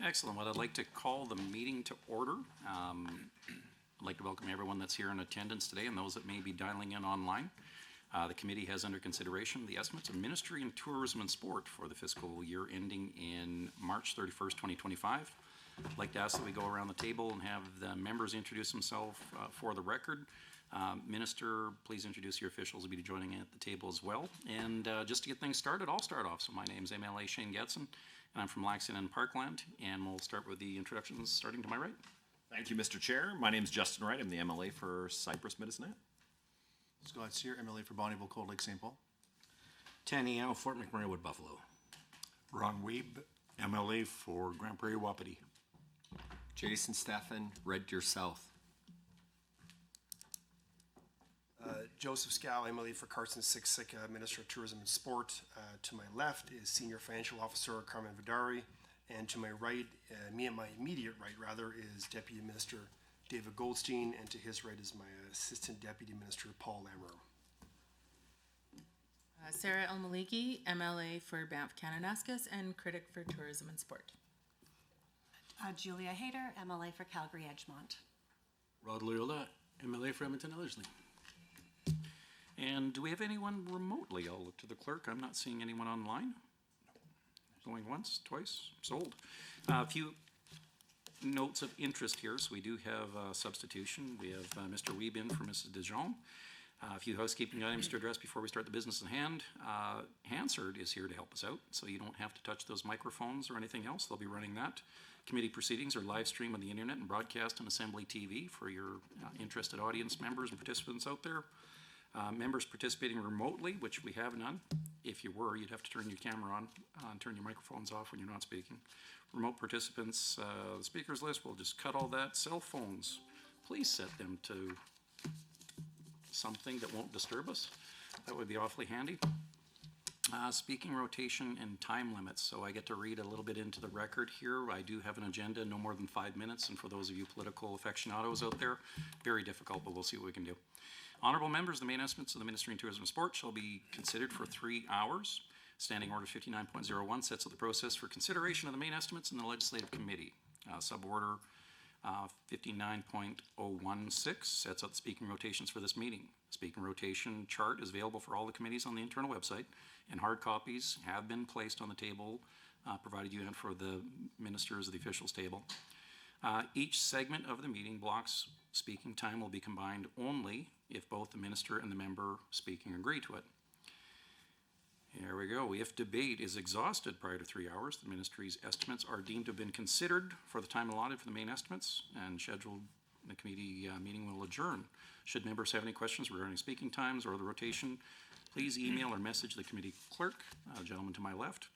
Excellent. Well, I'd like to call the meeting to order. I'd like to welcome everyone that's here in attendance today and those that may be dialing in online. The committee has under consideration the estimates of Ministry and Tourism and Sport for the fiscal year ending in March 31st, 2025. I'd like to ask that we go around the table and have the members introduce themselves for the record. Minister, please introduce your officials who will be joining at the table as well. And just to get things started, I'll start off. So my name is MLA Shane Getson, and I'm from Laxton and Parkland, and we'll start with the introductions starting to my right. Thank you, Mr. Chair. My name is Justin Wright. I'm the MLA for Cypress Medicinet. Scott Sear, MLA for Bonnyville, Cold Lake, St. Paul. Tanny Al, Fort McMurray, Wood Buffalo. Ron Weeb, MLA for Grand Prairie, Wapiti. Jason Steffen, Red Deer South. Joseph Scal, MLA for Carson Siksika, Minister of Tourism and Sport. To my left is Senior Financial Officer Carmen Vidari, and to my right, my immediate right rather, is Deputy Minister David Goldstein, and to his right is my Assistant Deputy Minister Paul Lammer. Sarah El-Maliki, MLA for Banff Kananaskis and Critic for Tourism and Sport. Julia Hayter, MLA for Calgary Edgemont. Rod Loyola, MLA for Edmonton Ellerslie. And do we have anyone remotely? I'll look to the clerk. I'm not seeing anyone online. Going once, twice, sold. A few notes of interest here. So we do have a substitution. We have Mr. Weeb in for Mrs. Dijon. A few housekeeping items to address before we start the business at hand. Hansard is here to help us out, so you don't have to touch those microphones or anything else. They'll be running that. Committee proceedings are live streamed on the internet and broadcast on Assembly TV for your interested audience members and participants out there. Members participating remotely, which we have none. If you were, you'd have to turn your camera on and turn your microphones off when you're not speaking. Remote participants, the speakers list, we'll just cut all that. Cell phones, please set them to something that won't disturb us. That would be awfully handy. Speaking rotation and time limits. So I get to read a little bit into the record here. I do have an agenda, no more than 5 minutes. And for those of you political aficionados out there, very difficult, but we'll see what we can do. Honorable members, the main estimates of the Ministry of Tourism and Sport shall be considered for 3 hours. Standing Order 59.01 sets out the process for consideration of the main estimates in the Legislative Committee. Suborder 59.016 sets out the speaking rotations for this meeting. Speaking rotation chart is available for all the committees on the internal website, and hard copies have been placed on the table, provided you and for the ministers of the officials table. Each segment of the meeting block's speaking time will be combined only if both the minister and the member speaking agree to it. Here we go. If debate is exhausted prior to 3 hours, the ministry's estimates are deemed to have been considered for the time allotted for the main estimates, and scheduled the committee meeting will adjourn. Should members have any questions regarding speaking times or the rotation, please email or message the committee clerk, gentleman to my left.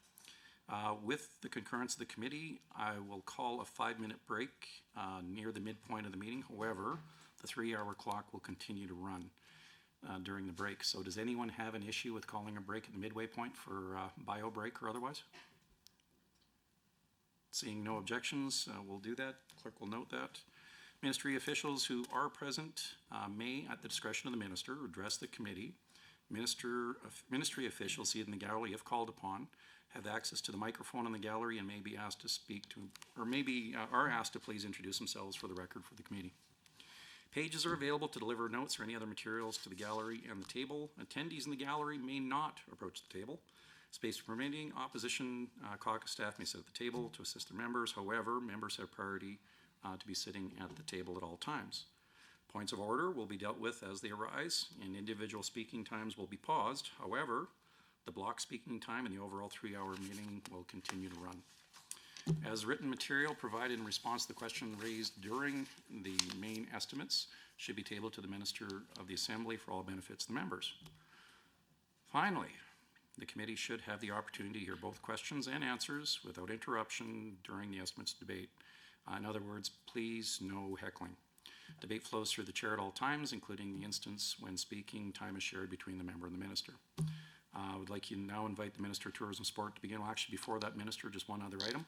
With the concurrence of the committee, I will call a 5-minute break near the midpoint of the meeting. However, the 3-hour clock will continue to run during the break. So does anyone have an issue with calling a break at the midway point for bio break or otherwise? Seeing no objections, we'll do that. Clerk will note that. Ministry officials who are present may, at the discretion of the minister, address the committee. Ministry officials seated in the gallery, if called upon, have access to the microphone in the gallery and may be asked to speak to, or maybe are asked to please introduce themselves for the record for the committee. Pages are available to deliver notes or any other materials to the gallery and the table. Attendees in the gallery may not approach the table. Space permitting, opposition caucus staff may sit at the table to assist their members. However, members have priority to be sitting at the table at all times. Points of order will be dealt with as they arise, and individual speaking times will be paused. However, the block speaking time and the overall 3-hour meeting will continue to run. As written material provided in response to the question raised during the main estimates should be tabled to the Minister of the Assembly for all benefits of the members. Finally, the committee should have the opportunity to hear both questions and answers without interruption during the estimates debate. In other words, please no heckling. Debate flows through the chair at all times, including the instance when speaking time is shared between the member and the minister. I would like you to now invite the Minister of Tourism and Sport to begin. Well, actually, before that, Minister, just one other item.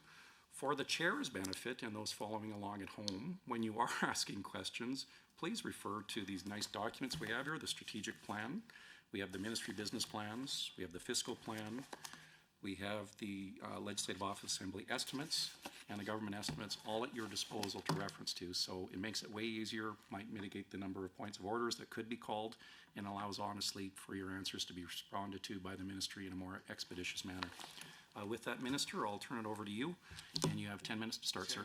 For the chair's benefit and those following along at home, when you are asking questions, please refer to these nice documents we have here, the strategic plan. We have the ministry business plans. We have the fiscal plan. We have the Legislative Office Assembly estimates and the government estimates all at your disposal to reference to. So it makes it way easier, might mitigate the number of points of orders that could be called, and allows honestly for your answers to be responded to by the ministry in a more expeditious manner. With that, Minister, I'll turn it over to you, and you have 10 minutes to start, sir.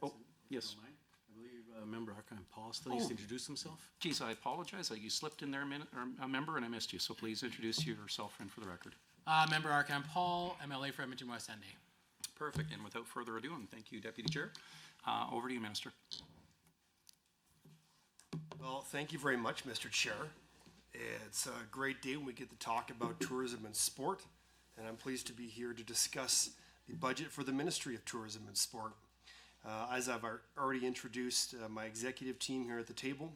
Oh, yes. I believe Member Archon Paul still needs to introduce himself. Geez, I apologize. You slipped in there a member, and I missed you. So please introduce yourself and for the record. Member Archon Paul, MLA for Edmonton West End. Perfect. And without further ado, and thank you, Deputy Chair, over to you, Minister. Well, thank you very much, Mr. Chair. It's a great day when we get to talk about tourism and sport, and I'm pleased to be here to discuss the budget for the Ministry of Tourism and Sport. As I've already introduced my executive team here at the table,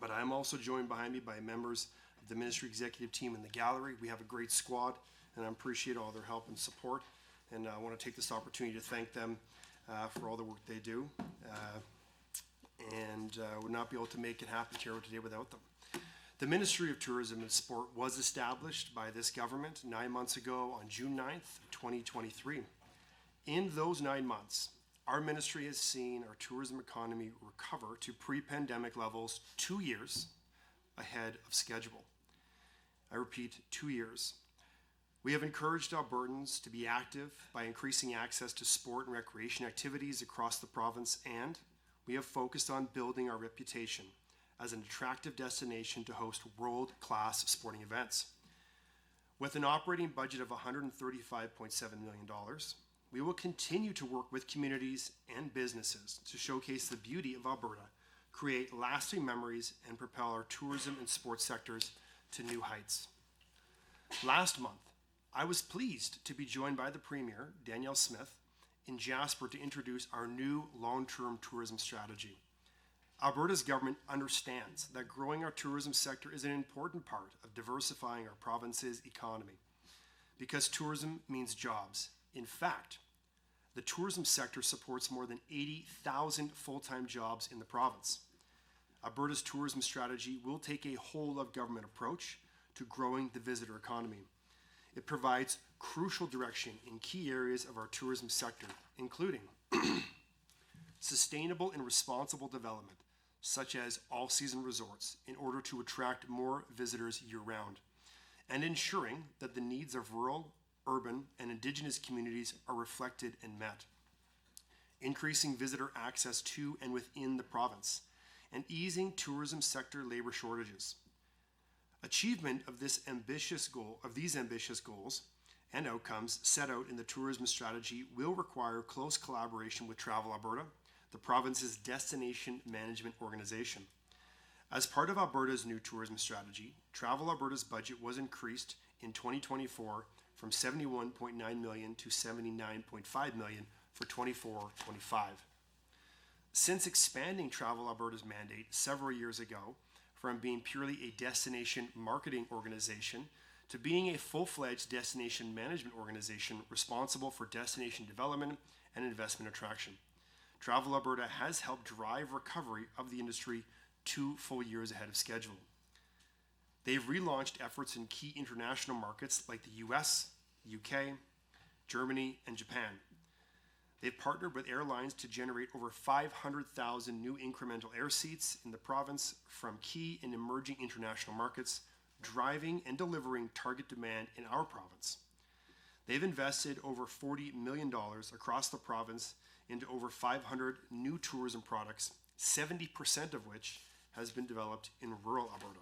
but I'm also joined behind me by members of the Ministry executive team in the gallery. We have a great squad, and I appreciate all their help and support, and I want to take this opportunity to thank them for all the work they do, and would not be able to make it happen here today without them. The Ministry of Tourism and Sport was established by this government 9 months ago on June 9th, 2023. In those 9 months, our ministry has seen our tourism economy recover to pre-pandemic levels 2 years ahead of schedule. I repeat, 2 years. We have encouraged Albertans to be active by increasing access to sport and recreation activities across the province, and we have focused on building our reputation as an attractive destination to host world-class sporting events. With an operating budget of $135.7 million, we will continue to work with communities and businesses to showcase the beauty of Alberta, create lasting memories, and propel our tourism and sports sectors to new heights. Last month, I was pleased to be joined by the Premier, Danielle Smith, in Jasper to introduce our new long-term tourism strategy. Alberta's government understands that growing our tourism sector is an important part of diversifying our province's economy, because tourism means jobs. In fact, the tourism sector supports more than 80,000 full-time jobs in the province. Alberta's tourism strategy will take a whole-of-government approach to growing the visitor economy. It provides crucial direction in key areas of our tourism sector, including sustainable and responsible development, such as all-season resorts, in order to attract more visitors year-round, and ensuring that the needs of rural, urban, and Indigenous communities are reflected and met. Increasing visitor access to and within the province, and easing tourism sector labor shortages. Achievement of these ambitious goals and outcomes set out in the tourism strategy will require close collaboration with Travel Alberta, the province's destination management organization. As part of Alberta's new tourism strategy, Travel Alberta's budget was increased in 2024 from $71.9 million to $79.5 million for 24-25. Since expanding Travel Alberta's mandate several years ago from being purely a destination marketing organization to being a full-fledged destination management organization responsible for destination development and investment attraction, Travel Alberta has helped drive recovery of the industry 2 full years ahead of schedule. They've relaunched efforts in key international markets like the US, UK, Germany, and Japan. They've partnered with airlines to generate over 500,000 new incremental air seats in the province from key and emerging international markets, driving and delivering target demand in our province. They've invested over $40 million across the province into over 500 new tourism products, 70% of which has been developed in rural Alberta.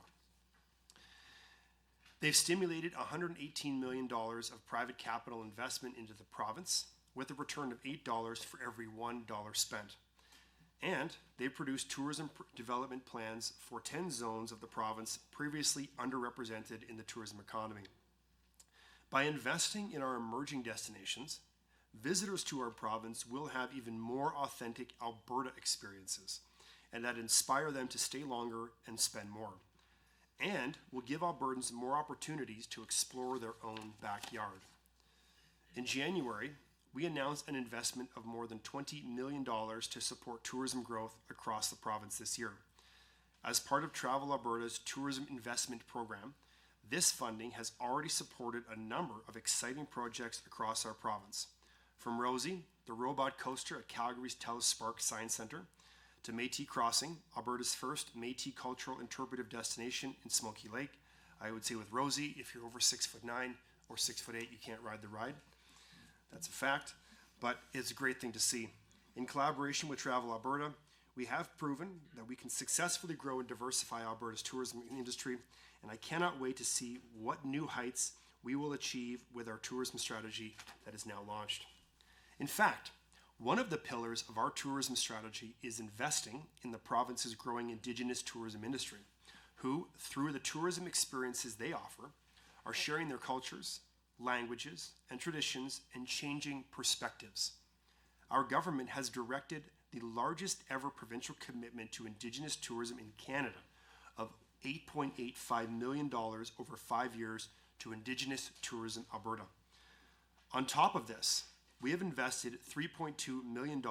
They've stimulated $118 million of private capital investment into the province, with a return of $8 for every $1 spent. And they've produced tourism development plans for 10 zones of the province previously underrepresented in the tourism economy. By investing in our emerging destinations, visitors to our province will have even more authentic Alberta experiences, and that inspire them to stay longer and spend more, and will give Albertans more opportunities to explore their own backyard. In January, we announced an investment of more than $20 million to support tourism growth across the province this year. As part of Travel Alberta's tourism investment program, This funding has already supported a number of exciting projects across our province. From Rosie, the robot coaster at Calgary's TELUS Spark Science Centre, to Métis Crossing, Alberta's first Métis cultural interpretive destination in Smoky Lake. I would say with Rosie, if you're over 6'9" or 6'8", you can't ride the ride. That's a fact, but it's a great thing to see. In collaboration with Travel Alberta, we have proven that we can successfully grow and diversify Alberta's tourism industry, and I cannot wait to see what new heights we will achieve with our tourism strategy that is now launched. In fact, one of the pillars of our tourism strategy is investing in the province's growing Indigenous tourism industry, who, through the tourism experiences they offer, are sharing their cultures, languages, and traditions and changing perspectives. Our government has directed the largest ever provincial commitment to Indigenous tourism in Canada of $8.85 million over 5 years to Indigenous Tourism Alberta. On top of this, we have invested $3.2 million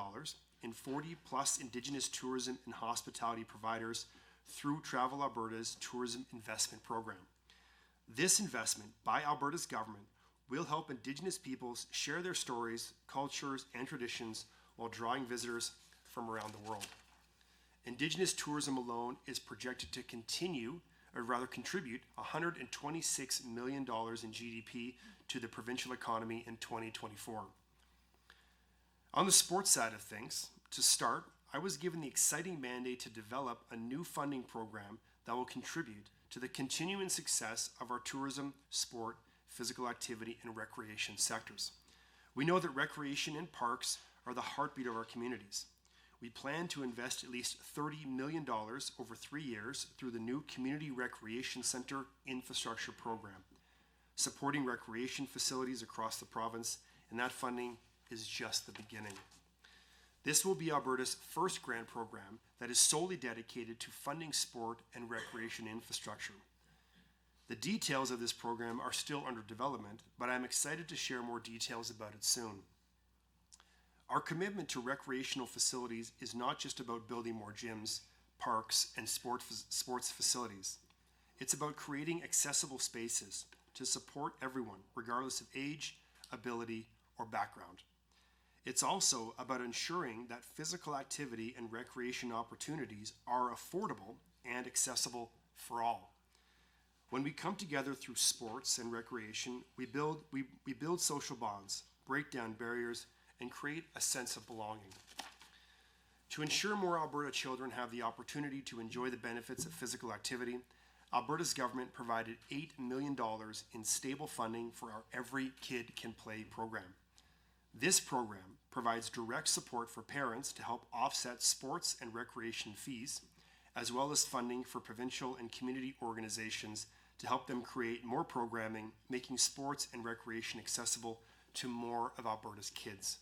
in 40+ Indigenous tourism and hospitality providers through Travel Alberta's Tourism Investment Program. This investment by Alberta's government will help Indigenous peoples share their stories, cultures, and traditions while drawing visitors from around the world. Indigenous tourism alone is projected to contribute $126 million in GDP to the provincial economy in 2024. On the sports side of things, to start, I was given the exciting mandate to develop a new funding program that will contribute to the continuing success of our tourism, sport, physical activity, and recreation sectors. We know that recreation and parks are the heartbeat of our communities. We plan to invest at least $30 million over 3 years through the new Community Recreation Centre Infrastructure Program, supporting recreation facilities across the province, and that funding is just the beginning. This will be Alberta's first grant program that is solely dedicated to funding sport and recreation infrastructure. The details of this program are still under development, but I'm excited to share more details about it soon. Our commitment to recreational facilities is not just about building more gyms, parks, and sports facilities. It's about creating accessible spaces to support everyone, regardless of age, ability, or background. It's also about ensuring that physical activity and recreation opportunities are affordable and accessible for all. When we come together through sports and recreation, we build social bonds, break down barriers, and create a sense of belonging. To ensure more Alberta children have the opportunity to enjoy the benefits of physical activity, Alberta's government provided $8 million in stable funding for our Every Kid Can Play program. This program provides direct support for parents to help offset sports and recreation fees, as well as funding for provincial and community organizations to help them create more programming, making sports and recreation accessible to more of Alberta's kids.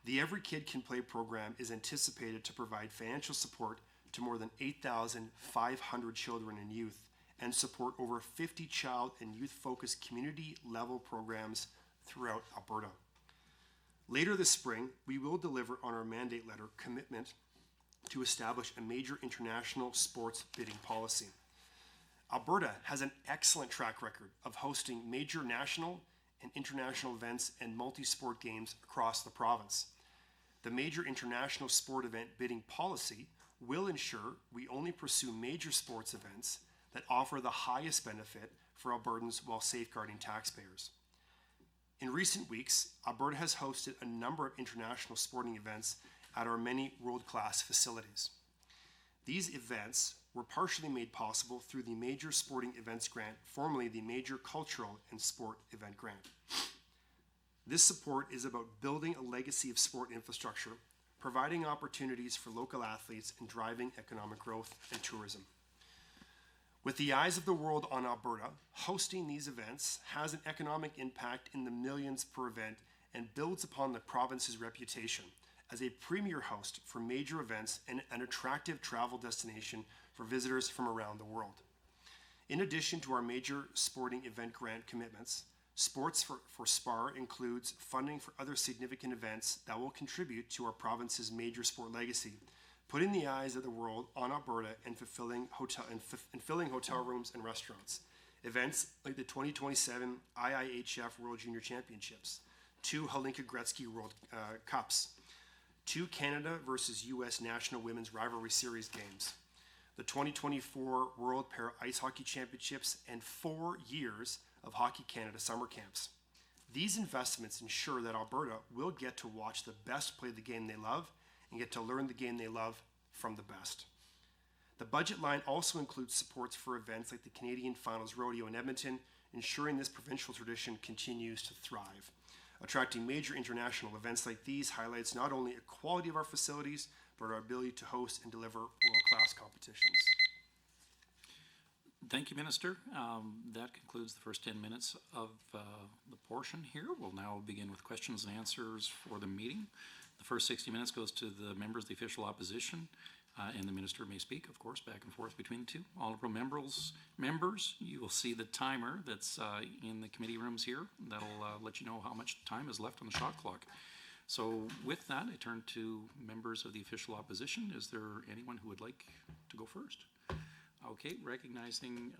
The Every Kid Can Play program is anticipated to provide financial support to more than 8,500 children and youth and support over 50 child and youth-focused community-level programs throughout Alberta. Later this spring, we will deliver on our mandate letter commitment to establish a major international sports bidding policy. Alberta has an excellent track record of hosting major national and international events and multi-sport games across the province. The major international sport event bidding policy will ensure we only pursue major sports events that offer the highest benefit for Albertans while safeguarding taxpayers. In recent weeks, Alberta has hosted a number of international sporting events at our many world-class facilities. These events were partially made possible through the Major Sporting Events Grant, formerly the Major Cultural and Sport Event Grant. This support is about building a legacy of sport infrastructure, providing opportunities for local athletes, and driving economic growth and tourism. With the eyes of the world on Alberta, hosting these events has an economic impact in the millions per event and builds upon the province's reputation as a premier host for major events and an attractive travel destination for visitors from around the world. In addition to our major sporting event grant commitments, Sports for SPAR includes funding for other significant events that will contribute to our province's major sport legacy, putting the eyes of the world on Alberta and filling hotel rooms and restaurants. Events like the 2027 IIHF World Junior Championships, 2 Hlinka Gretzky World Cups, 2 Canada versus U.S. National Women's Rivalry Series games, the 2024 World Para Ice Hockey Championships, and 4 years of Hockey Canada summer camps. These investments ensure that Alberta will get to watch the best play the game they love and get to learn the game they love from the best. The budget line also includes supports for events like the Canadian Finals Rodeo in Edmonton, ensuring this provincial tradition continues to thrive. Attracting major international events like these highlights not only the quality of our facilities, but our ability to host and deliver world-class competitions. Thank you, Minister. That concludes the first 10 minutes of the portion here. We'll now begin with questions and answers for the meeting. The first 60 minutes goes to the members of the official opposition, and the minister may speak, of course, back and forth between the two. Honorable members, you will see the timer that's in the committee rooms here. That'll let you know how much time is left on the shot clock. So with that, I turn to members of the official opposition. Is there anyone who would like to go first? Okay, recognizing,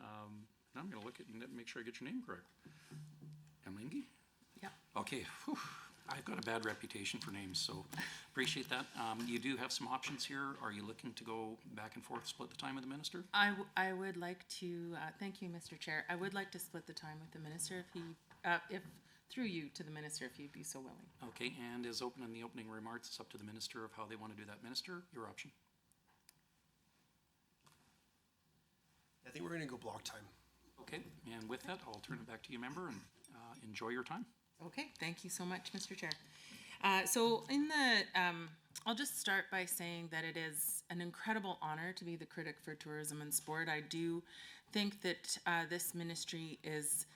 I'm going to look at you and make sure I get your name correct. Emlingi? Yep. Okay, whew, I've got a bad reputation for names, so appreciate that. You do have some options here. Are you looking to go back and forth, split the time with the minister? I would like to, thank you, Mr. Chair. I would like to split the time with the minister if through you to the minister, if you'd be so willing. Okay, and as open in the opening remarks, it's up to the minister of how they want to do that. Minister, your option. I think we're going to go block time. Okay, and with that, I'll turn it back to you, member, and enjoy your time. Okay, thank you so much, Mr. Chair. I'll just start by saying that it is an incredible honor to be the critic for tourism and sport. I do think that this ministry is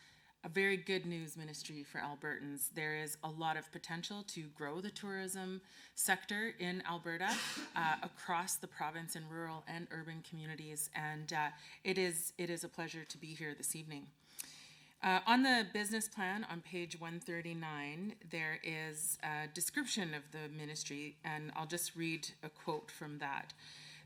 a very good news ministry for Albertans. There is a lot of potential to grow the tourism sector in Alberta across the province in rural and urban communities, and it is a pleasure to be here this evening. On the business plan on page 139, there is a description of the ministry, and I'll just read a quote from that.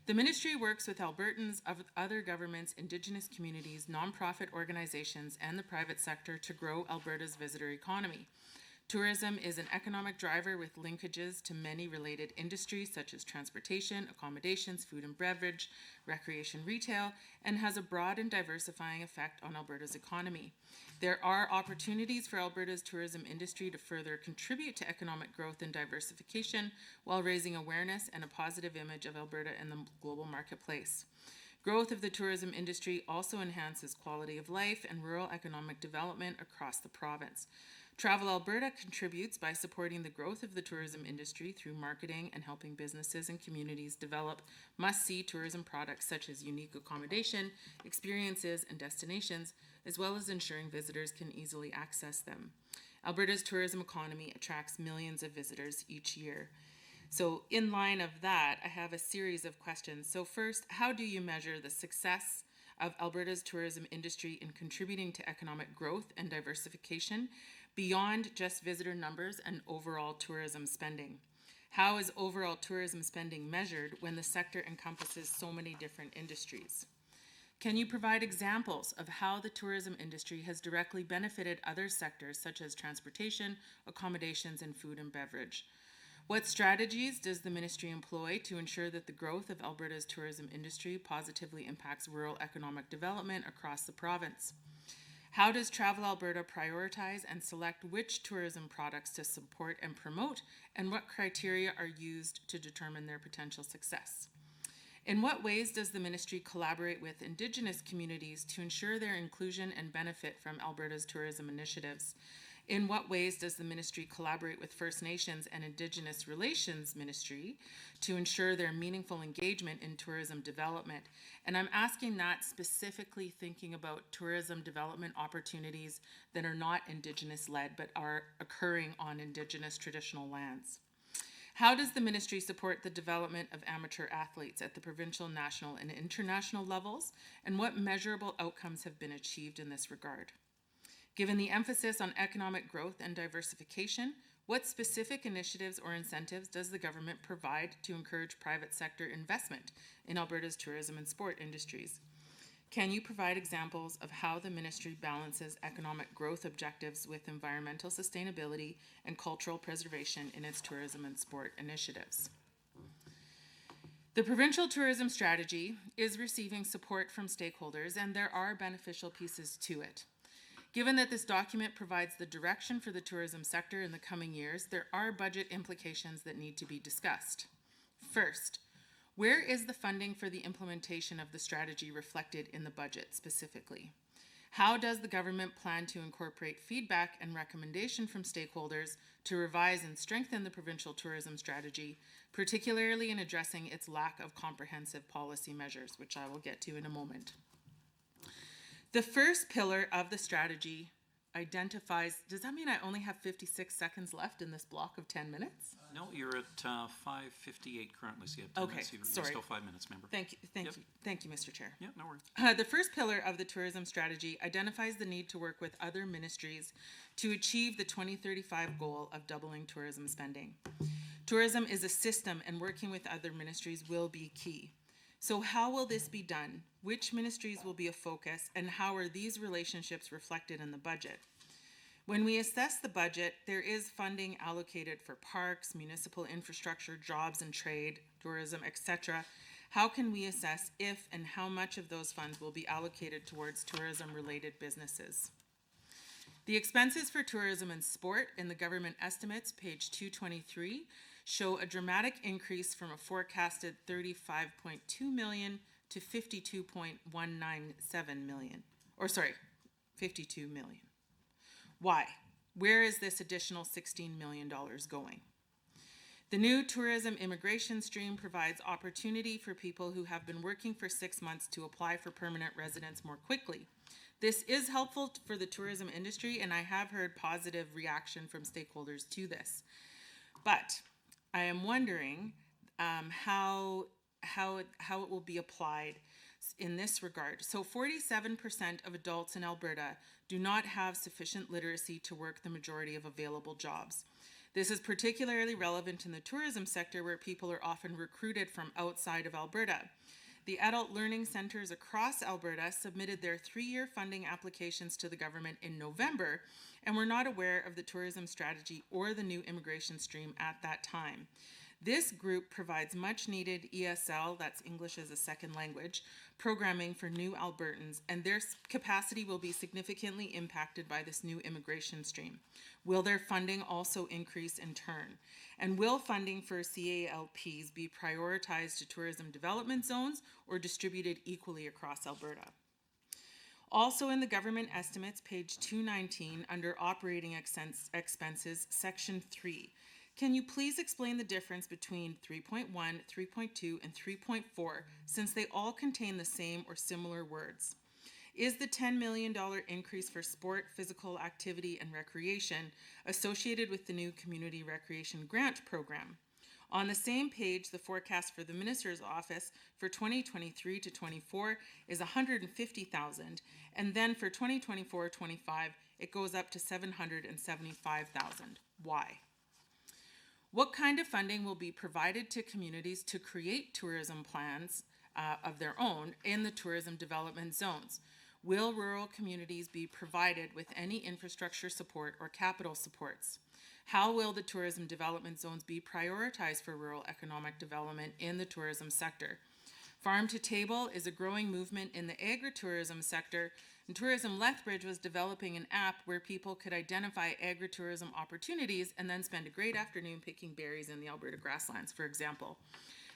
The ministry works with Albertans, other governments, Indigenous communities, nonprofit organizations, and the private sector to grow Alberta's visitor economy. Tourism is an economic driver with linkages to many related industries such as transportation, accommodations, food and beverage, recreation, retail, and has a broad and diversifying effect on Alberta's economy. There are opportunities for Alberta's tourism industry to further contribute to economic growth and diversification while raising awareness and a positive image of Alberta in the global marketplace. Growth of the tourism industry also enhances quality of life and rural economic development across the province. Travel Alberta contributes by supporting the growth of the tourism industry through marketing and helping businesses and communities develop must-see tourism products such as unique accommodation, experiences, and destinations, as well as ensuring visitors can easily access them. Alberta's tourism economy attracts millions of visitors each year. So in line of that, I have a series of questions. So first, how do you measure the success of Alberta's tourism industry in contributing to economic growth and diversification beyond just visitor numbers and overall tourism spending? How is overall tourism spending measured when the sector encompasses so many different industries? Can you provide examples of how the tourism industry has directly benefited other sectors such as transportation, accommodations, and food and beverage? What strategies does the ministry employ to ensure that the growth of Alberta's tourism industry positively impacts rural economic development across the province? How does Travel Alberta prioritize and select which tourism products to support and promote, and what criteria are used to determine their potential success? In what ways does the ministry collaborate with Indigenous communities to ensure their inclusion and benefit from Alberta's tourism initiatives? In what ways does the ministry collaborate with First Nations and Indigenous Relations Ministry to ensure their meaningful engagement in tourism development? And I'm asking that specifically thinking about tourism development opportunities that are not Indigenous-led but are occurring on Indigenous traditional lands. How does the ministry support the development of amateur athletes at the provincial, national, and international levels? And what measurable outcomes have been achieved in this regard? Given the emphasis on economic growth and diversification, what specific initiatives or incentives does the government provide to encourage private sector investment in Alberta's tourism and sport industries? Can you provide examples of how the ministry balances economic growth objectives with environmental sustainability and cultural preservation in its tourism and sport initiatives? The provincial tourism strategy is receiving support from stakeholders, and there are beneficial pieces to it. Given that this document provides the direction for the tourism sector in the coming years, there are budget implications that need to be discussed. First, where is the funding for the implementation of the strategy reflected in the budget specifically? How does the government plan to incorporate feedback and recommendation from stakeholders to revise and strengthen the provincial tourism strategy, particularly in addressing its lack of comprehensive policy measures, which I will get to in a moment? The first pillar of the strategy identifies, does that mean I only have 56 seconds left in this block of 10 minutes? No, you're at 5:58 currently, so you have 10 Okay, minutes. You're sorry. still 5 minutes, member. Thank you, Yep. thank you, Mr. Chair. Yeah, no worries. The first pillar of the tourism strategy identifies the need to work with other ministries to achieve the 2035 goal of doubling tourism spending. Tourism is a system, and working with other ministries will be key. So how will this be done? Which ministries will be a focus, and how are these relationships reflected in the budget? When we assess the budget, there is funding allocated for parks, municipal infrastructure, jobs and trade, tourism, etc. How can we assess if and how much of those funds will be allocated towards tourism-related businesses? The expenses for tourism and sport in the government estimates, page 223, show a dramatic increase from a forecasted 35.2 million to 52.197 million. 52 million. Why? Where is this additional $16 million going? The new tourism immigration stream provides opportunity for people who have been working for 6 months to apply for permanent residence more quickly. This is helpful for the tourism industry, and I have heard positive reaction from stakeholders to this. But I am wondering how it will be applied in this regard. So 47% of adults in Alberta do not have sufficient literacy to work the majority of available jobs. This is particularly relevant in the tourism sector, where people are often recruited from outside of Alberta. The adult learning centers across Alberta submitted their 3-year funding applications to the government in November and were not aware of the tourism strategy or the new immigration stream at that time. This group provides much needed ESL, that's English as a second language, programming for new Albertans, and their capacity will be significantly impacted by this new immigration stream. Will their funding also increase in turn? And will funding for CALPs be prioritized to tourism development zones or distributed equally across Alberta? Also in the government estimates, page 219, under operating expenses, section 3, can you please explain the difference between 3.1, 3.2, and 3.4, since they all contain the same or similar words? Is the $10 million increase for sport, physical activity, and recreation associated with the new Community Recreation Grant Program? On the same page, the forecast for the Minister's Office for 2023 to 24 is $150,000, and then for 2024-25, it goes up to $775,000. Why? What kind of funding will be provided to communities to create tourism plans of their own in the tourism development zones? Will rural communities be provided with any infrastructure support or capital supports? How will the tourism development zones be prioritized for rural economic development in the tourism sector? Farm to Table is a growing movement in the agritourism sector, and Tourism Lethbridge was developing an app where people could identify agritourism opportunities and then spend a great afternoon picking berries in the Alberta grasslands, for example.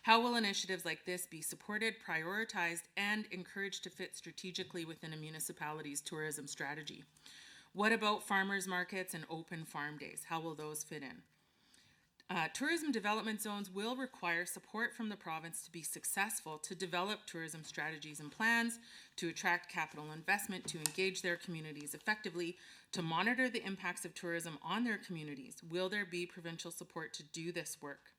How will initiatives like this be supported, prioritized, and encouraged to fit strategically within a municipality's tourism strategy? What about farmers markets and open farm days? How will those fit in? Tourism development zones will require support from the province to be successful to develop tourism strategies and plans, to attract capital investment, to engage their communities effectively, to monitor the impacts of tourism on their communities. Will there be provincial support to do this work?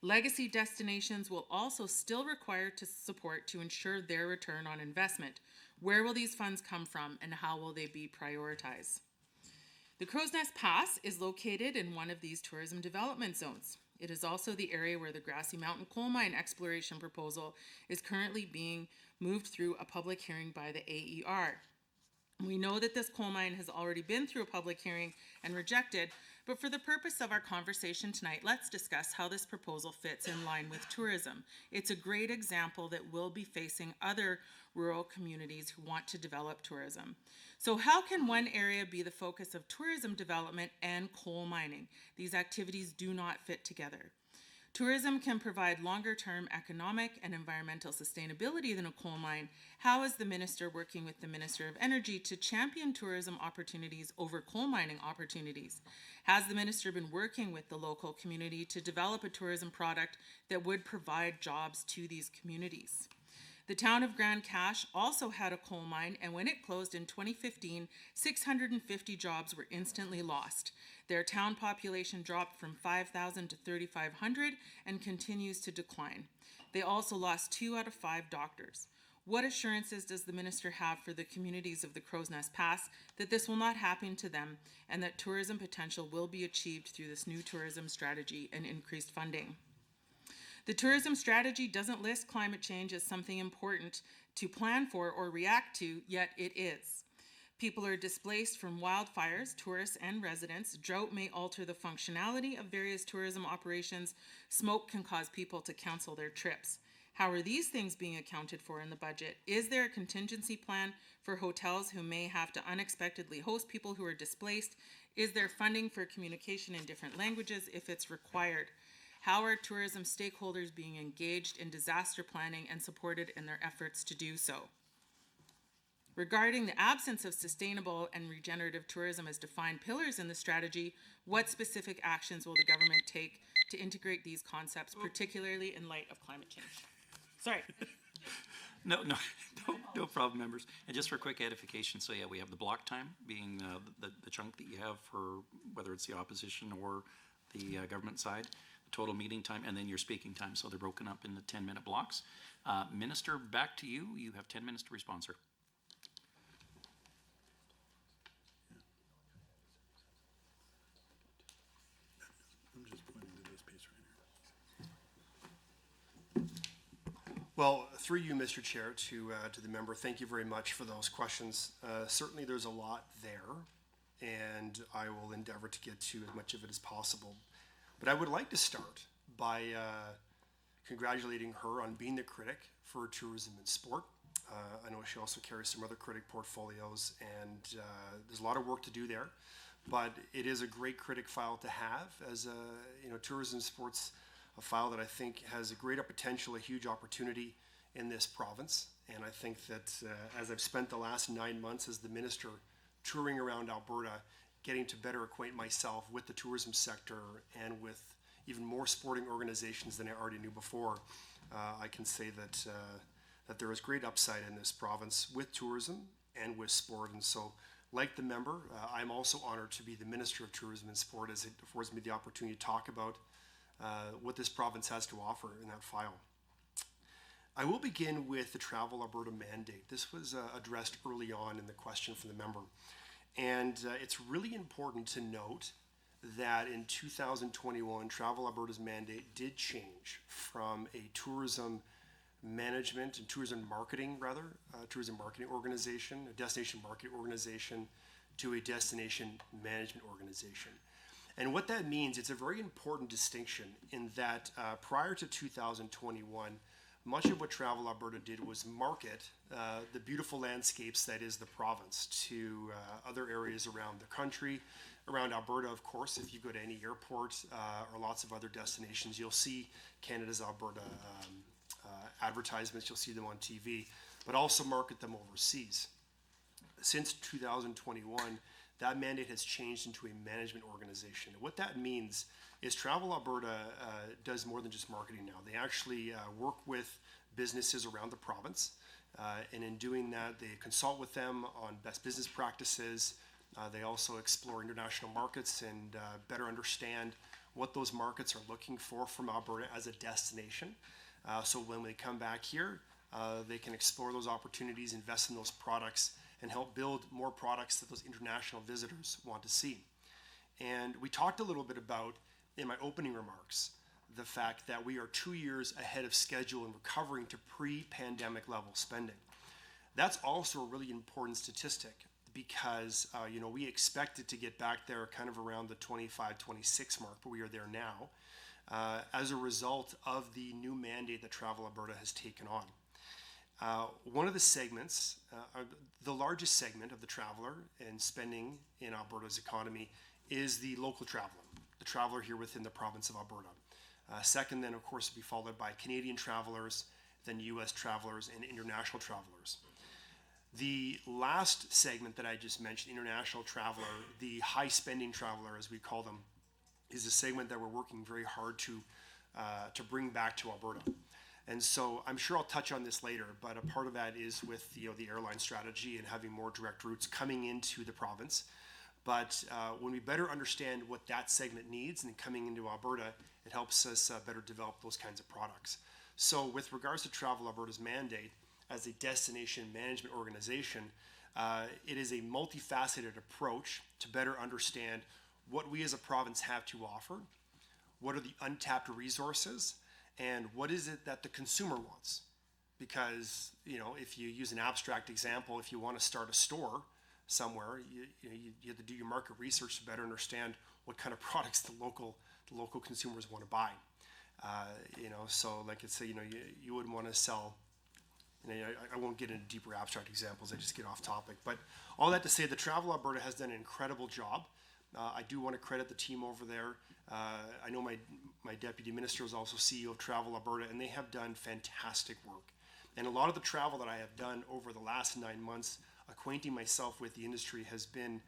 Legacy destinations will also still require support to ensure their return on investment. Where will these funds come from, and how will they be prioritized? The Crow's Nest Pass is located in one of these tourism development zones. It is also the area where the Grassy Mountain coal mine exploration proposal is currently being moved through a public hearing by the AER. We know that this coal mine has already been through a public hearing and rejected, but for the purpose of our conversation tonight, let's discuss how this proposal fits in line with tourism. It's a great example that will be facing other rural communities who want to develop tourism. So how can one area be the focus of tourism development and coal mining? These activities do not fit together. Tourism can provide longer-term economic and environmental sustainability than a coal mine. How is the minister working with the Minister of Energy to champion tourism opportunities over coal mining opportunities? Has the minister been working with the local community to develop a tourism product that would provide jobs to these communities? The town of Grand Cache also had a coal mine, and when it closed in 2015, 650 jobs were instantly lost. Their town population dropped from 5,000 to 3,500 and continues to decline. They also lost 2 out of 5 doctors. What assurances does the minister have for the communities of the Crow's Nest Pass that this will not happen to them and that tourism potential will be achieved through this new tourism strategy and increased funding? The tourism strategy doesn't list climate change as something important to plan for or react to, yet it is. People are displaced from wildfires, tourists and residents. Drought may alter the functionality of various tourism operations. Smoke can cause people to cancel their trips. How are these things being accounted for in the budget? Is there a contingency plan for hotels who may have to unexpectedly host people who are displaced? Is there funding for communication in different languages if it's required? How are tourism stakeholders being engaged in disaster planning and supported in their efforts to do so? Regarding the absence of sustainable and regenerative tourism as defined pillars in the strategy, what specific actions will the government take to integrate these concepts, particularly in light of climate change? Sorry. No problem, members. And just for quick edification, so yeah, we have the block time being the chunk that you have for whether it's the opposition or the government side, the total meeting time, and then your speaking time. So they're broken up into 10-minute blocks. Minister, back to you. You have 10 minutes to respond, sir. I'm just pointing to this piece right here. Well, through you, Mr. Chair, to the member, thank you very much for those questions. Certainly there's a lot there, and I will endeavor to get to as much of it as possible. But I would like to start by congratulating her on being the critic for tourism and sport. I know she also carries some other critic portfolios, and there's a lot of work to do there. But it is a great critic file to have as tourism and sports, a file that I think has a greater potential, a huge opportunity in this province. And I think that as I've spent the last 9 months as the minister touring around Alberta, getting to better acquaint myself with the tourism sector and with even more sporting organizations than I already knew before, I can say that that there is great upside in this province with tourism and with sport. And so, like the member, I'm also honored to be the Minister of Tourism and Sport, as it affords me the opportunity to talk about what this province has to offer in that file. I will begin with the Travel Alberta mandate. This was addressed early on in the question from the member. And it's really important to note that in 2021, Travel Alberta's mandate did change from a tourism management and tourism marketing organization, a destination marketing organization, to a destination management organization. And what that means, it's a very important distinction in that prior to 2021, much of what Travel Alberta did was market the beautiful landscapes that is the province to other areas around the country. Around Alberta, of course, if you go to any airport or lots of other destinations, you'll see Canada's Alberta advertisements, you'll see them on TV, but also market them overseas. Since 2021, that mandate has changed into a management organization. What that means is Travel Alberta does more than just marketing now. They actually work with businesses around the province, and in doing that, they consult with them on best business practices. They also explore international markets and better understand what those markets are looking for from Alberta as a destination. So when they come back here, they can explore those opportunities, invest in those products, and help build more products that those international visitors want to see. And we talked a little bit about, in my opening remarks, the fact that we are 2 years ahead of schedule in recovering to pre-pandemic level spending. That's also a really important statistic because, we expected to get back there kind of around the 25, 26 mark, but we are there now as a result of the new mandate that Travel Alberta has taken on. One of the segments, the largest segment of the traveler and spending in Alberta's economy is the local traveler, the traveler here within the province of Alberta. Second, then, of course, will be followed by Canadian travelers, then U.S. travelers, and international travelers. The last segment that I just mentioned, international traveler, the high-spending traveler, as we call them, is a segment that we're working very hard to bring back to Alberta. And so I'm sure I'll touch on this later, but a part of that is with the airline strategy and having more direct routes coming into the province. But when we better understand what that segment needs and coming into Alberta, it helps us better develop those kinds of products. So with regards to Travel Alberta's mandate as a destination management organization, it is a multifaceted approach to better understand what we as a province have to offer, what are the untapped resources, and what is it that the consumer wants. Because, if you use an abstract example, if you want to start a store somewhere, you have to do your market research to better understand what kind of products the local consumers want to buy. So like it's you wouldn't want to sell. I won't get into deeper abstract examples. I just get off topic. But all that to say, the Travel Alberta has done an incredible job. I do want to credit the team over there. I know my deputy minister is also CEO of Travel Alberta, and they have done fantastic work. And a lot of the travel that I have done over the last 9 months, acquainting myself with the industry, has been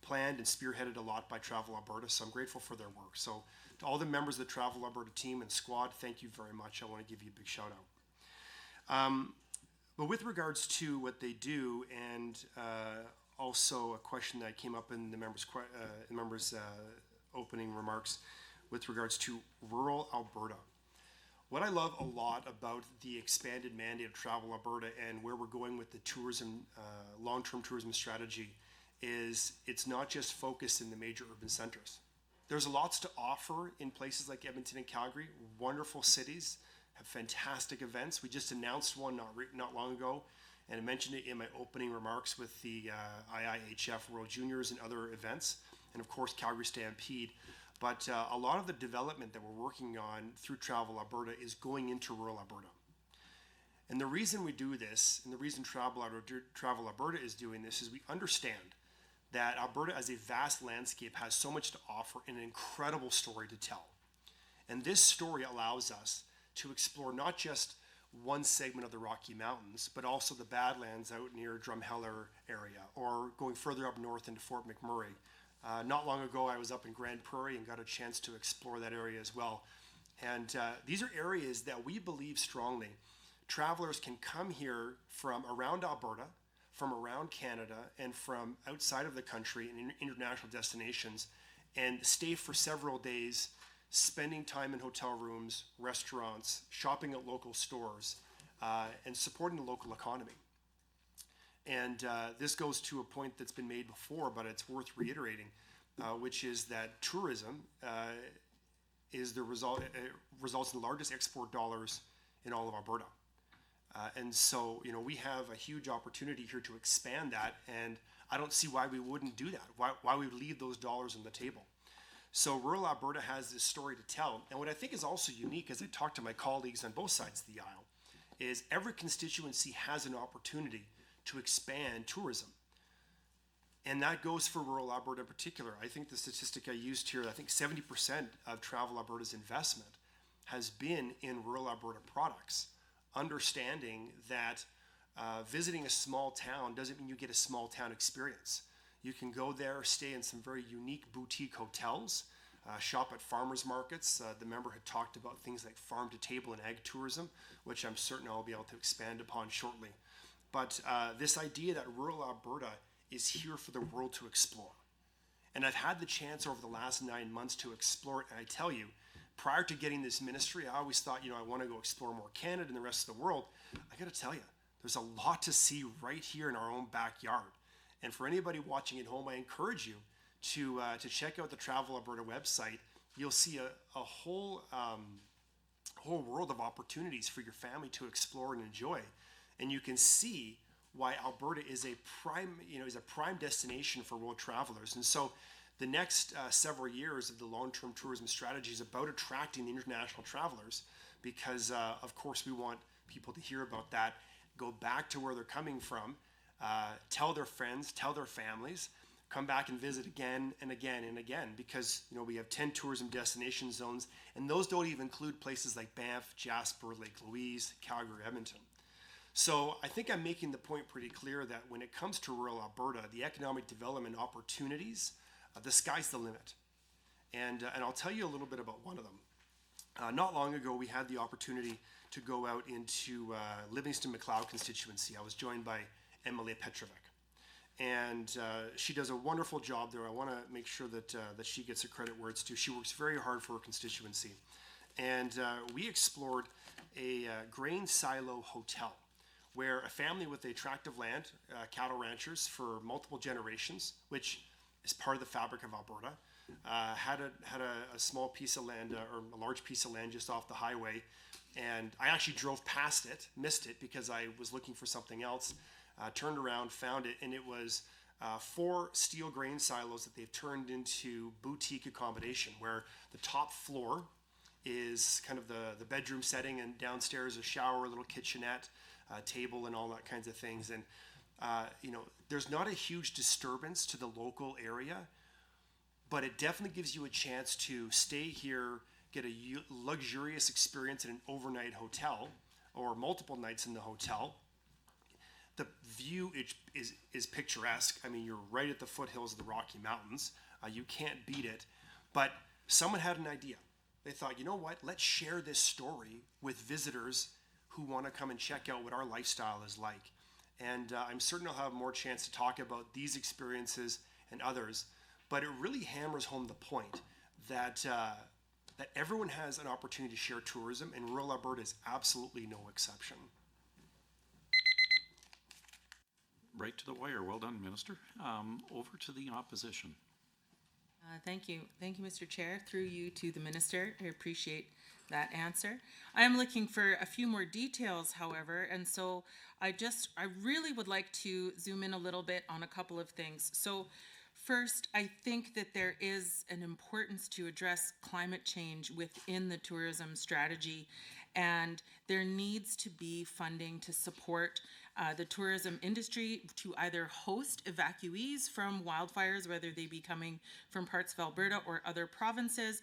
planned and spearheaded a lot by Travel Alberta. So I'm grateful for their work. So to all the members of the Travel Alberta team and squad, thank you very much. I want to give you a big shout out. But with regards to what they do, and also a question that came up in the members' opening remarks with regards to rural Alberta. What I love a lot about the expanded mandate of Travel Alberta and where we're going with the tourism, long-term tourism strategy, is it's not just focused in the major urban centers. There's lots to offer in places like Edmonton and Calgary, wonderful cities, have fantastic events. We just announced one not long ago, and I mentioned it in my opening remarks with the IIHF World Juniors and other events, and of course Calgary Stampede. But a lot of the development that we're working on through Travel Alberta is going into rural Alberta. And the reason we do this, and the reason Travel Alberta is doing this, is we understand that Alberta as a vast landscape has so much to offer and an incredible story to tell. And this story allows us to explore not just one segment of the Rocky Mountains, but also the Badlands out near Drumheller area, or going further up north into Fort McMurray. Not long ago, I was up in Grand Prairie and got a chance to explore that area as well. And these are areas that we believe strongly travelers can come here from around Alberta, from around Canada, and from outside of the country and international destinations, and stay for several days, spending time in hotel rooms, restaurants, shopping at local stores, and supporting the local economy. And this goes to a point that's been made before, but it's worth reiterating, which is that tourism is the results in the largest export dollars in all of Alberta. And so, we have a huge opportunity here to expand that, and I don't see why we wouldn't do that, why we would leave those dollars on the table. So rural Alberta has this story to tell. And what I think is also unique, as I talk to my colleagues on both sides of the aisle, is every constituency has an opportunity to expand tourism. And that goes for rural Alberta in particular. I think the statistic I used here, I think 70% of Travel Alberta's investment has been in rural Alberta products, understanding that visiting a small town doesn't mean you get a small town experience. You can go there, stay in some very unique boutique hotels, shop at farmers markets. The member had talked about things like farm to table and ag tourism, which I'm certain I'll be able to expand upon shortly. But this idea that rural Alberta is here for the world to explore. And I've had the chance over the last 9 months to explore it, and I tell you, prior to getting this ministry, I always thought, I want to go explore more Canada and the rest of the world. I got to tell you, there's a lot to see right here in our own backyard. And for anybody watching at home, I encourage you to check out the Travel Alberta website you'll see a whole world of opportunities for your family to explore and enjoy. And you can see why Alberta is a prime destination for world travelers. And so the next several years of the long-term tourism strategy is about attracting the international travelers because, of course, we want people to hear about that, go back to where they're coming from, tell their friends, tell their families, come back and visit again and again and again because, we have 10 tourism destination zones, and those don't even include places like Banff, Jasper, Lake Louise, Calgary, Edmonton. So I think I'm making the point pretty clear that when it comes to rural Alberta, the economic development opportunities, the sky's the limit. And I'll tell you a little bit about one of them. Not long ago, we had the opportunity to go out into Livingston-McLeod constituency. I was joined by Emily Petrovic. And she does a wonderful job there. I want to make sure that she gets her credit where it's due. She works very hard for her constituency. And we explored a grain silo hotel where a family with a tract of land, cattle ranchers for multiple generations, which is part of the fabric of Alberta, had a small piece of land or a large piece of land just off the highway. And I actually drove past it, missed it because I was looking for something else, turned around, found it, and it was 4 steel grain silos that they've turned into boutique accommodation where the top floor is kind of the bedroom setting, and downstairs a shower, a little kitchenette, table, and all that kinds of things. And there's not a huge disturbance to the local area, but it definitely gives you a chance to stay here, get a luxurious experience in an overnight hotel or multiple nights in the hotel. The view is picturesque. I mean, you're right at the foothills of the Rocky Mountains. You can't beat it. But someone had an idea. They thought, you know what? Let's share this story with visitors who want to come and check out what our lifestyle is like. And I'm certain I'll have more chance to talk about these experiences and others. But it really hammers home the point that that everyone has an opportunity to share tourism, and rural Alberta is absolutely no exception. Right to the wire. Well done, Minister. Over to the opposition. Thank you. Thank you, Mr. Chair. Through you to the Minister. I appreciate that answer. I am looking for a few more details, however, and so I really would like to zoom in a little bit on a couple of things. So first, I think that there is an importance to address climate change within the tourism strategy, and there needs to be funding to support the tourism industry to either host evacuees from wildfires, whether they be coming from parts of Alberta or other provinces.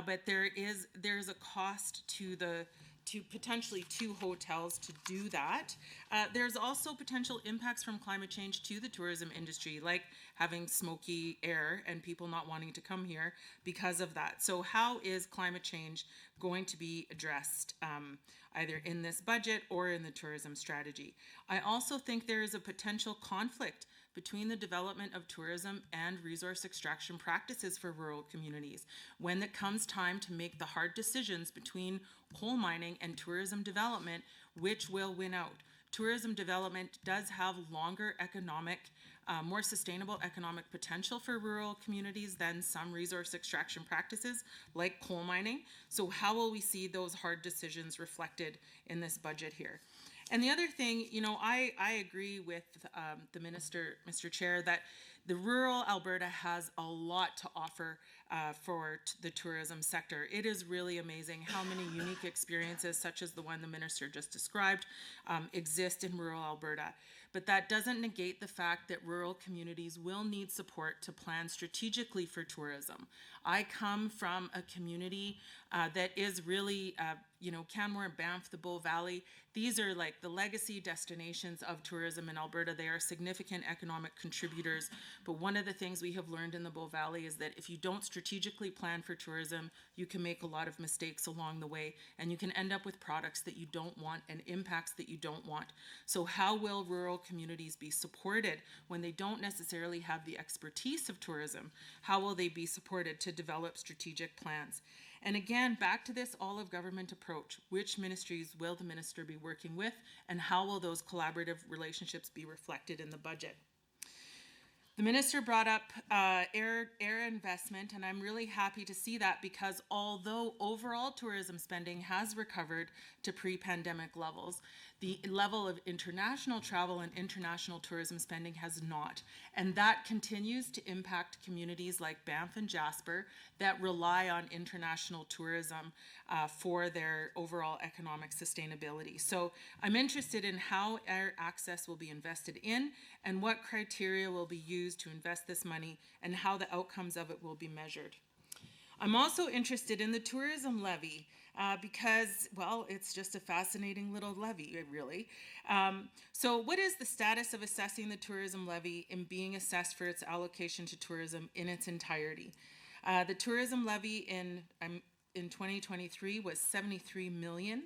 But there's a cost to potentially 2 hotels to do that. There's also potential impacts from climate change to the tourism industry, like having smoky air and people not wanting to come here because of that. So how is climate change going to be addressed either in this budget or in the tourism strategy? I also think there is a potential conflict between the development of tourism and resource extraction practices for rural communities when it comes time to make the hard decisions between coal mining and tourism development, which will win out. Tourism development does have longer economic, more sustainable economic potential for rural communities than some resource extraction practices like coal mining. So how will we see those hard decisions reflected in this budget here? And the other thing, I agree with the Minister, Mr. Chair, that the rural Alberta has a lot to offer for the tourism sector. It is really amazing how many unique experiences, such as the one the Minister just described, exist in rural Alberta. But that doesn't negate the fact that rural communities will need support to plan strategically for tourism. I come from a community that is really, Canmore, Banff, the Bow Valley. These are like the legacy destinations of tourism in Alberta. They are significant economic contributors. But one of the things we have learned in the Bow Valley is that if you don't strategically plan for tourism, you can make a lot of mistakes along the way, and you can end up with products that you don't want and impacts that you don't want. So how will rural communities be supported when they don't necessarily have the expertise of tourism? How will they be supported to develop strategic plans? And again, back to this all-of-government approach. Which ministries will the minister be working with, and how will those collaborative relationships be reflected in the budget? The minister brought up air investment, and I'm really happy to see that because although overall tourism spending has recovered to pre-pandemic levels, the level of international travel and international tourism spending has not. And that continues to impact communities like Banff and Jasper that rely on international tourism for their overall economic sustainability. So I'm interested in how air access will be invested in and what criteria will be used to invest this money and how the outcomes of it will be measured. I'm also interested in the tourism levy because, well, it's just a fascinating little levy, really. So what is the status of assessing the tourism levy and being assessed for its allocation to tourism in its entirety? The tourism levy in 2023 was 73 million.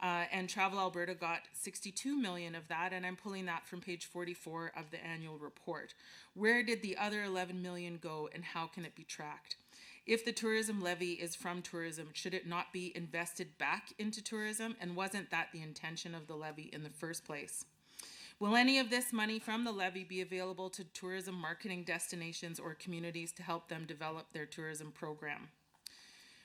And Travel Alberta got 62 million of that, and I'm pulling that from page 44 of the annual report. Where did the other 11 million go, and how can it be tracked? If the tourism levy is from tourism, should it not be invested back into tourism, and wasn't that the intention of the levy in the first place? Will any of this money from the levy be available to tourism marketing destinations or communities to help them develop their tourism program?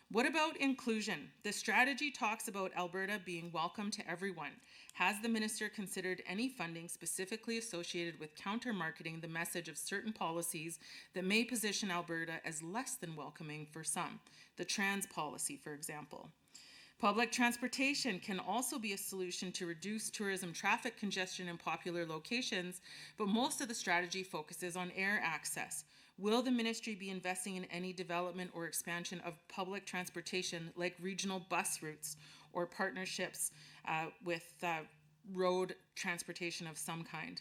What about inclusion? The strategy talks about Alberta being welcome to everyone. Has the minister considered any funding specifically associated with counter-marketing the message of certain policies that may position Alberta as less than welcoming for some? The trans policy, for example. Public transportation can also be a solution to reduce tourism traffic congestion in popular locations, but most of the strategy focuses on air access. Will the ministry be investing in any development or expansion of public transportation like regional bus routes or partnerships with road transportation of some kind?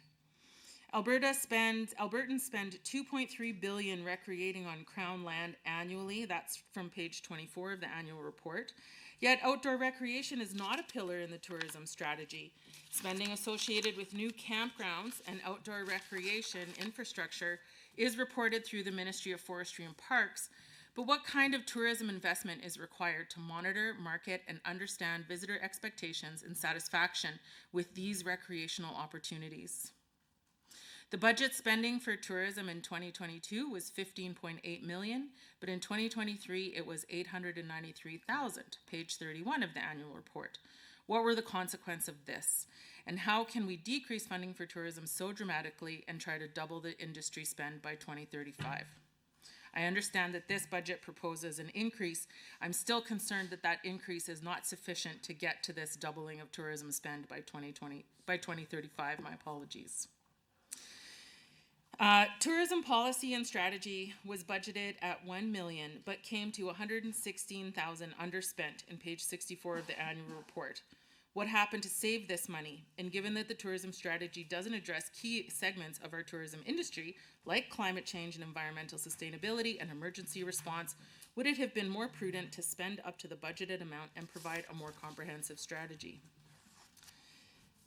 Albertans spend 2.3 billion recreating on Crown land annually. That's from page 24 of the annual report. Yet outdoor recreation is not a pillar in the tourism strategy. Spending associated with new campgrounds and outdoor recreation infrastructure is reported through the Ministry of Forestry and Parks, but what kind of tourism investment is required to monitor, market, and understand visitor expectations and satisfaction with these recreational opportunities? The budget spending for tourism in 2022 was 15.8 million, but in 2023 it was 893,000, page 31 of the annual report. What were the consequences of this? And how can we decrease funding for tourism so dramatically and try to double the industry spend by 2035? I understand that this budget proposes an increase. I'm still concerned that that increase is not sufficient to get to this doubling of tourism spend by 2035. My apologies. Tourism policy and strategy was budgeted at 1 million, but came to 116,000 underspent in page 64 of the annual report. What happened to save this money? And given that the tourism strategy doesn't address key segments of our tourism industry, like climate change and environmental sustainability and emergency response, would it have been more prudent to spend up to the budgeted amount and provide a more comprehensive strategy?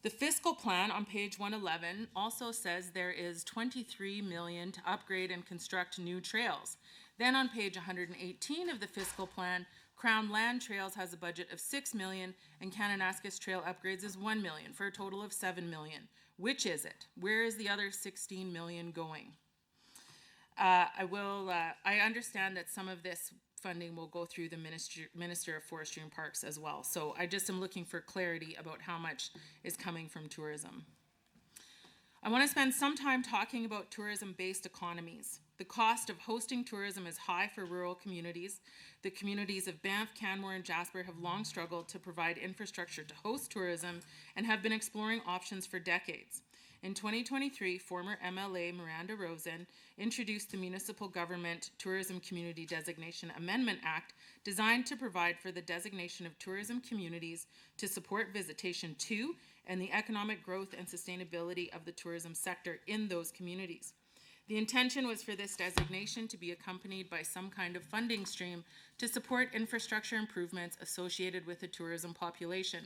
The fiscal plan on page 111 also says there is 23 million to upgrade and construct new trails. Then on page 118 of the fiscal plan, Crown Land Trails has a budget of 6 million and Kananaskis Trail upgrades is 1 million for a total of 7 million. Which is it? Where is the other 16 million going? I understand that some of this funding will go through the Minister of Forestry and Parks as well. So I just am looking for clarity about how much is coming from tourism. I want to spend some time talking about tourism-based economies. The cost of hosting tourism is high for rural communities. The communities of Banff, Canmore, and Jasper have long struggled to provide infrastructure to host tourism and have been exploring options for decades. In 2023, former MLA Miranda Rosen introduced the Municipal Government Tourism Community Designation Amendment Act, designed to provide for the designation of tourism communities to support visitation to and the economic growth and sustainability of the tourism sector in those communities. The intention was for this designation to be accompanied by some kind of funding stream to support infrastructure improvements associated with the tourism population.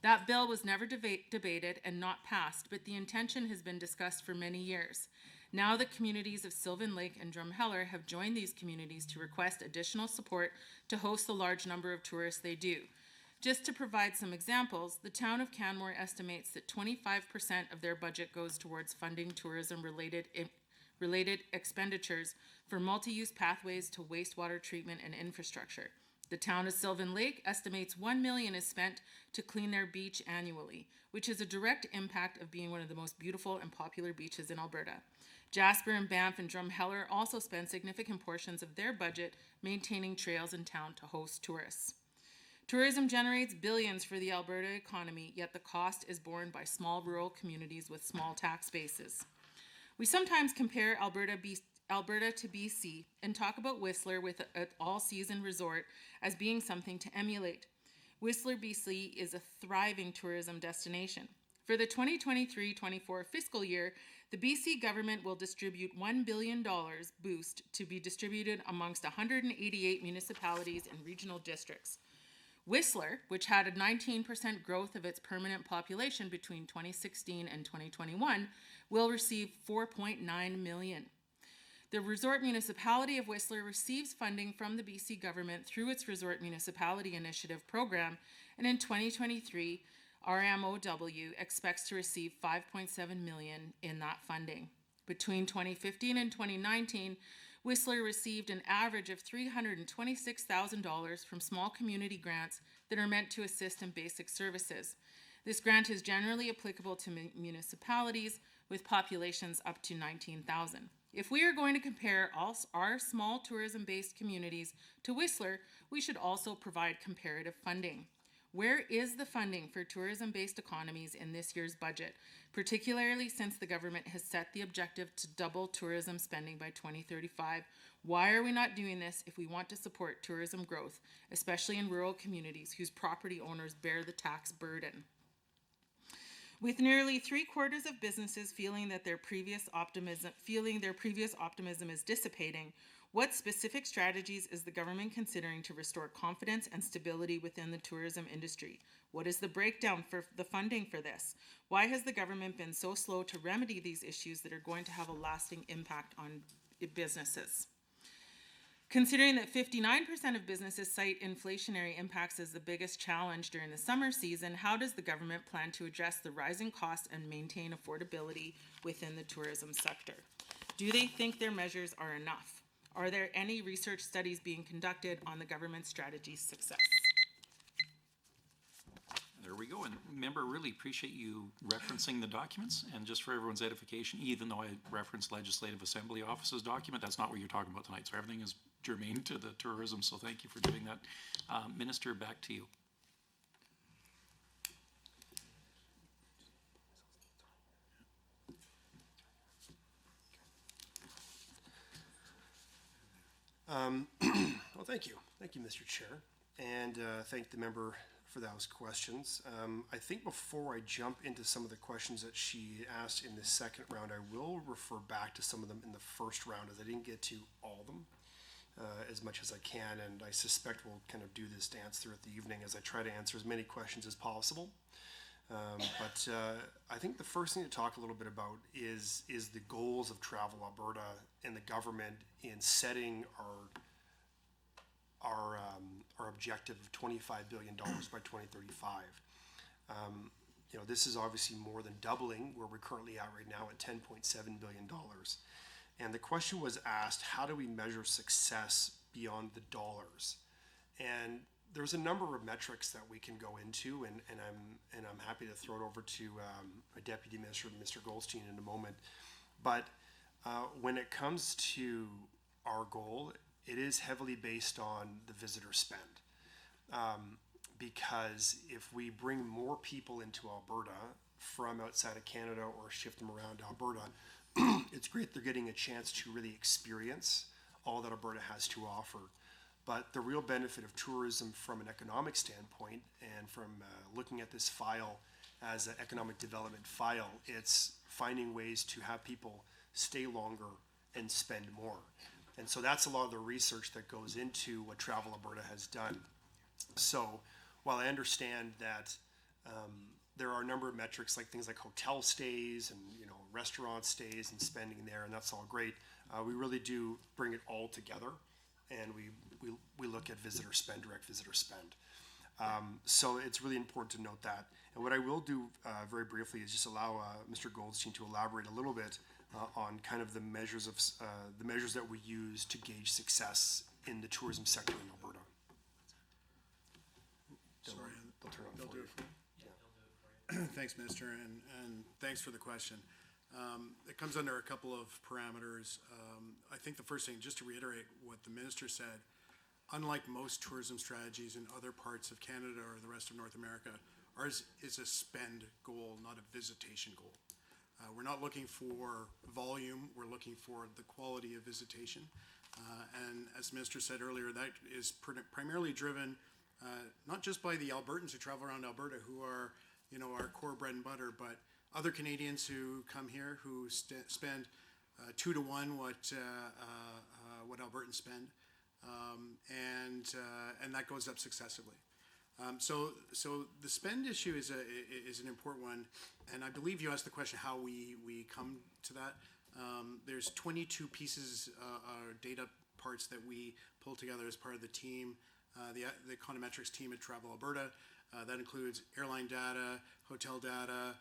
That bill was never debated and not passed, but the intention has been discussed for many years. Now the communities of Sylvan Lake and Drumheller have joined these communities to request additional support to host the large number of tourists they do. Just to provide some examples, the town of Canmore estimates that 25% of their budget goes towards funding tourism-related related expenditures for multi-use pathways to wastewater treatment and infrastructure. The town of Sylvan Lake estimates $1 million is spent to clean their beach annually, which is a direct impact of being one of the most beautiful and popular beaches in Alberta. Jasper and Banff and Drumheller also spend significant portions of their budget maintaining trails in town to host tourists. Tourism generates billions for the Alberta economy, yet the cost is borne by small rural communities with small tax bases. We sometimes compare Alberta to BC and talk about Whistler with an all-season resort as being something to emulate. Whistler, BC is a thriving tourism destination. For the 2023-24 fiscal year, the BC government will distribute $1 billion boost to be distributed amongst 188 municipalities and regional districts. Whistler, which had a 19% growth of its permanent population between 2016 and 2021, will receive $4.9 million. The Resort Municipality of Whistler receives funding from the BC government through its Resort Municipality Initiative program, and in 2023, RMOW expects to receive $5.7 million in that funding. Between 2015 and 2019, Whistler received an average of $326,000 from small community grants that are meant to assist in basic services. This grant is generally applicable to municipalities with populations up to 19,000. If we are going to compare all our small tourism-based communities to Whistler, we should also provide comparative funding. Where is the funding for tourism-based economies in this year's budget, particularly since the government has set the objective to double tourism spending by 2035? Why are we not doing this if we want to support tourism growth, especially in rural communities whose property owners bear the tax burden? With nearly 3/4 of businesses feeling their previous optimism is dissipating, what specific strategies is the government considering to restore confidence and stability within the tourism industry? What is the breakdown for the funding for this? Why has the government been so slow to remedy these issues that are going to have a lasting impact on businesses? Considering that 59% of businesses cite inflationary impacts as the biggest challenge during the summer season, how does the government plan to address the rising costs and maintain affordability within the tourism sector? Do they think their measures are enough? Are there any research studies being conducted on the government's strategy's success? There we go. And member, really appreciate you referencing the documents. And just for everyone's edification, even though I referenced Legislative Assembly Office's document, that's not what you're talking about tonight. So everything is germane to the tourism. So thank you for doing that. Minister, back to you. Well, thank you. Thank you, Mr. Chair. And thank the member for those questions. I think before I jump into some of the questions that she asked in the second round, I will refer back to some of them in the first round, as I didn't get to all of them as much as I can. And I suspect we'll kind of do this dance throughout the evening as I try to answer as many questions as possible. But I think the first thing to talk a little bit about is the goals of Travel Alberta and the government in setting our objective of $25 billion by 2035. This is obviously more than doubling where we're currently at right now at $10.7 billion. And the question was asked, how do we measure success beyond the dollars? And there's a number of metrics that we can go into, and I'm happy to throw it over to my Deputy Minister, Mr. Goldstein, in a moment. But when it comes to our goal, it is heavily based on the visitor spend. Because if we bring more people into Alberta from outside of Canada or shift them around to Alberta, it's great they're getting a chance to really experience all that Alberta has to offer. But the real benefit of tourism from an economic standpoint, and from looking at this file as an economic development file, it's finding ways to have people stay longer and spend more. And so that's a lot of the research that goes into what Travel Alberta has done. So while I understand that there are a number of metrics, like things like hotel stays and restaurant stays and spending there, and that's all great, we really do bring it all together, and we look at visitor spend, direct visitor spend. So it's really important to note that. And what I will do very briefly is just allow Mr. Goldstein to elaborate a little bit on kind of the measures that we use to gauge success in the tourism sector in Alberta. Sorry, They'll turn on they'll for do you. it for you. Thanks, Minister, and thanks for the question. It comes under a couple of parameters. I think the first thing, just to reiterate what the Minister said, unlike most tourism strategies in other parts of Canada or the rest of North America, ours is a spend goal, not a visitation goal. We're not looking for volume, we're looking for the quality of visitation. And as the Minister said earlier, that is primarily driven not just by the Albertans who travel around Alberta, who are, our core bread and butter, but other Canadians who come here who spend 2 to 1 what Albertans spend, and that goes up successively. So the spend issue is an important one, and I believe you asked the question how we come to that. There's 22 pieces data parts that we pull together as part of the team, the econometrics team at Travel Alberta. That includes airline data, hotel data.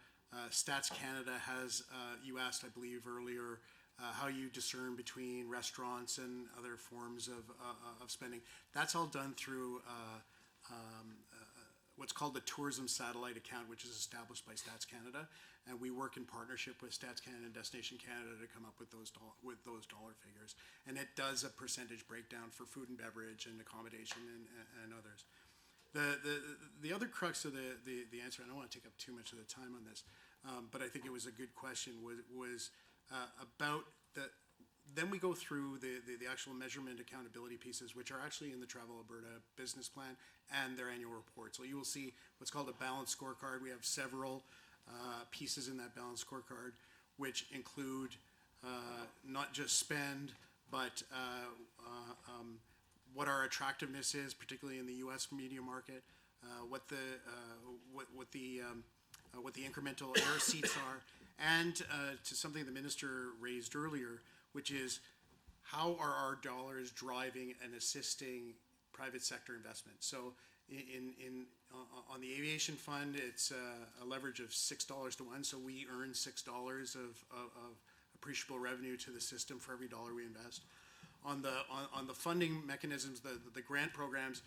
Stats Canada has, you asked, I believe earlier, how you discern between restaurants and other forms of spending. That's all done through what's called the Tourism Satellite Account, which is established by Stats Canada, and we work in partnership with Stats Canada and Destination Canada to come up with those dollar figures. And it does a percentage breakdown for food and beverage and accommodation and others. The other crux of the answer, I don't want to take up too much of the time on this, but I think it was a good question, was about the. Then we go through the actual measurement accountability pieces, which are actually in the Travel Alberta business plan and their annual report. So you will see what's called a balanced scorecard. We have several pieces in that balanced scorecard, which include not just spend, but what our attractiveness is, particularly in the U.S. media market, what the incremental air seats are, and to something the Minister raised earlier, which is how are our dollars driving and assisting private sector investment. So on the aviation fund, it's a leverage of $6 to 1, so we earn $6 of appreciable revenue to the system for every dollar we invest. On the funding mechanisms, the grant programs,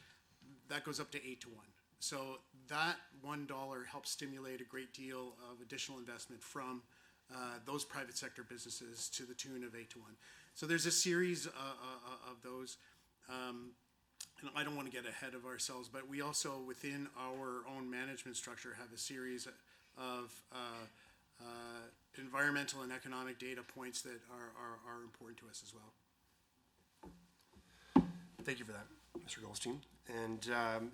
that goes up to 8 to 1. So that $1 helps stimulate a great deal of additional investment from those private sector businesses to the tune of 8 to 1. So there's a series of those. And I don't want to get ahead of ourselves, but we also, within our own management structure, have a series of environmental and economic data points that are important to us as well. Thank you for that, Mr. Goldstein. And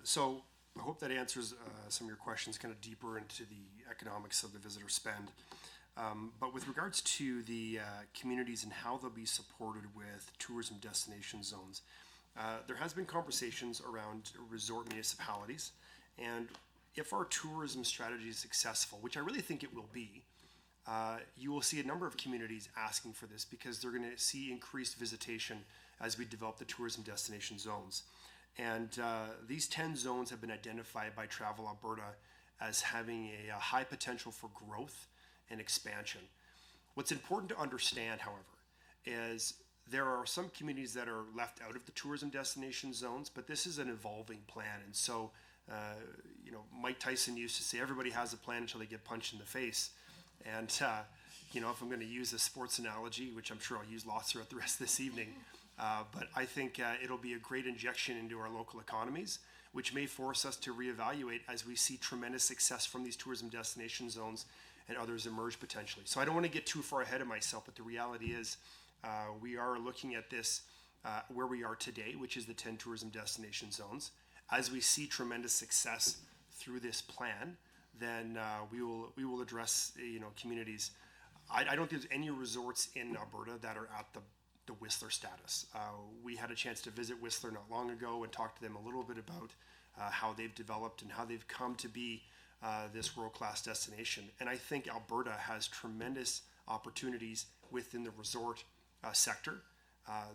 so I hope that answers some of your questions kind of deeper into the economics of the visitor spend. But with regards to the communities and how they'll be supported with tourism destination zones, there has been conversations around resort municipalities. And if our tourism strategy is successful, which I really think it will be, you will see a number of communities asking for this because they're going to see increased visitation as we develop the tourism destination zones. And these 10 zones have been identified by Travel Alberta as having a high potential for growth and expansion. What's important to understand, however, is there are some communities that are left out of the tourism destination zones, but this is an evolving plan. And so, Mike Tyson used to say, everybody has a plan until they get punched in the face. And, if I'm going to use a sports analogy, which I'm sure I'll use lots throughout the rest of this evening, but I think it'll be a great injection into our local economies, which may force us to reevaluate as we see tremendous success from these tourism destination zones and others emerge potentially. So I don't want to get too far ahead of myself, but the reality is we are looking at this where we are today, which is the 10 tourism destination zones. As we see tremendous success through this plan, then we will address communities. I don't think there's any resorts in Alberta that are at the Whistler status. We had a chance to visit Whistler not long ago and talk to them a little bit about how they've developed and how they've come to be this world-class destination. And I think Alberta has tremendous opportunities within the resort sector.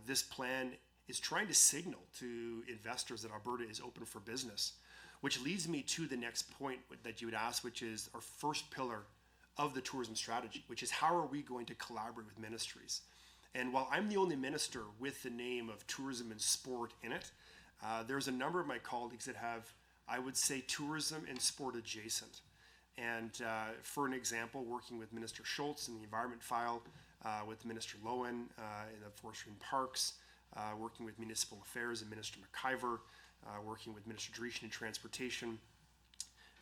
This plan is trying to signal to investors that Alberta is open for business, which leads me to the next point that you would ask, which is our first pillar of the tourism strategy, which is how are we going to collaborate with ministries. And while I'm the only minister with the name of tourism and sport in it, there's a number of my colleagues that have, I would say, tourism and sport adjacent. And for an example, working with Minister Schultz in the environment file, with Minister Lowen in the forestry and parks, working with municipal affairs and Minister McIver, working with Minister Dreeshen in transportation.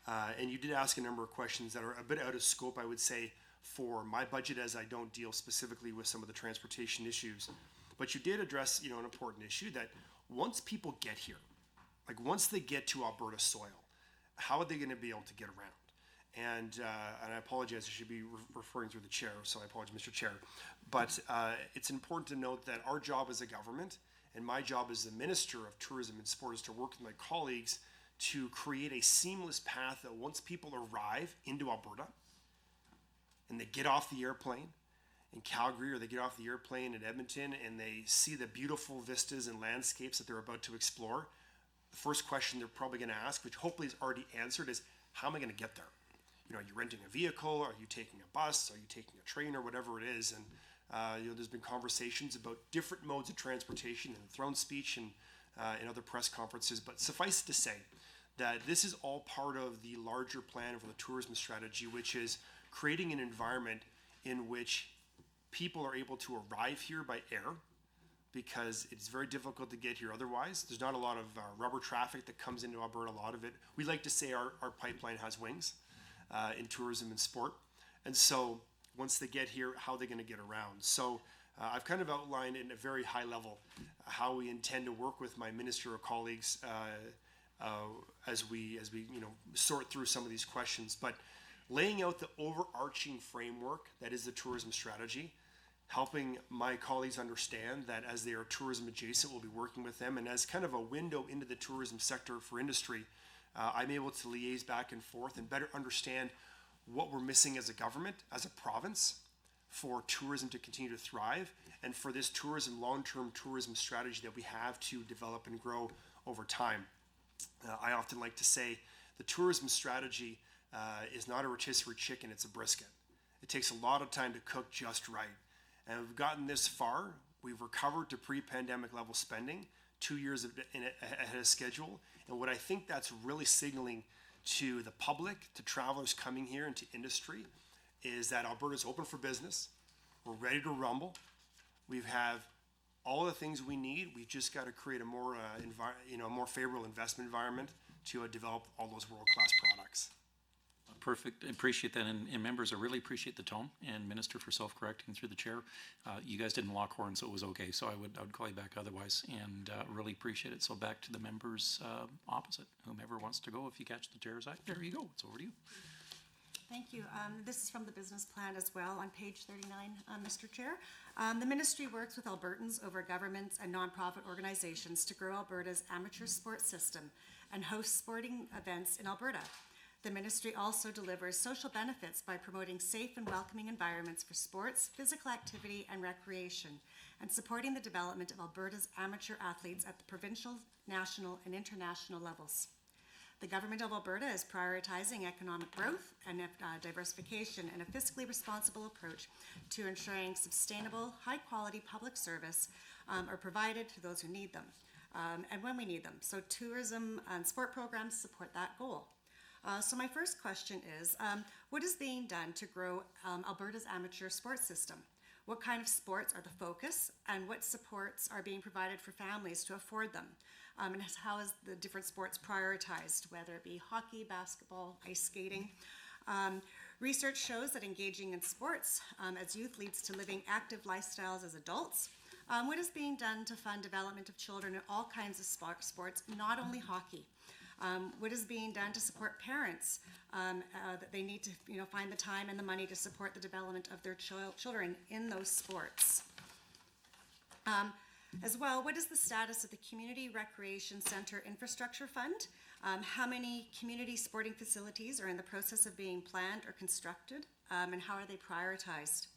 And you did ask a number of questions that are a bit out of scope, I would say, for my budget, as I don't deal specifically with some of the transportation issues. But you did address, an important issue that once people get here, like once they get to Alberta soil, how are they going to be able to get around? And I apologize, I should be referring through the chair, so I apologize, Mr. Chair. But it's important to note that our job as a government and my job as the Minister of Tourism and Sport is to work with my colleagues to create a seamless path that once people arrive into Alberta and they get off the airplane in Calgary or they get off the airplane in Edmonton and they see the beautiful vistas and landscapes that they're about to explore, the first question they're probably going to ask, which hopefully is already answered, is how am I going to get there? Are you renting a vehicle? Are you taking a bus? Are you taking a train or whatever it is? And there's been conversations about different modes of transportation in the throne speech and in other press conferences. But suffice it to say that this is all part of the larger plan for the tourism strategy, which is creating an environment in which people are able to arrive here by air, because it's very difficult to get here otherwise. There's not a lot of rubber traffic that comes into Alberta, a lot of it. We like to say our pipeline has wings. In tourism and sport. And so once they get here, how are they going to get around? So I've kind of outlined in a very high level how we intend to work with my ministerial colleagues as we sort through some of these questions. But laying out the overarching framework that is the tourism strategy, helping my colleagues understand that as they are tourism adjacent, we'll be working with them. And as kind of a window into the tourism sector for industry, I'm able to liaise back and forth and better understand what we're missing as a government, as a province, for tourism to continue to thrive, and for this tourism, long-term tourism strategy that we have to develop and grow over time. I often like to say the tourism strategy is not a rotisserie chicken, it's a brisket. It takes a lot of time to cook just right. And we've gotten this far. We've recovered to pre-pandemic level spending, 2 years ahead of schedule. And what I think that's really signaling to the public, to travelers coming here and to industry, is that Alberta's open for business. We're ready to rumble. We have all the things we need. We've just got to create a more, more favorable investment environment to develop all those world-class products. Perfect. I appreciate that. And members, I really appreciate the tone, and Minister for self-correcting through the chair. You guys didn't lock horns, so it was okay. So I would call you back otherwise, and really appreciate it. So back to the members opposite, whomever wants to go. If you catch the chair's eye, there you go. It's over to you. Thank you. This is from the business plan as well on page 39, Mr. Chair. The ministry works with Albertans over governments and nonprofit organizations to grow Alberta's amateur sports system and host sporting events in Alberta. The ministry also delivers social benefits by promoting safe and welcoming environments for sports, physical activity, and recreation, and supporting the development of Alberta's amateur athletes at the provincial, national, and international levels. The Government of Alberta is prioritizing economic growth and diversification and a fiscally responsible approach to ensuring sustainable, high-quality public service are provided to those who need them and when we need them. So tourism and sport programs support that goal. So my first question is, what is being done to grow Alberta's amateur sports system? What kind of sports are the focus, and what supports are being provided for families to afford them? And how is the different sports prioritized, whether it be hockey, basketball, ice skating? Research shows that engaging in sports as youth leads to living active lifestyles as adults. What is being done to fund development of children in all kinds of sports, not only hockey? What is being done to support parents that they need to find the time and the money to support the development of their children in those sports? As well, what is the status of the Community Recreation Centre Infrastructure Fund? How many community sporting facilities are in the process of being planned or constructed, and how are they prioritized?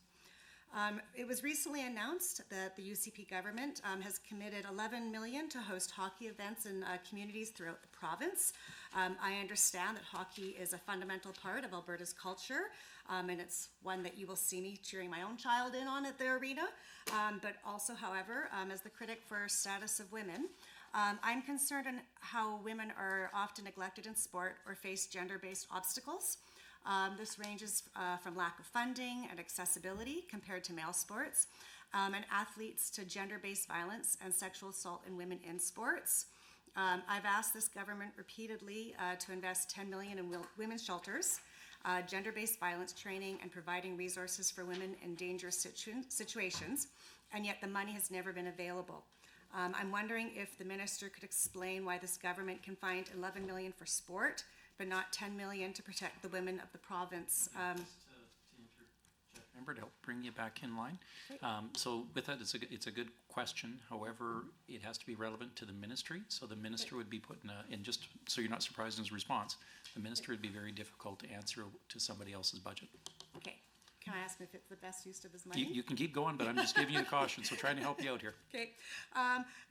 It was recently announced that the UCP government has committed $11 million to host hockey events in communities throughout the province. I understand that hockey is a fundamental part of Alberta's culture, and it's one that you will see me cheering my own child in on at the arena. But also, however, as the critic for status of women, I'm concerned on how women are often neglected in sport or face gender-based obstacles. This ranges from lack of funding and accessibility compared to male sports, and athletes to gender-based violence and sexual assault in women in sports. I've asked this government repeatedly to invest $10 million in women's shelters, gender-based violence training, and providing resources for women in dangerous situations, and yet the money has never been available. I'm wondering if the minister could explain why this government can find $11 million for sport, but not $10 million to protect the women of the province. Member, to help bring you back in line. So with that, it's a good question. However, it has to be relevant to the ministry. So the minister would be put in just so you're not surprised in his response, the minister would be very difficult to answer to somebody else's budget. Okay, can I ask him if it's the best use of his money? You can keep going, but I'm just giving you a caution, so trying to help you out here. Okay.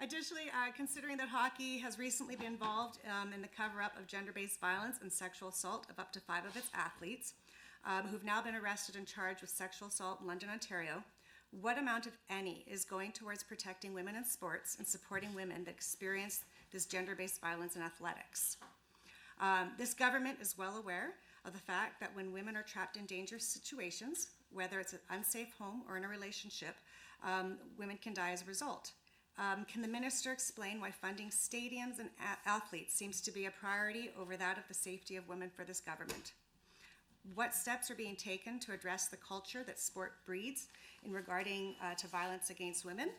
Additionally, considering that hockey has recently been involved in the cover-up of gender-based violence and sexual assault of up to 5 of its athletes, who've now been arrested and charged with sexual assault in London, Ontario, what amount, if any, is going towards protecting women in sports and supporting women that experience this gender-based violence in athletics? This government is well aware of the fact that when women are trapped in dangerous situations, whether it's an unsafe home or in a relationship, women can die as a result. Can the minister explain why funding stadiums and athletes seems to be a priority over that of the safety of women for this government? What steps are being taken to address the culture that sport breeds in regarding to violence against women?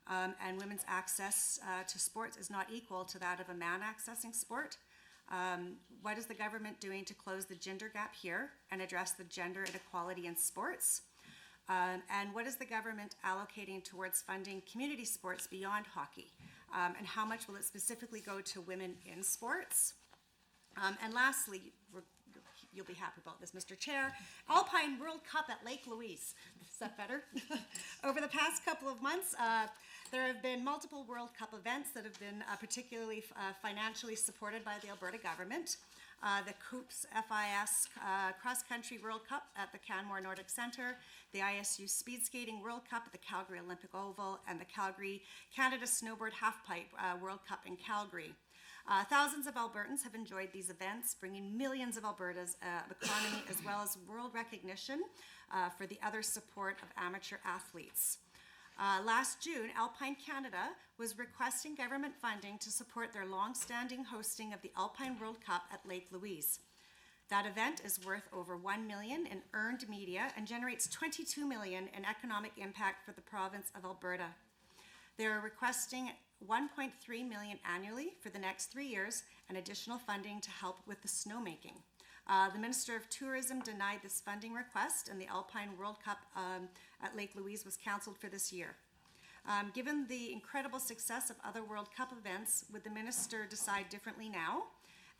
And women's access to sports is not equal to that of a man accessing sport. What is the government doing to close the gender gap here and address the gender inequality in sports? And what is the government allocating towards funding community sports beyond hockey? And how much will it specifically go to women in sports? And lastly, you'll be happy about this, Mr. Chair, Alpine World Cup at Lake Louise. Is that better? Over the past couple of months, there have been multiple World Cup events that have been particularly financially supported by the Alberta government. The Coops FIS Cross Country World Cup at the Canmore Nordic Centre, the ISU Speed Skating World Cup at the Calgary Olympic Oval, and the Calgary Canada Snowboard Halfpipe World Cup in Calgary. Thousands of Albertans have enjoyed these events, bringing millions of Alberta's economy as well as world recognition for the other support of amateur athletes. Last June, Alpine Canada was requesting government funding to support their long-standing hosting of the Alpine World Cup at Lake Louise. That event is worth over $1 million in earned media and generates $22 million in economic impact for the province of Alberta. They are requesting $1.3 million annually for the next 3 years and additional funding to help with the snowmaking. The Minister of Tourism denied this funding request, and the Alpine World Cup at Lake Louise was cancelled for this year. Given the incredible success of other World Cup events, would the Minister decide differently now?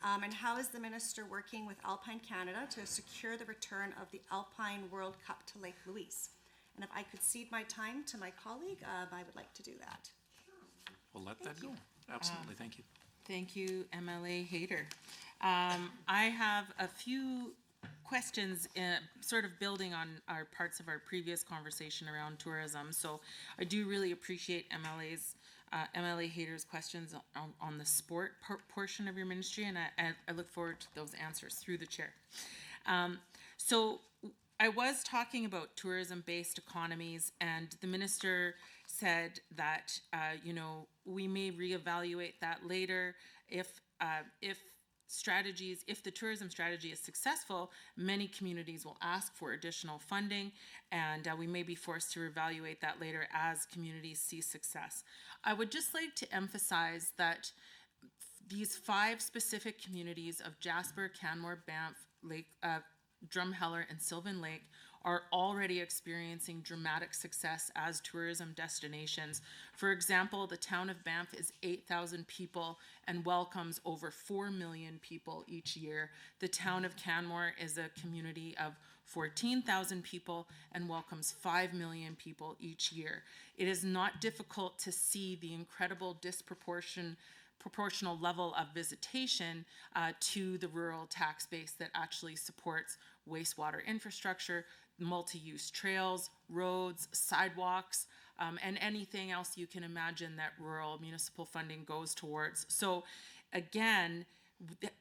And how is the Minister working with Alpine Canada to secure the return of the Alpine World Cup to Lake Louise? And if I could cede my time to my colleague, I would like to do that. We'll let that go. Absolutely, thank you. Thank you, MLA Hayter. I have a few questions sort of building on our parts of our previous conversation around tourism. So I do really appreciate MLA Hayter's questions on the sport portion of your ministry, and I look forward to those answers through the chair. So I was talking about tourism-based economies, and the minister said that we may reevaluate that later if the tourism strategy is successful. Many communities will ask for additional funding, and we may be forced to reevaluate that later as communities see success. I would just like to emphasize that these 5 specific communities of Jasper, Canmore, Banff, Lake, Drumheller, and Sylvan Lake are already experiencing dramatic success as tourism destinations. For example, the town of Banff is 8,000 people and welcomes over 4 million people each year. The town of Canmore is a community of 14,000 people and welcomes 5 million people each year. It is not difficult to see the incredible proportional level of visitation to the rural tax base that actually supports wastewater infrastructure, multi-use trails, roads, sidewalks, and anything else you can imagine that rural municipal funding goes towards. So again,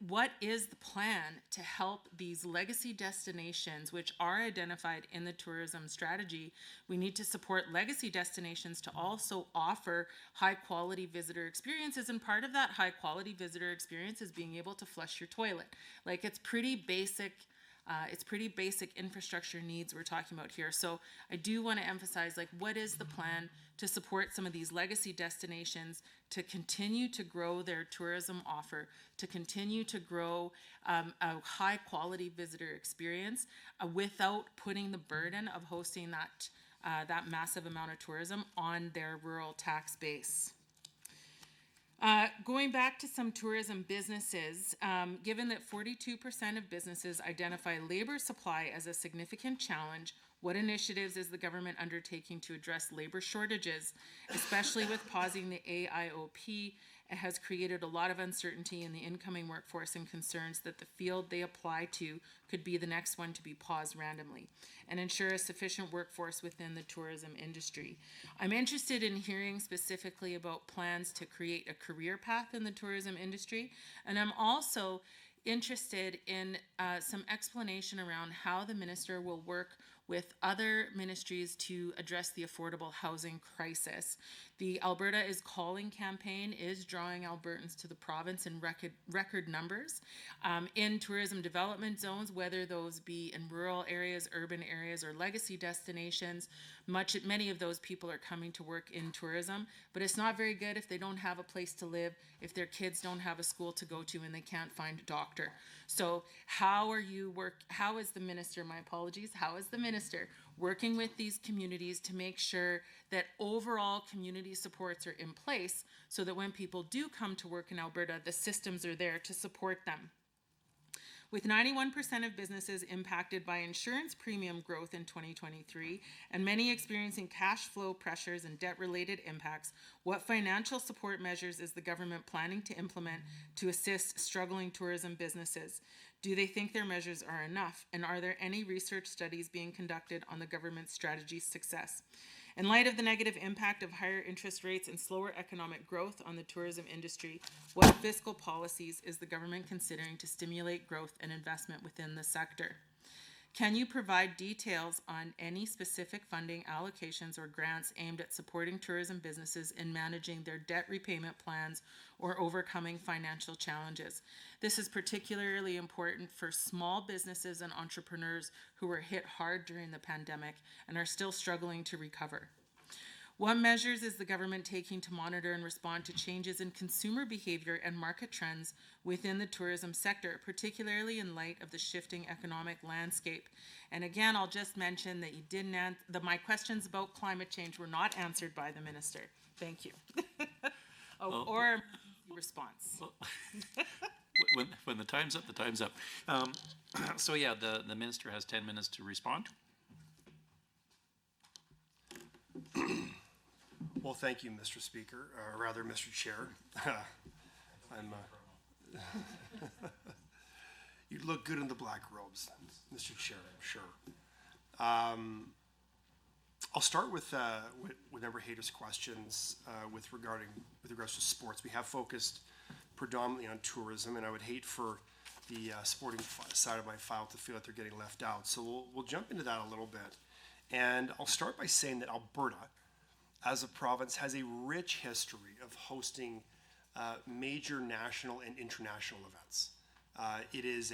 what is the plan to help these legacy destinations, which are identified in the tourism strategy? We need to support legacy destinations to also offer high quality visitor experiences. And part of that high quality visitor experience is being able to flush your toilet. Like it's pretty basic infrastructure needs we're talking about here. So I do want to emphasize, like, what is the plan to support some of these legacy destinations to continue to grow their tourism offer, to continue to grow a high quality visitor experience without putting the burden of hosting that massive amount of tourism on their rural tax base. Going back to some tourism businesses, given that 42% of businesses identify labor supply as a significant challenge, what initiatives is the government undertaking to address labor shortages, especially with pausing the AIOP? It has created a lot of uncertainty in the incoming workforce and concerns that the field they apply to could be the next one to be paused randomly, and ensure a sufficient workforce within the tourism industry. I'm interested in hearing specifically about plans to create a career path in the tourism industry, and I'm also interested in some explanation around how the minister will work with other ministries to address the affordable housing crisis. The Alberta is Calling campaign is drawing Albertans to the province in record numbers in tourism development zones, whether those be in rural areas, urban areas, or legacy destinations. Many of those people are coming to work in tourism, but it's not very good if they don't have a place to live, if their kids don't have a school to go to, and they can't find a doctor. So how is the minister working with these communities to make sure that overall community supports are in place so that when people do come to work in Alberta, the systems are there to support them? With 91% of businesses impacted by insurance premium growth in 2023, and many experiencing cash flow pressures and debt-related impacts, what financial support measures is the government planning to implement to assist struggling tourism businesses? Do they think their measures are enough? And are there any research studies being conducted on the government's strategy's success? In light of the negative impact of higher interest rates and slower economic growth on the tourism industry, what fiscal policies is the government considering to stimulate growth and investment within the sector? Can you provide details on any specific funding allocations or grants aimed at supporting tourism businesses in managing their debt repayment plans or overcoming financial challenges? This is particularly important for small businesses and entrepreneurs who were hit hard during the pandemic and are still struggling to recover. What measures is the government taking to monitor and respond to changes in consumer behavior and market trends within the tourism sector, particularly in light of the shifting economic landscape? And again, I'll just mention that you didn't my questions about climate change were not answered by the minister. Thank you. Or response. When the time's up, the time's up. So yeah, the minister has 10 minutes to respond. Well, thank you, Mr. Speaker, or rather, Mr. Chair. You look good in the black robes, Mr. Chair, I'm sure. I'll start with Member Hayter's questions with regards to sports. We have focused predominantly on tourism, and I would hate for the sporting side of my file to feel that they're getting left out. So we'll jump into that a little bit. And I'll start by saying that Alberta, as a province, has a rich history of hosting major national and international events. It is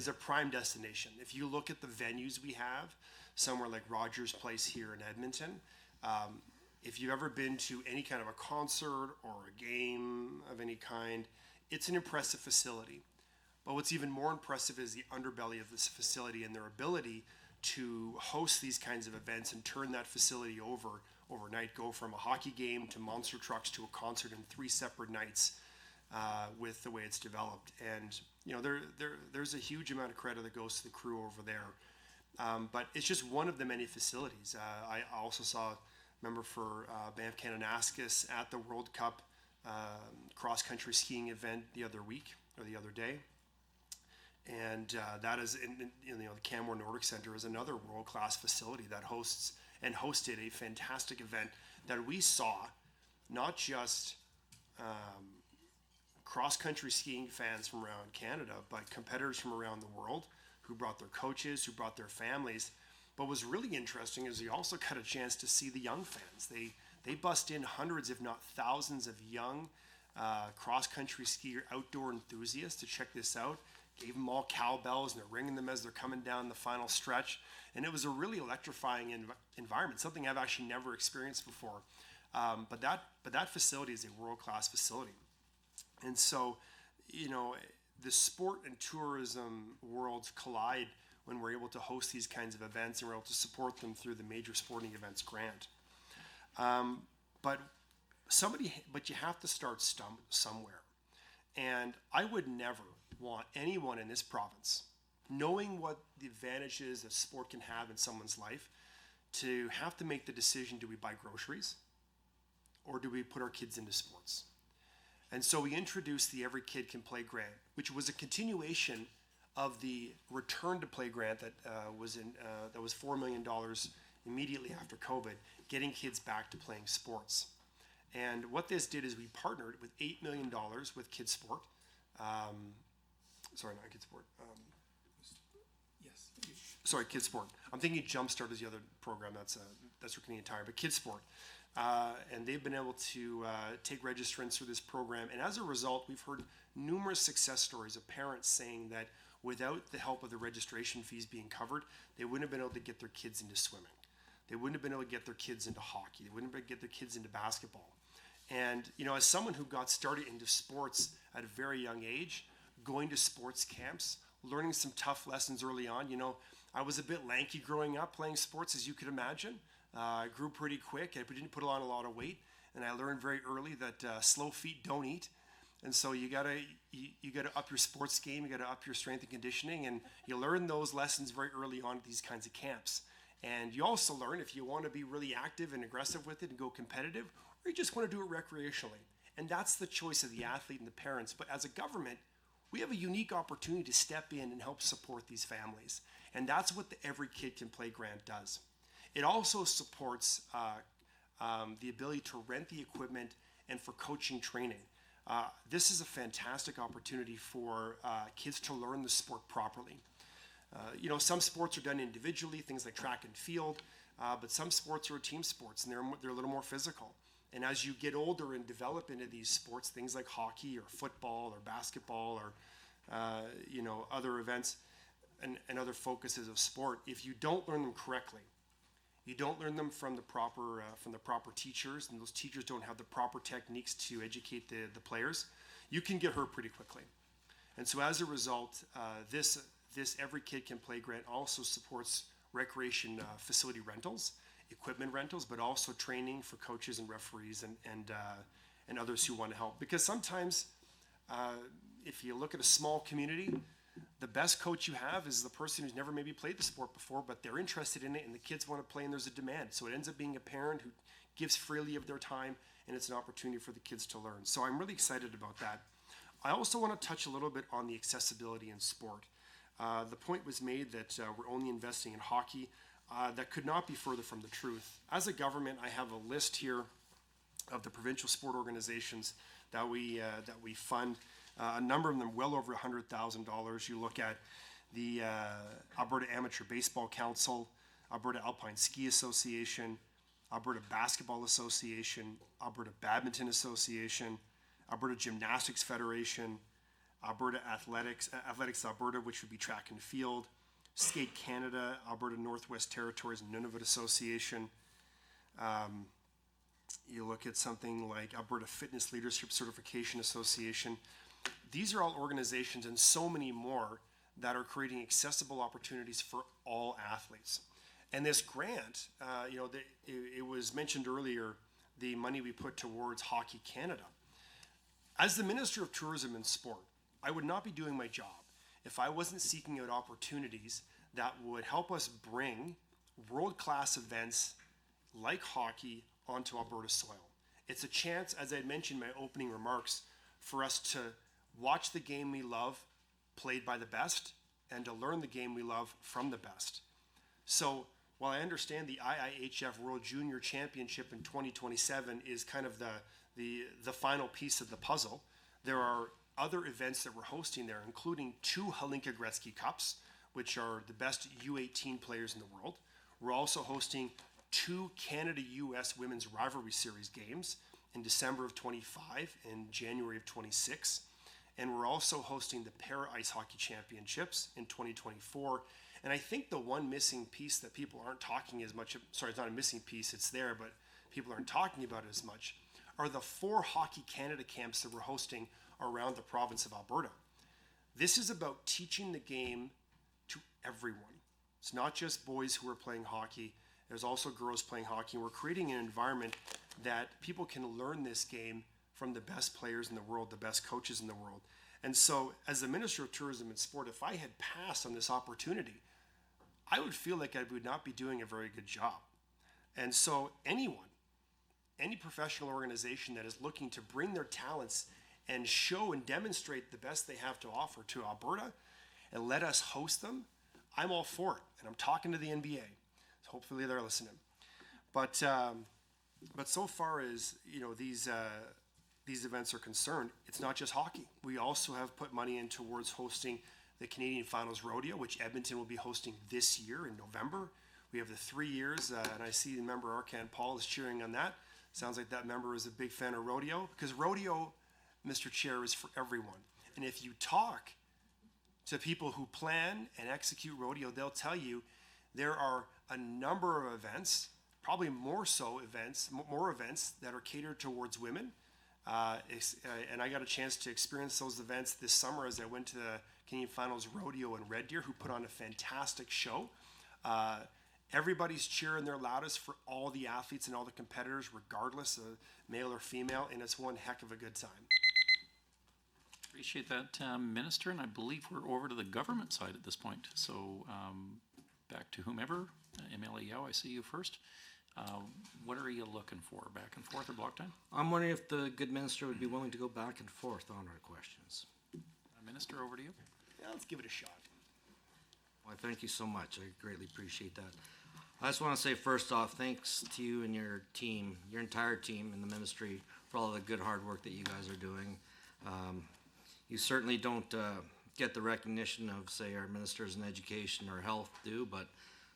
a prime destination. If you look at the venues we have, somewhere like Rogers Place here in Edmonton, if you've ever been to any kind of a concert or a game of any kind, it's an impressive facility. But what's even more impressive is the underbelly of this facility and their ability to host these kinds of events and turn that facility overnight, go from a hockey game to monster trucks to a concert in 3 separate nights with the way it's developed. And there's a huge amount of credit that goes to the crew over there. But it's just one of the many facilities. I also saw a member for Banff Kananaskis at the World Cup cross-country skiing event the other week or the other day. And that is, the Canmore Nordic Center is another world-class facility that hosts and hosted a fantastic event that we saw, not just cross-country skiing fans from around Canada, but competitors from around the world who brought their coaches, who brought their families. But what's really interesting is you also got a chance to see the young fans. They bust in hundreds, if not thousands, of young cross-country skier outdoor enthusiasts to check this out. Gave them all cowbells and they're ringing them as they're coming down the final stretch. And it was a really electrifying environment, something I've actually never experienced before. But that facility is a world-class facility. And so, the sport and tourism worlds collide when we're able to host these kinds of events and we're able to support them through the Major Sporting Events Grant. But you have to start somewhere. And I would never want anyone in this province, knowing what the advantages that sport can have in someone's life, to have to make the decision, do we buy groceries or do we put our kids into sports? And so we introduced the Every Kid Can Play grant, which was a continuation of the Return to Play grant that was $4 million immediately after COVID, getting kids back to playing sports. And what this did is we partnered with $8 million with Kids Sport. Sorry, not Kids Sport. Sorry, Kids Sport. I'm thinking Jumpstart is the other program that's for Canadian Tire, but Kids Sport. And they've been able to take registrants through this program. And as a result, we've heard numerous success stories of parents saying that without the help of the registration fees being covered, they wouldn't have been able to get their kids into swimming. They wouldn't have been able to get their kids into hockey. They wouldn't have been able to get their kids into basketball. And, as someone who got started into sports at a very young age, going to sports camps, learning some tough lessons early on, I was a bit lanky growing up playing sports, as you could imagine. I grew pretty quick. I didn't put on a lot of weight. And I learned very early that slow feet don't eat. And so you gotta up your sports game. You gotta up your strength and conditioning. And you learn those lessons very early on at these kinds of camps. And you also learn if you want to be really active and aggressive with it and go competitive, or you just want to do it recreationally. And that's the choice of the athlete and the parents. But as a government, we have a unique opportunity to step in and help support these families. And that's what the Every Kid Can Play grant does. It also supports the ability to rent the equipment and for coaching training. This is a fantastic opportunity for kids to learn the sport properly. Some sports are done individually, things like track and field, but some sports are team sports and they're a little more physical. And as you get older and develop into these sports, things like hockey or football or basketball or other events and other focuses of sport, if you don't learn them correctly, you don't learn them from the proper teachers, and those teachers don't have the proper techniques to educate the players, you can get hurt pretty quickly. And so as a result, this Every Kid Can Play grant also supports recreation facility rentals, equipment rentals, but also training for coaches and referees and others who want to help. Because sometimes, if you look at a small community, the best coach you have is the person who's never maybe played the sport before, but they're interested in it and the kids want to play and there's a demand. So it ends up being a parent who gives freely of their time and it's an opportunity for the kids to learn. So I'm really excited about that. I also want to touch a little bit on the accessibility in sport. The point was made that we're only investing in hockey. That could not be further from the truth. As a government, I have a list here of the provincial sport organizations that we fund. A number of them well over $100,000. You look at the Alberta Amateur Baseball Council, Alberta Alpine Ski Association, Alberta Basketball Association, Alberta Badminton Association, Alberta Gymnastics Federation, Alberta Athletics Alberta, which would be track and field, Skate Canada, Alberta Northwest Territories and Nunavut Association. You look at something like Alberta Fitness Leadership Certification Association. These are all organizations and so many more that are creating accessible opportunities for all athletes. And this grant, it was mentioned earlier, the money we put towards Hockey Canada. As the Minister of Tourism and Sport, I would not be doing my job if I wasn't seeking out opportunities that would help us bring world-class events like hockey onto Alberta soil. It's a chance, as I mentioned in my opening remarks, for us to watch the game we love played by the best and to learn the game we love from the best. So while I understand the IIHF World Junior Championship in 2027 is kind of the final piece of the puzzle, there are other events that we're hosting there, including 2 Hlinka Gretzky Cups, which are the best U18 players in the world. We're also hosting 2 Canada-US Women's Rivalry Series games in December of 25 and January of 26. And we're also hosting the Para Ice Hockey Championships in 2024. And I think the one missing piece that people aren't talking as much, sorry, it's not a missing piece, it's there, but people aren't talking about it as much, are the 4 Hockey Canada camps that we're hosting around the province of Alberta. This is about teaching the game to everyone. It's not just boys who are playing hockey. There's also girls playing hockey. And we're creating an environment that people can learn this game from the best players in the world, the best coaches in the world. And so as the Minister of Tourism and Sport, if I had passed on this opportunity, I would feel like I would not be doing a very good job. And so anyone, any professional organization that is looking to bring their talents and show and demonstrate the best they have to offer to Alberta and let us host them, I'm all for it. And I'm talking to the NBA. So hopefully they're listening. But so far as these events are concerned, it's not just hockey. We also have put money in towards hosting the Canadian Finals Rodeo, which Edmonton will be hosting this year in November. We have the 3 years, and I see the member Arkan Paul is cheering on that. Sounds like that member is a big fan of rodeo, because rodeo, Mr. Chair, is for everyone. And if you talk to people who plan and execute rodeo, they'll tell you there are a number of events, probably more events that are catered towards women. And I got a chance to experience those events this summer as I went to the Canadian Finals Rodeo in Red Deer, who put on a fantastic show. Everybody's cheering their loudest for all the athletes and all the competitors, regardless of male or female, and it's one heck of a good time. Appreciate that, Minister, and I believe we're over to the government side at this point. So back to whomever. MLA Yao, I see you first. What are you looking for, back and forth or block time? I'm wondering if the good minister would be willing to go back and forth on our questions. Minister, over to you. Yeah, let's give it a shot. Well, thank you so much. I greatly appreciate that. I just want to say first off, thanks to you and your team, your entire team in the ministry, for all the good hard work that you guys are doing. You certainly don't get the recognition of, say, our ministers in education or health do, but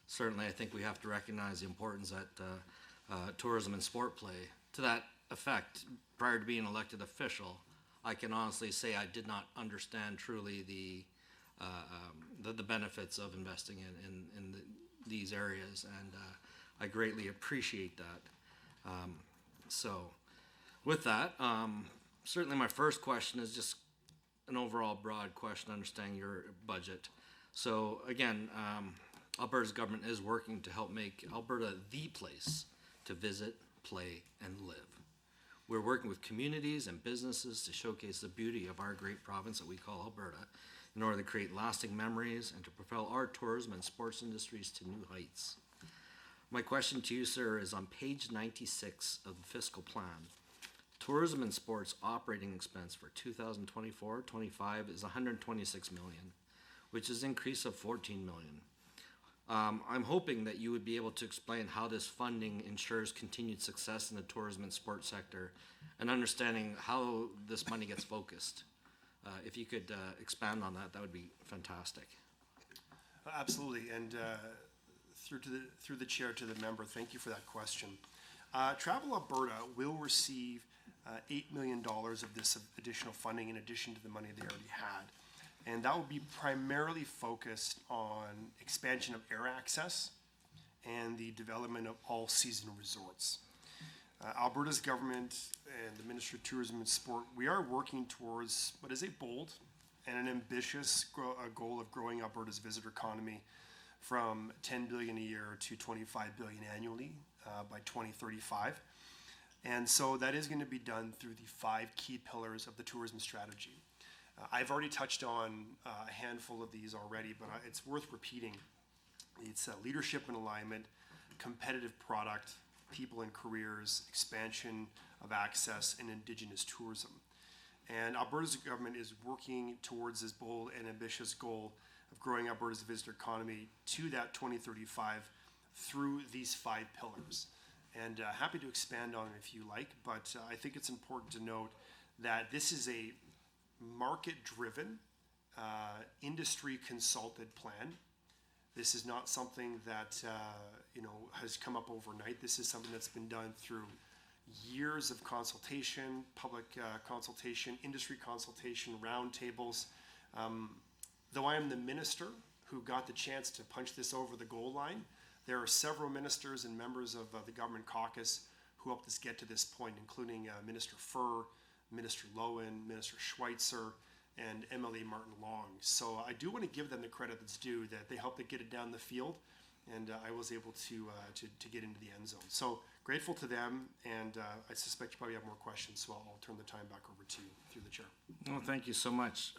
certainly I think we have to recognize the importance that tourism and sport play. To that effect, prior to being elected official, I can honestly say I did not understand truly the benefits of investing in these areas, and I greatly appreciate that. So with that, certainly my first question is just an overall broad question, understanding your budget. So again, Alberta's government is working to help make Alberta the place to visit, play, and live. We're working with communities and businesses to showcase the beauty of our great province that we call Alberta in order to create lasting memories and to propel our tourism and sports industries to new heights. My question to you, sir, is on page 96 of the fiscal plan. Tourism and sports operating expense for 2024-25 is $126 million, which is an increase of $14 million. I'm hoping that you would be able to explain how this funding ensures continued success in the tourism and sports sector, and understanding how this money gets focused. If you could expand on that, that would be fantastic. Absolutely, and through the chair to the member, thank you for that question. Travel Alberta will receive $8 million of this additional funding in addition to the money they already had. And that will be primarily focused on expansion of air access and the development of all-season resorts. Alberta's government and the Ministry of Tourism and Sport, we are working towards what is a bold and an ambitious goal of growing Alberta's visitor economy from $10 billion a year to $25 billion annually by 2035. And so that is going to be done through the 5 key pillars of the tourism strategy. I've already touched on a handful of these already, but it's worth repeating. It's leadership and alignment, competitive product, people and careers, expansion of access, and Indigenous tourism. And Alberta's government is working towards this bold and ambitious goal of growing Alberta's visitor economy to that 2035 through these 5 pillars. And happy to expand on it if you like, but I think it's important to note that this is a market-driven, industry-consulted plan. This is not something that has come up overnight. This is something that's been done through years of consultation, public consultation, industry consultation, roundtables. Though I am the minister who got the chance to punch this over the goal line, there are several ministers and members of the government caucus who helped us get to this point, including Minister Furr, Minister Lowen, Minister Schweitzer, and MLA Martin Long. So I do want to give them the credit that's due, that they helped to get it down the field, and I was able to get into the end zone. So grateful to them, and I suspect you probably have more questions, so I'll turn the time back over to you through the chair. Well, thank you so much.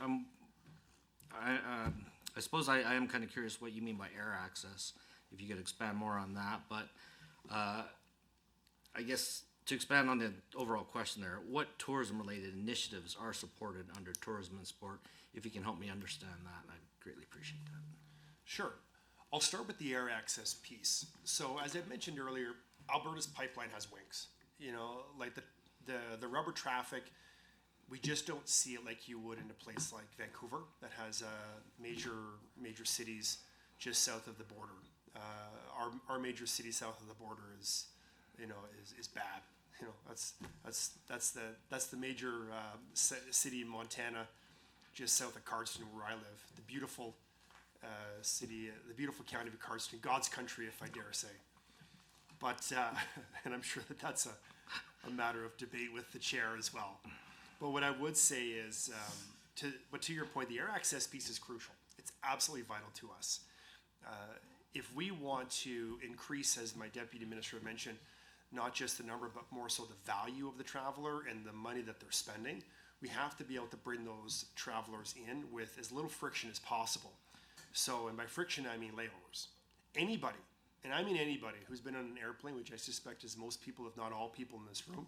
I suppose I am kind of curious what you mean by air access, if you could expand more on that. But I guess to expand on the overall question there, what tourism-related initiatives are supported under tourism and sport? If you can help me understand that, I'd greatly appreciate that. Sure. I'll start with the air access piece. So as I mentioned earlier, Alberta's pipeline has wings. Like the rubber traffic, we just don't see it like you would in a place like Vancouver that has major cities just south of the border. Our major city south of the border is bad. That's the major city in Montana, just south of Cardston, where I live. The beautiful city, the beautiful county of Cardston, God's country, if I dare say. But and I'm sure that's a matter of debate with the chair as well. But what I would say is, to your point, the air access piece is crucial. It's absolutely vital to us. If we want to increase, as my deputy minister mentioned, not just the number, but more so the value of the traveler and the money that they're spending, we have to be able to bring those travelers in with as little friction as possible. So, and by friction, I mean layovers. Anybody, and I mean anybody who's been on an airplane, which I suspect is most people, if not all people in this room,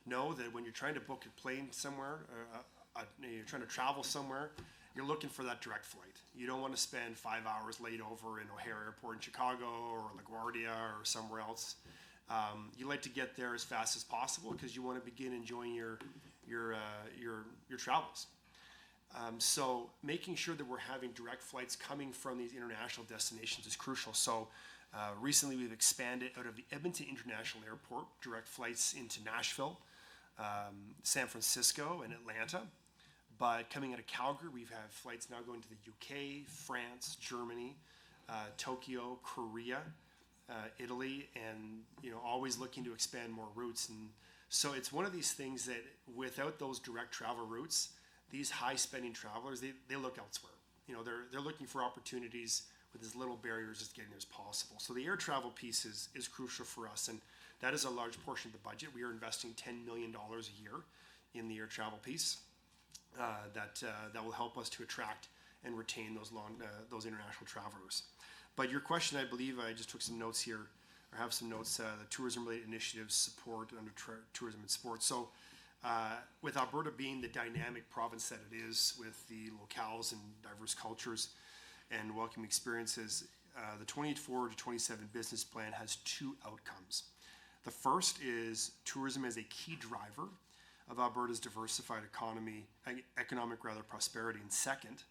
know that when you're trying to book a plane somewhere, you're trying to travel somewhere, you're looking for that direct flight. You don't want to spend 5 hours laid over in O'Hare Airport in Chicago or LaGuardia or somewhere else. You like to get there as fast as possible because you want to begin enjoying your travels. So making sure that we're having direct flights coming from these international destinations is crucial. So recently we've expanded out of the Edmonton International Airport, direct flights into Nashville, San Francisco, and Atlanta. But coming out of Calgary, we've had flights now going to the UK, France, Germany, Tokyo, Korea, Italy, and always looking to expand more routes. And so it's one of these things that without those direct travel routes, these high spending travelers, they look elsewhere. They're looking for opportunities with as little barriers as getting there as possible. So the air travel piece is crucial for us, and that is a large portion of the budget. We are investing $10 million a year in the air travel piece that will help us to attract and retain those international travelers. But your question, I believe, I just took some notes here, or have some notes, the tourism-related initiatives support under tourism and sports. So with Alberta being the dynamic province that it is, with the locales and diverse cultures and welcoming experiences, the 24 to 27 business plan has 2 outcomes. The first is tourism as a key driver of Alberta's diversified economic prosperity. And second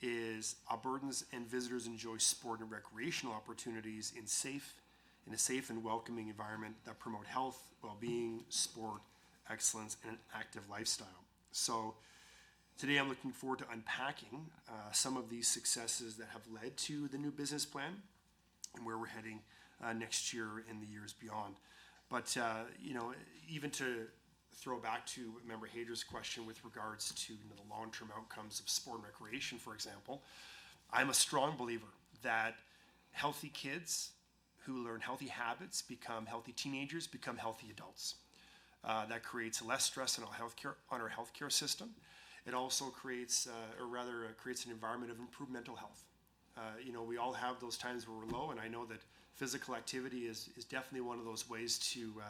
is Albertans and visitors enjoy sport and recreational opportunities in a safe and welcoming environment that promote health, well-being, sport, excellence, and an active lifestyle. So today I'm looking forward to unpacking some of these successes that have led to the new business plan and where we're heading next year and the years beyond. But even to throw back to Member Hader's question with regards to the long-term outcomes of sport and recreation, for example, I'm a strong believer that healthy kids who learn healthy habits become healthy teenagers, become healthy adults. That creates less stress on our healthcare system. it also creates, creates an environment of improved mental health. We all have those times where we're low, and I know that physical activity is definitely one of those ways to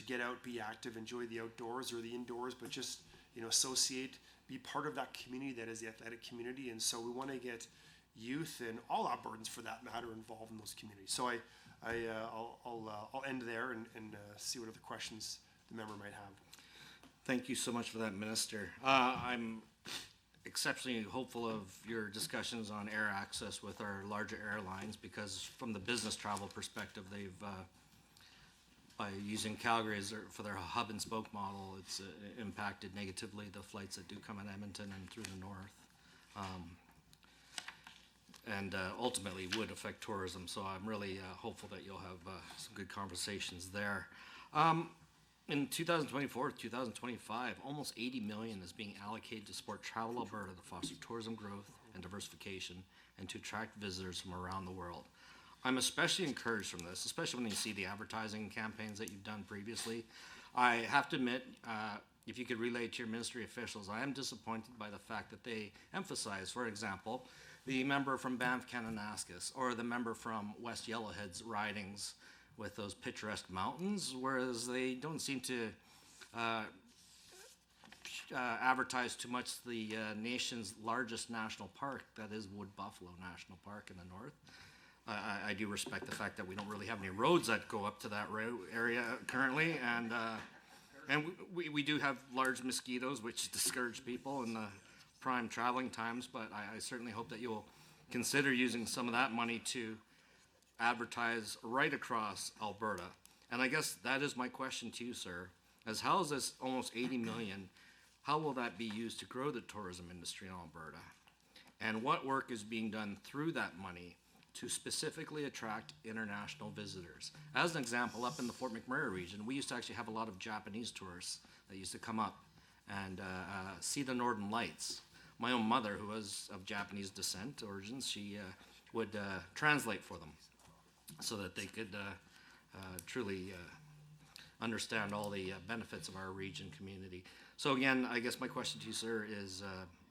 get out, be active, enjoy the outdoors or the indoors, but just, associate, be part of that community that is the athletic community. And so we want to get youth and all Albertans for that matter involved in those communities. So I'll end there and see what other questions the member might have. Thank you so much for that, Minister. I'm exceptionally hopeful of your discussions on air access with our larger airlines, because from the business travel perspective, they've by using Calgary for their hub and spoke model, it's impacted negatively the flights that do come in Edmonton and through the north, and ultimately would affect tourism. So I'm really hopeful that you'll have some good conversations there. In 2024 to 2025, almost $80 million is being allocated to support Travel Alberta to foster tourism growth and diversification and to attract visitors from around the world. I'm especially encouraged from this, especially when you see the advertising campaigns that you've done previously. I have to admit, if you could relay to your ministry officials, I am disappointed by the fact that they emphasize, for example, the member from Banff Kananaskis or the member from West Yellowhead's ridings with those picturesque mountains, whereas they don't seem to advertise too much the nation's largest national park, that is Wood Buffalo National Park in the north. I do respect the fact that we don't really have any roads that go up to that area currently, and we do have large mosquitoes, which discourage people in the prime traveling times, but I certainly hope that you'll consider using some of that money to advertise right across Alberta. And I guess that is my question to you, sir, as how is this almost 80 million, how will that be used to grow the tourism industry in Alberta? And what work is being done through that money to specifically attract international visitors? As an example, up in the Fort McMurray region, we used to actually have a lot of Japanese tourists that used to come up and see the Northern Lights. My own mother, who was of Japanese descent origins, she would translate for them so that they could truly understand all the benefits of our region community. So again, I guess my question to you, sir, is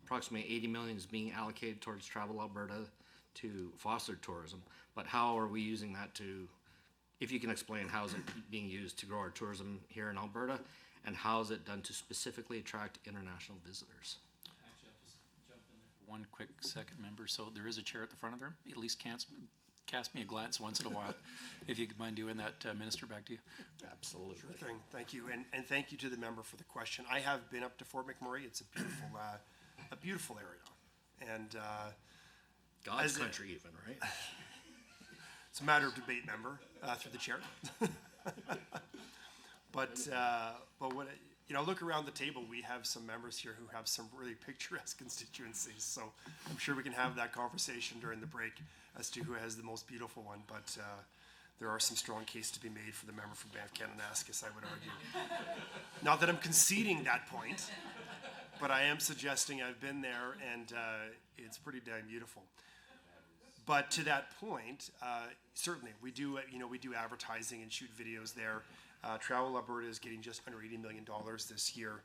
approximately 80 million is being allocated towards Travel Alberta to foster tourism, but how are we using that to, if you can explain, how is it being used to grow our tourism here in Alberta, and how is it done to specifically attract international visitors? Actually, I'll just jump in there for one quick second, member. So there is a chair at the front of there. At least cast me a glance once in a while. If you could mind doing that, Minister, back to you. Absolutely. Sure thing. Thank you, and thank you to the member for the question. I have been up to Fort McMurray. It's a beautiful area, and God's country, even, right? it's a matter of debate, member, through the chair. But what look around the table. We have some members here who have some really picturesque constituencies. So I'm sure we can have that conversation during the break as to who has the most beautiful one. But there are some strong cases to be made for the member from Banff Kananaskis, I would argue. Not that I'm conceding that point, but I am suggesting I've been there, and it's pretty damn beautiful. But to that point, certainly we do advertising and shoot videos there. Travel Alberta is getting just under $80 million this year.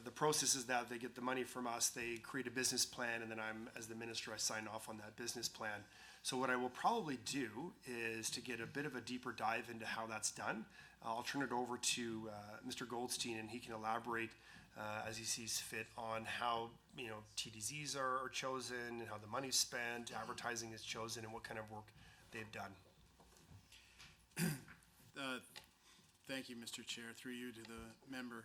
The process is that they get the money from us, they create a business plan, and then as the minister, I sign off on that business plan. So what I will probably do is to get a bit of a deeper dive into how that's done. I'll turn it over to Mr. Goldstein, and he can elaborate as he sees fit on how TDZs are chosen and how the money's spent, advertising is chosen, and what kind of work they've done. Thank you, Mr. Chair, through you to the member.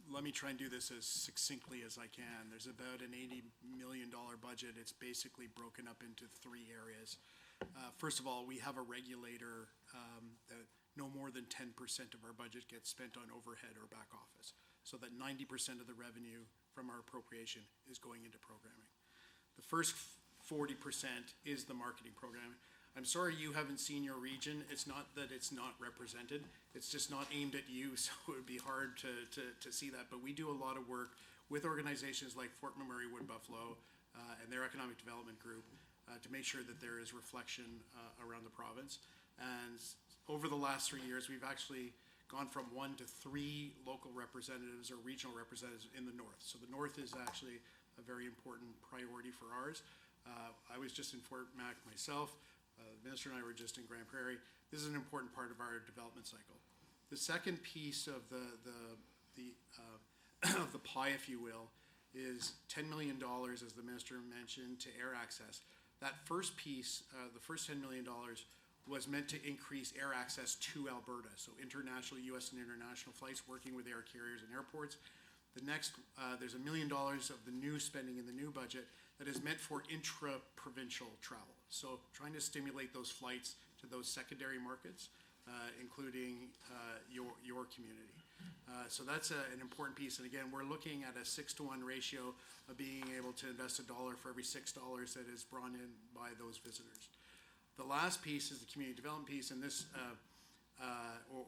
Let me try and do this as succinctly as I can. There's about an $80 million budget. It's basically broken up into three areas. First of all, we have a regulator that no more than 10% of our budget gets spent on overhead or back office, so that 90% of the revenue from our appropriation is going into programming. The first 40% is the marketing programming. I'm sorry you haven't seen your region. It's not that it's not represented. It's just not aimed at you, so it would be hard to see that. But we do a lot of work with organizations like Fort McMurray Wood Buffalo and their economic development group to make sure that there is reflection around the province. And over the last 3 years, we've actually gone from 1 to 3 local representatives or regional representatives in the north. So the north is actually a very important priority for ours. I was just in Fort Mac myself. The minister and I were just in Grand Prairie. This is an important part of our development cycle. The second piece of of the pie, if you will, is $10 million, as the minister mentioned, to air access. That first piece, the first $10 million, was meant to increase air access to Alberta, so international, U.S. and international flights, working with air carriers and airports. The next, there's $1 million of the new spending in the new budget that is meant for intra-provincial travel. So trying to stimulate those flights to those secondary markets, including your community. So that's an important piece. And again, we're looking at a 6-to-1 ratio of being able to invest $1 for every $6 that is brought in by those visitors. The last piece is the community development piece, and this,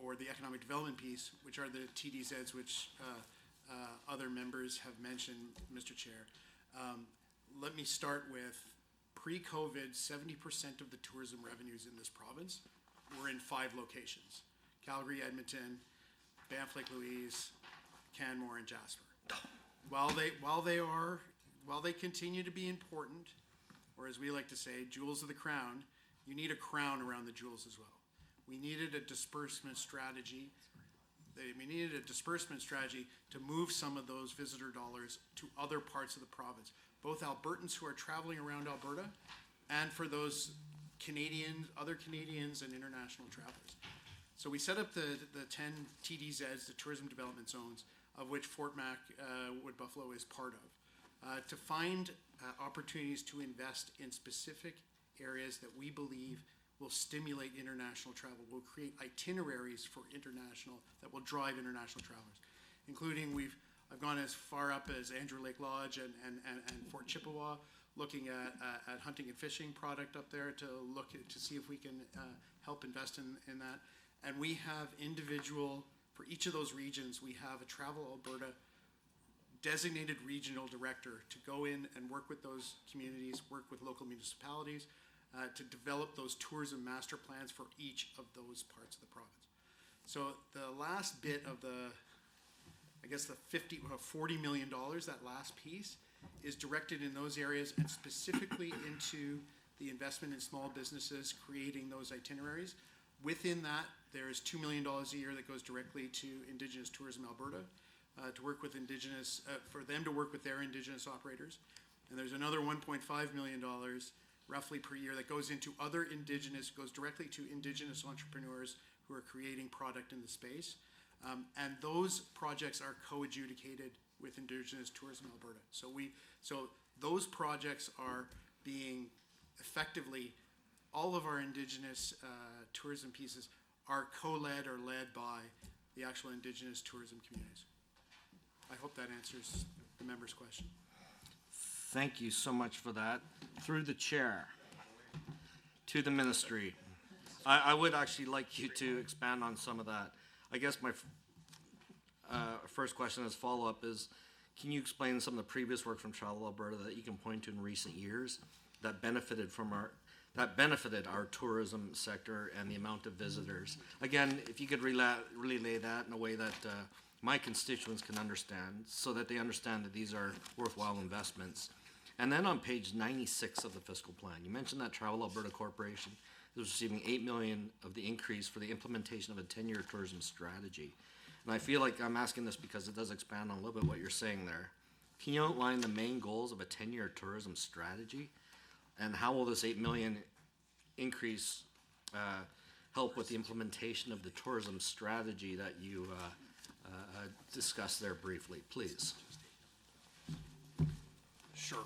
or the economic development piece, which are the TDZs, which other members have mentioned, Mr. Chair. Let me start with pre-COVID, 70% of the tourism revenues in this province were in 5 locations: Calgary, Edmonton, Banff Lake Louise, Canmore, and Jasper. While they continue to be important, or as we like to say, jewels of the crown, you need a crown around the jewels as well. We needed a disbursement strategy. We needed a disbursement strategy to move some of those visitor dollars to other parts of the province, both Albertans who are traveling around Alberta and for those other Canadians and international travelers. So we set up the 10 TDZs, the Tourism Development Zones, of which Fort Mac, Wood Buffalo is part of, to find opportunities to invest in specific areas that we believe will stimulate international travel, will create itineraries for international, that will drive international travelers, including I've gone as far up as Andrew Lake Lodge and Fort Chippewa, looking at hunting and fishing product up there to see if we can help invest in that. And we have for each of those regions, we have a Travel Alberta designated regional director to go in and work with those communities, work with local municipalities, to develop those tourism master plans for each of those parts of the province. So the last bit of the $40 million, that last piece, is directed in those areas and specifically into the investment in small businesses, creating those itineraries. Within that, there's $2 million a year that goes directly to Indigenous Tourism Alberta, to work with for them to work with their Indigenous operators. And there's another $1.5 million roughly per year that goes directly to Indigenous entrepreneurs who are creating product in the space. And those projects are co-adjudicated with Indigenous Tourism Alberta. So those projects are being effectively, all of our Indigenous tourism pieces are co-led or led by the actual Indigenous tourism communities. I hope that answers the member's question. Thank you so much for that. Through the chair, to the ministry. I would actually like you to expand on some of that. I guess my first question as follow-up is, can you explain some of the previous work from Travel Alberta that you can point to in recent years that benefited our tourism sector and the amount of visitors? Again, if you could relay that in a way that my constituents can understand, so that they understand that these are worthwhile investments. And then on page 96 of the fiscal plan, you mentioned that Travel Alberta Corporation is receiving $8 million of the increase for the implementation of a 10-year tourism strategy. And I feel like I'm asking this because it does expand on a little bit what you're saying there. Can you outline the main goals of a 10-year tourism strategy? And how will this $8 million increase help with the implementation of the tourism strategy that you discussed there briefly, please? Sure.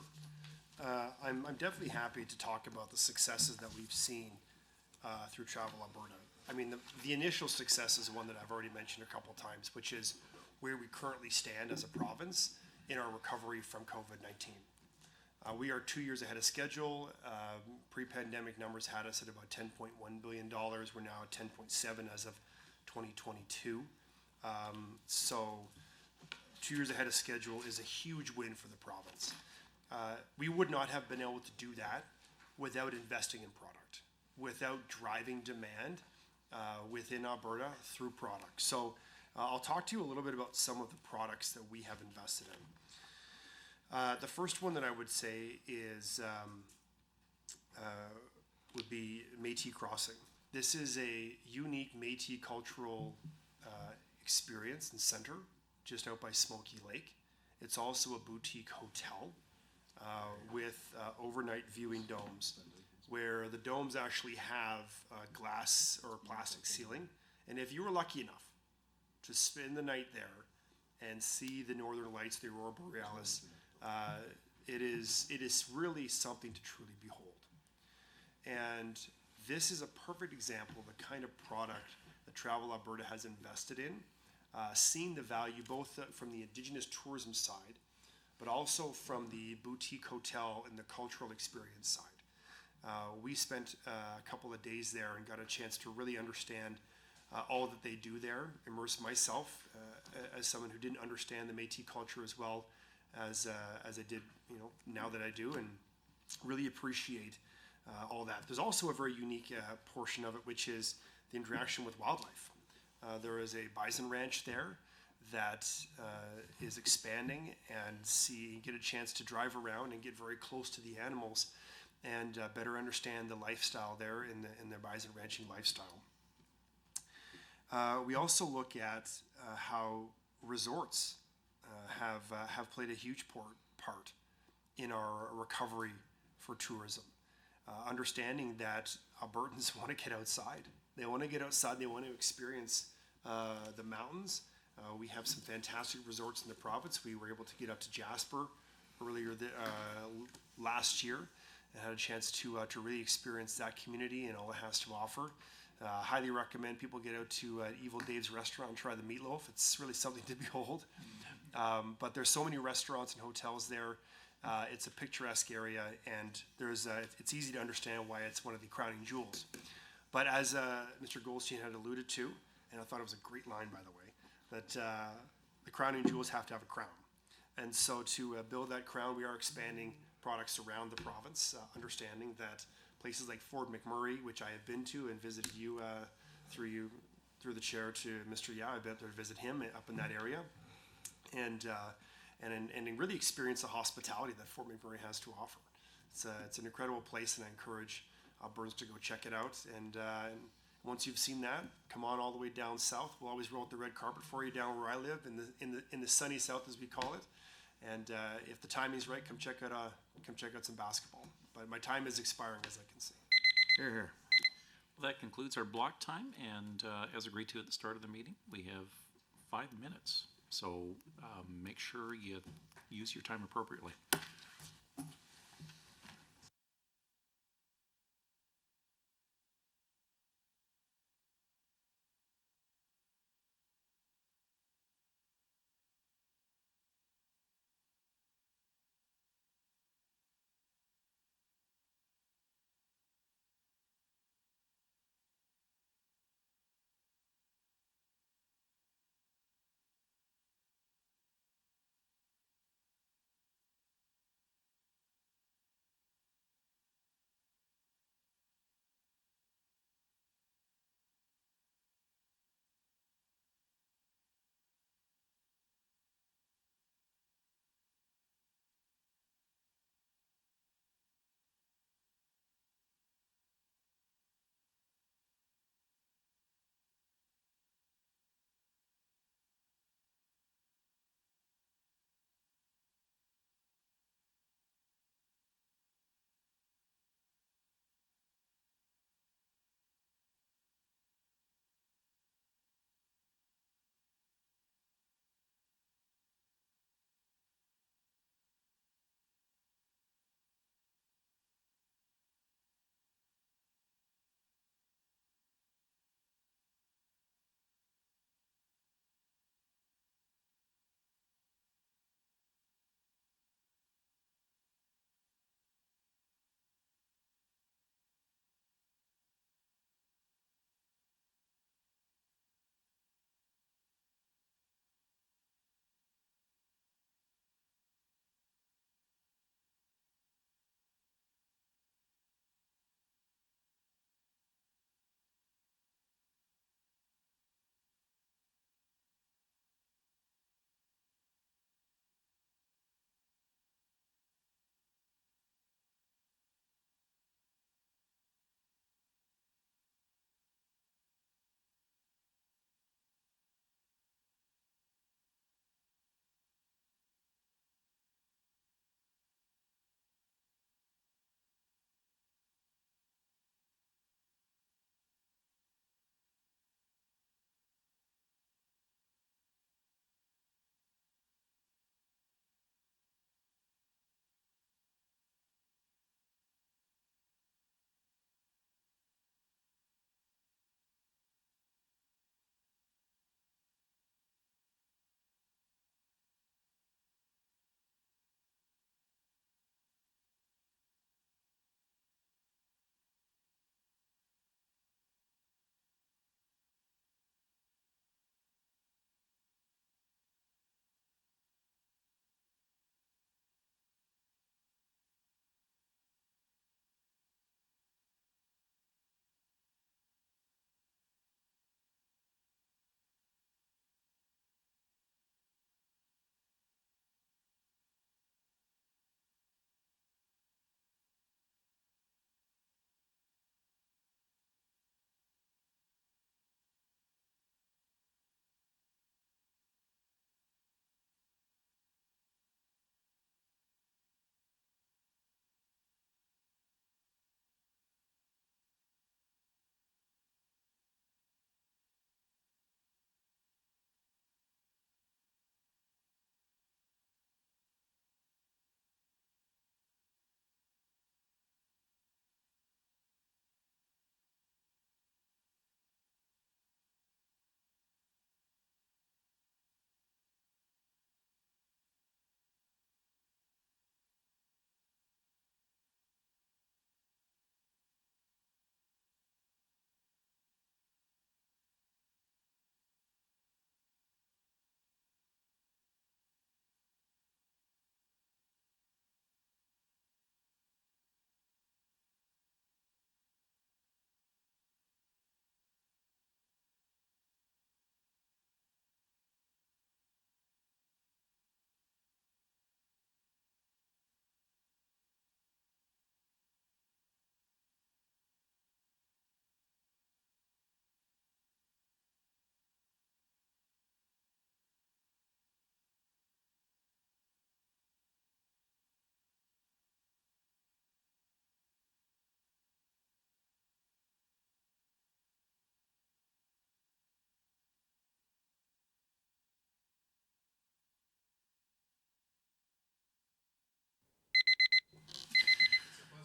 I'm definitely happy to talk about the successes that we've seen through Travel Alberta. I mean, the initial success is one that I've already mentioned a couple of times, which is where we currently stand as a province in our recovery from COVID-19. We are 2 years ahead of schedule. Pre-pandemic numbers had us at about $10.1 billion. We're now at 10.7 as of 2022. So 2 years ahead of schedule is a huge win for the province. We would not have been able to do that without investing in product, without driving demand within Alberta through products. So I'll talk to you a little bit about some of the products that we have invested in. The first one that I would say is would be Métis Crossing. This is a unique Métis cultural experience and center just out by Smoky Lake. It's also a boutique hotel with overnight viewing domes, where the domes actually have glass or plastic ceiling. And if you were lucky enough to spend the night there and see the northern lights, the aurora borealis, it is really something to truly behold. And this is a perfect example of the kind of product that Travel Alberta has invested in, seeing the value both from the Indigenous tourism side, but also from the boutique hotel and the cultural experience side. We spent a couple of days there and got a chance to really understand all that they do there, immerse myself as someone who didn't understand the Métis culture as well as I did, now that I do, and really appreciate all that. There's also a very unique portion of it, which is the interaction with wildlife. There is a bison ranch there that is expanding, and get a chance to drive around and get very close to the animals and better understand the lifestyle there in their bison ranching lifestyle. We also look at how resorts have played a huge part in our recovery for tourism. Understanding that Albertans want to get outside. They want to get outside. They want to experience the mountains. We have some fantastic resorts in the province. We were able to get up to Jasper earlier last year and had a chance to really experience that community and all it has to offer. Highly recommend people get out to Evil Dave's restaurant and try the meatloaf. It's really something to behold. But there's so many restaurants and hotels there. It's a picturesque area, and it's easy to understand why it's one of the crowning jewels. But as Mr. Goldstein had alluded to, and I thought it was a great line, by the way, that the crowning jewels have to have a crown. And so to build that crown, we are expanding products around the province, understanding that places like Fort McMurray, which I have been to and visited you through the chair to Mr. Yao, I've been there to visit him up in that area. And really experience the hospitality that Fort McMurray has to offer. It's an incredible place, and I encourage Albertans to go check it out. And once you've seen that, come on all the way down south. We'll always roll out the red carpet for you down where I live, in the sunny south, as we call it. And if the timing's right, come check out some basketball. But my time is expiring, as I can see. Here, here. Well, that concludes our block time, and as agreed to at the start of the meeting, we have 5 minutes. So make sure you use your time appropriately.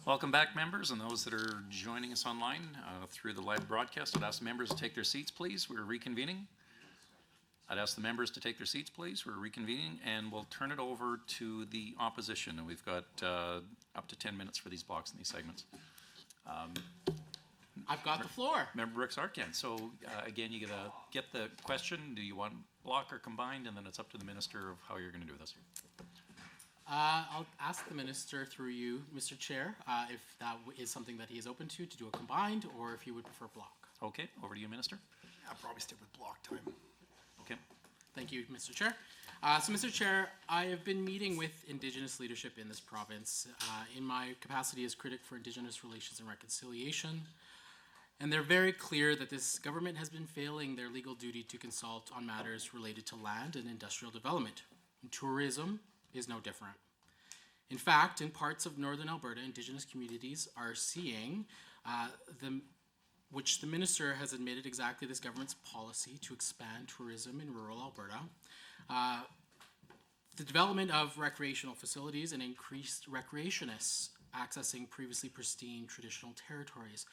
Welcome back, members, and those that are joining us online through the live broadcast. I'd ask the members to take their seats, please. We're reconvening. I'd ask the members to take their seats, please. We're reconvening, and we'll turn it over to the opposition. And we've got up to 10 minutes for these blocks and these segments. I've got the floor. Member Brooks Arcan. So again, you gotta get the question. Do you want block or combined? And then it's up to the minister of how you're going to do this. I'll ask the minister through you, Mr. Chair, if that is something that he is open to do a combined, or if you would prefer block. Okay, over to you, minister. I'll probably stick with block time. Okay. Thank you, Mr. Chair. So, Mr. Chair, I have been meeting with Indigenous leadership in this province in my capacity as critic for Indigenous Relations and Reconciliation. And they're very clear that this government has been failing their legal duty to consult on matters related to land and industrial development. And tourism is no different. In fact, in parts of northern Alberta, Indigenous communities are seeing which the minister has admitted exactly this government's policy to expand tourism in rural Alberta. The development of recreational facilities and increased recreationists accessing previously pristine traditional territories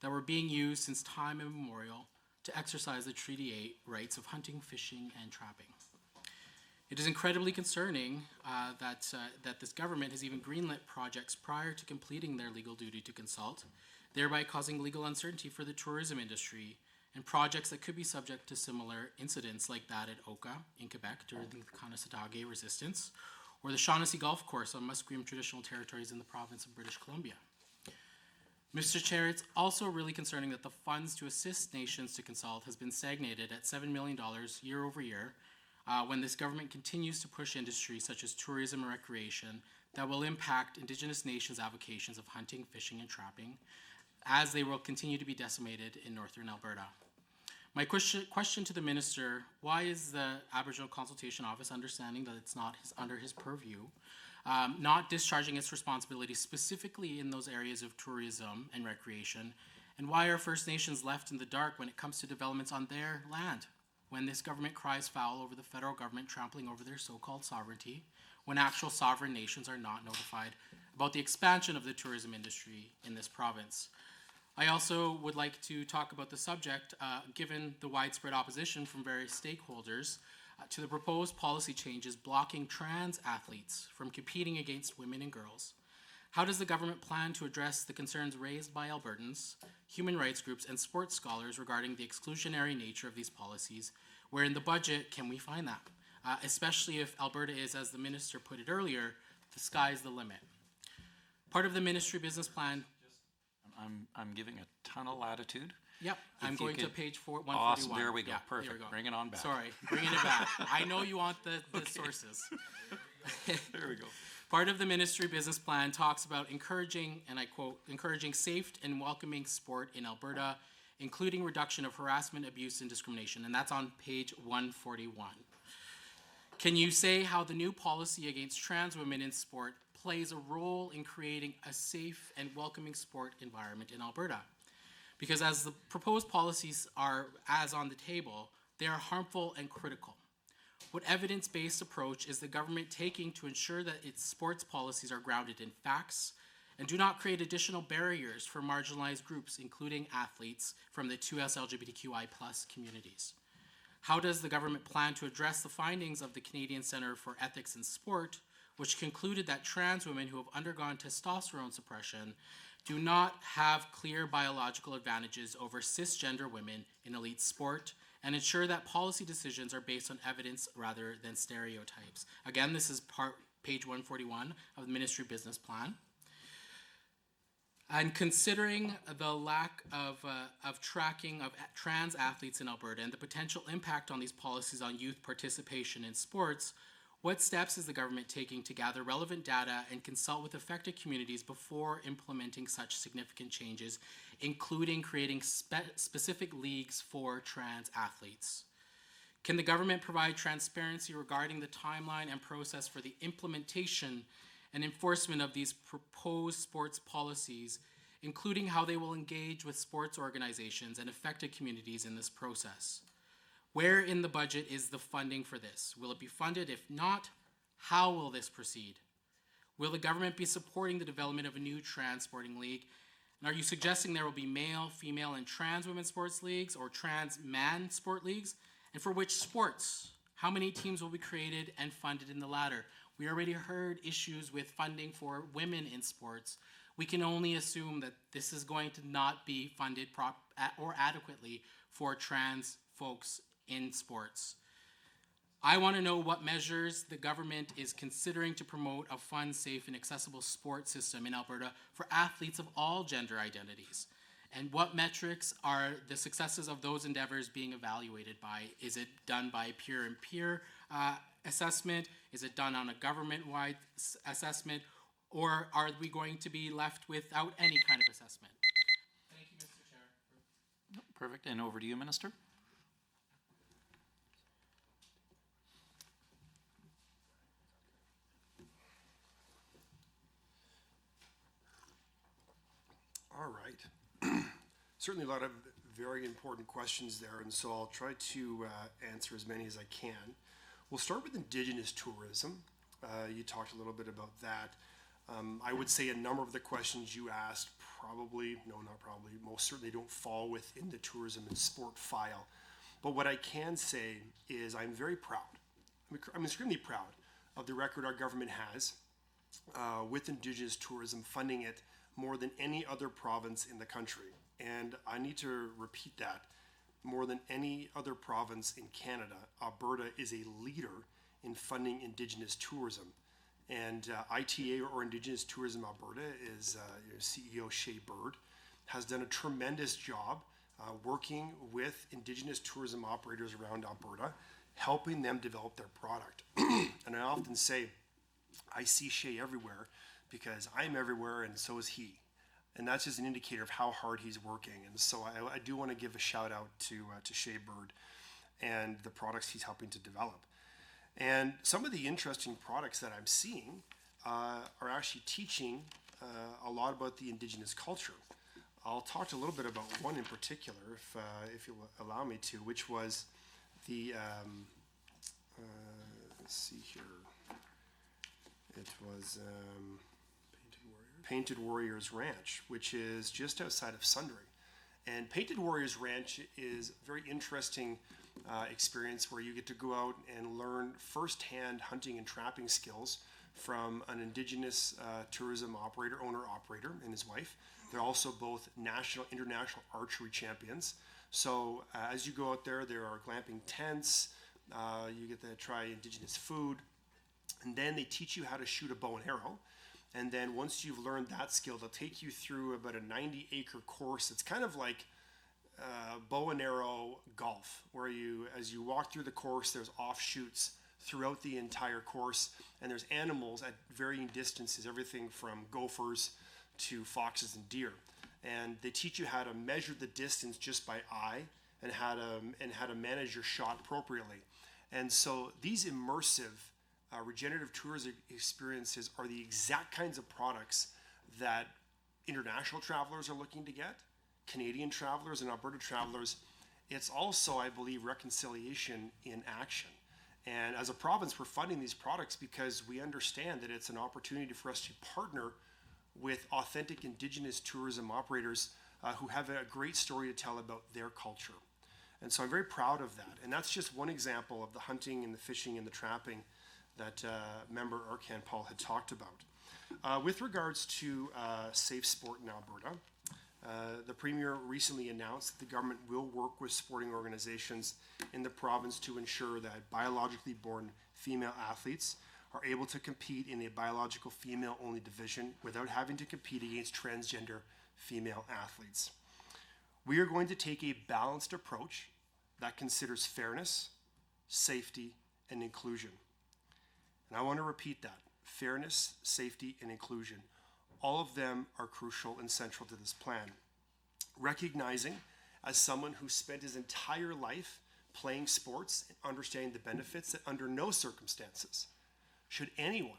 that were being used since time immemorial to exercise the Treaty 8 rights of hunting, fishing, and trapping. It is incredibly concerning that this government has even greenlit projects prior to completing their legal duty to consult, thereby causing legal uncertainty for the tourism industry and projects that could be subject to similar incidents like that at Oka in Quebec during the Kanesatake resistance, or the Shaughnessy Golf Course on Musqueam traditional territories in the province of British Columbia. Mr. Chair, it's also really concerning that the funds to assist nations to consult has been stagnated at $7 million year over year, when this government continues to push industries such as tourism and recreation that will impact Indigenous nations' avocations of hunting, fishing, and trapping, as they will continue to be decimated in northern Alberta. My question to the minister, why is the Aboriginal Consultation Office, understanding that it's not under his purview, not discharging its responsibilities specifically in those areas of tourism and recreation, and why are First Nations left in the dark when it comes to developments on their land, when this government cries foul over the federal government trampling over their so-called sovereignty, when actual sovereign nations are not notified about the expansion of the tourism industry in this province? I also would like to talk about the subject, given the widespread opposition from various stakeholders to the proposed policy changes blocking trans athletes from competing against women and girls. How does the government plan to address the concerns raised by Albertans, human rights groups, and sports scholars regarding the exclusionary nature of these policies? Where in the budget can we find that? Especially if Alberta is, as the minister put it earlier, the sky's the limit. Part of the ministry business plan. I'm giving a ton of latitude. Yep, I'm going to page 141. Awesome, there we go, Yeah, perfect. there we go. Bring it on back. Sorry, bringing it back. I know you want the sources. There we go. Part of the ministry business plan talks about encouraging, and I quote, encouraging safe and welcoming sport in Alberta, including reduction of harassment, abuse, and discrimination. And that's on page 141. Can you say how the new policy against trans women in sport plays a role in creating a safe and welcoming sport environment in Alberta? Because as the proposed policies are as on the table, they are harmful and critical. What evidence-based approach is the government taking to ensure that its sports policies are grounded in facts and do not create additional barriers for marginalized groups, including athletes from the 2S LGBTQI+ communities? How does the government plan to address the findings of the Canadian Centre for Ethics in Sport, which concluded that trans women who have undergone testosterone suppression do not have clear biological advantages over cisgender women in elite sport, and ensure that policy decisions are based on evidence rather than stereotypes? Again, this is page 141 of the ministry business plan. And considering the lack of tracking of trans athletes in Alberta and the potential impact on these policies on youth participation in sports, what steps is the government taking to gather relevant data and consult with affected communities before implementing such significant changes, including creating specific leagues for trans athletes? Can the government provide transparency regarding the timeline and process for the implementation and enforcement of these proposed sports policies, including how they will engage with sports organizations and affected communities in this process? Where in the budget is the funding for this? Will it be funded? If not, how will this proceed? Will the government be supporting the development of a new trans sporting league? And are you suggesting there will be male, female, and trans women's sports leagues or trans man sport leagues? And for which sports? How many teams will be created and funded in the latter? We already heard issues with funding for women in sports. We can only assume that this is going to not be funded or adequately for trans folks in sports. I want to know what measures the government is considering to promote a fun, safe, and accessible sports system in Alberta for athletes of all gender identities. And what metrics are the successes of those endeavors being evaluated by? Is it done by peer-and-peer assessment? Is it done on a government-wide assessment? Or are we going to be left without any kind of assessment? Thank you, Mr. Chair. Perfect, and over to you, Minister. All right. Certainly a lot of very important questions there, and so I'll try to answer as many as I can. We'll start with Indigenous tourism. You talked a little bit about that. I would say a number of the questions you asked most certainly don't fall within the tourism and sport file. But what I can say is I'm very proud. I'm extremely proud of the record our government has with Indigenous tourism, funding it more than any other province in the country. And I need to repeat that. More than any other province in Canada, Alberta is a leader in funding Indigenous tourism. And ITA, or Indigenous Tourism Alberta, is CEO Shay Bird, has done a tremendous job working with Indigenous tourism operators around Alberta, helping them develop their product. And I often say, I see Shay everywhere because I'm everywhere and so is he. And that's just an indicator of how hard he's working. And so I do want to give a shout out to Shay Bird and the products he's helping to develop. And some of the interesting products that I'm seeing are actually teaching a lot about the Indigenous culture. I'll talk a little bit about one in particular, if you'll allow me to, which was the, let's see here, it was Painted Warriors Ranch, which is just outside of Sundre. And Painted Warriors Ranch is a very interesting experience where you get to go out and learn firsthand hunting and trapping skills from an Indigenous tourism owner-operator and his wife. They're also both national, international archery champions. So as you go out there, there are glamping tents, you get to try Indigenous food, and then they teach you how to shoot a bow and arrow. And then once you've learned that skill, they'll take you through about a 90-acre course. It's kind of like bow and arrow golf, where as you walk through the course, there's offshoots throughout the entire course, and there's animals at varying distances, everything from gophers to foxes and deer. And they teach you how to measure the distance just by eye and how to manage your shot appropriately. And so these immersive regenerative tourism experiences are the exact kinds of products that international travelers are looking to get, Canadian travelers and Alberta travelers. It's also, I believe, reconciliation in action. And as a province, we're funding these products because we understand that it's an opportunity for us to partner with authentic Indigenous tourism operators who have a great story to tell about their culture. And so I'm very proud of that. And that's just one example of the hunting and the fishing and the trapping that member Arkan Paul had talked about. With regards to safe sport in Alberta, the Premier recently announced that the government will work with sporting organizations in the province to ensure that biologically born female athletes are able to compete in a biological female-only division without having to compete against transgender female athletes. We are going to take a balanced approach that considers fairness, safety, and inclusion. And I want to repeat that. Fairness, safety, and inclusion. All of them are crucial and central to this plan. Recognizing, as someone who spent his entire life playing sports and understanding the benefits, that under no circumstances should anyone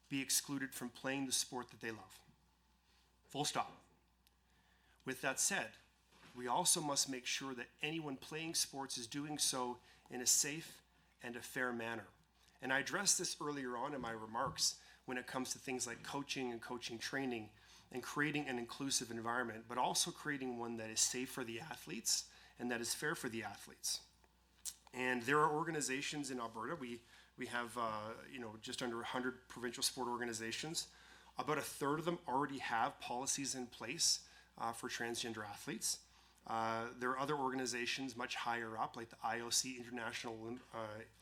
be excluded from playing the sport that they love. Full stop. With that said, we also must make sure that anyone playing sports is doing so in a safe and a fair manner. And I addressed this earlier on in my remarks when it comes to things like coaching and coaching training and creating an inclusive environment, but also creating one that is safe for the athletes and that is fair for the athletes. And there are organizations in Alberta. We have just under 100 provincial sport organizations. About a third of them already have policies in place for transgender athletes. There are other organizations much higher up, like the IOC, International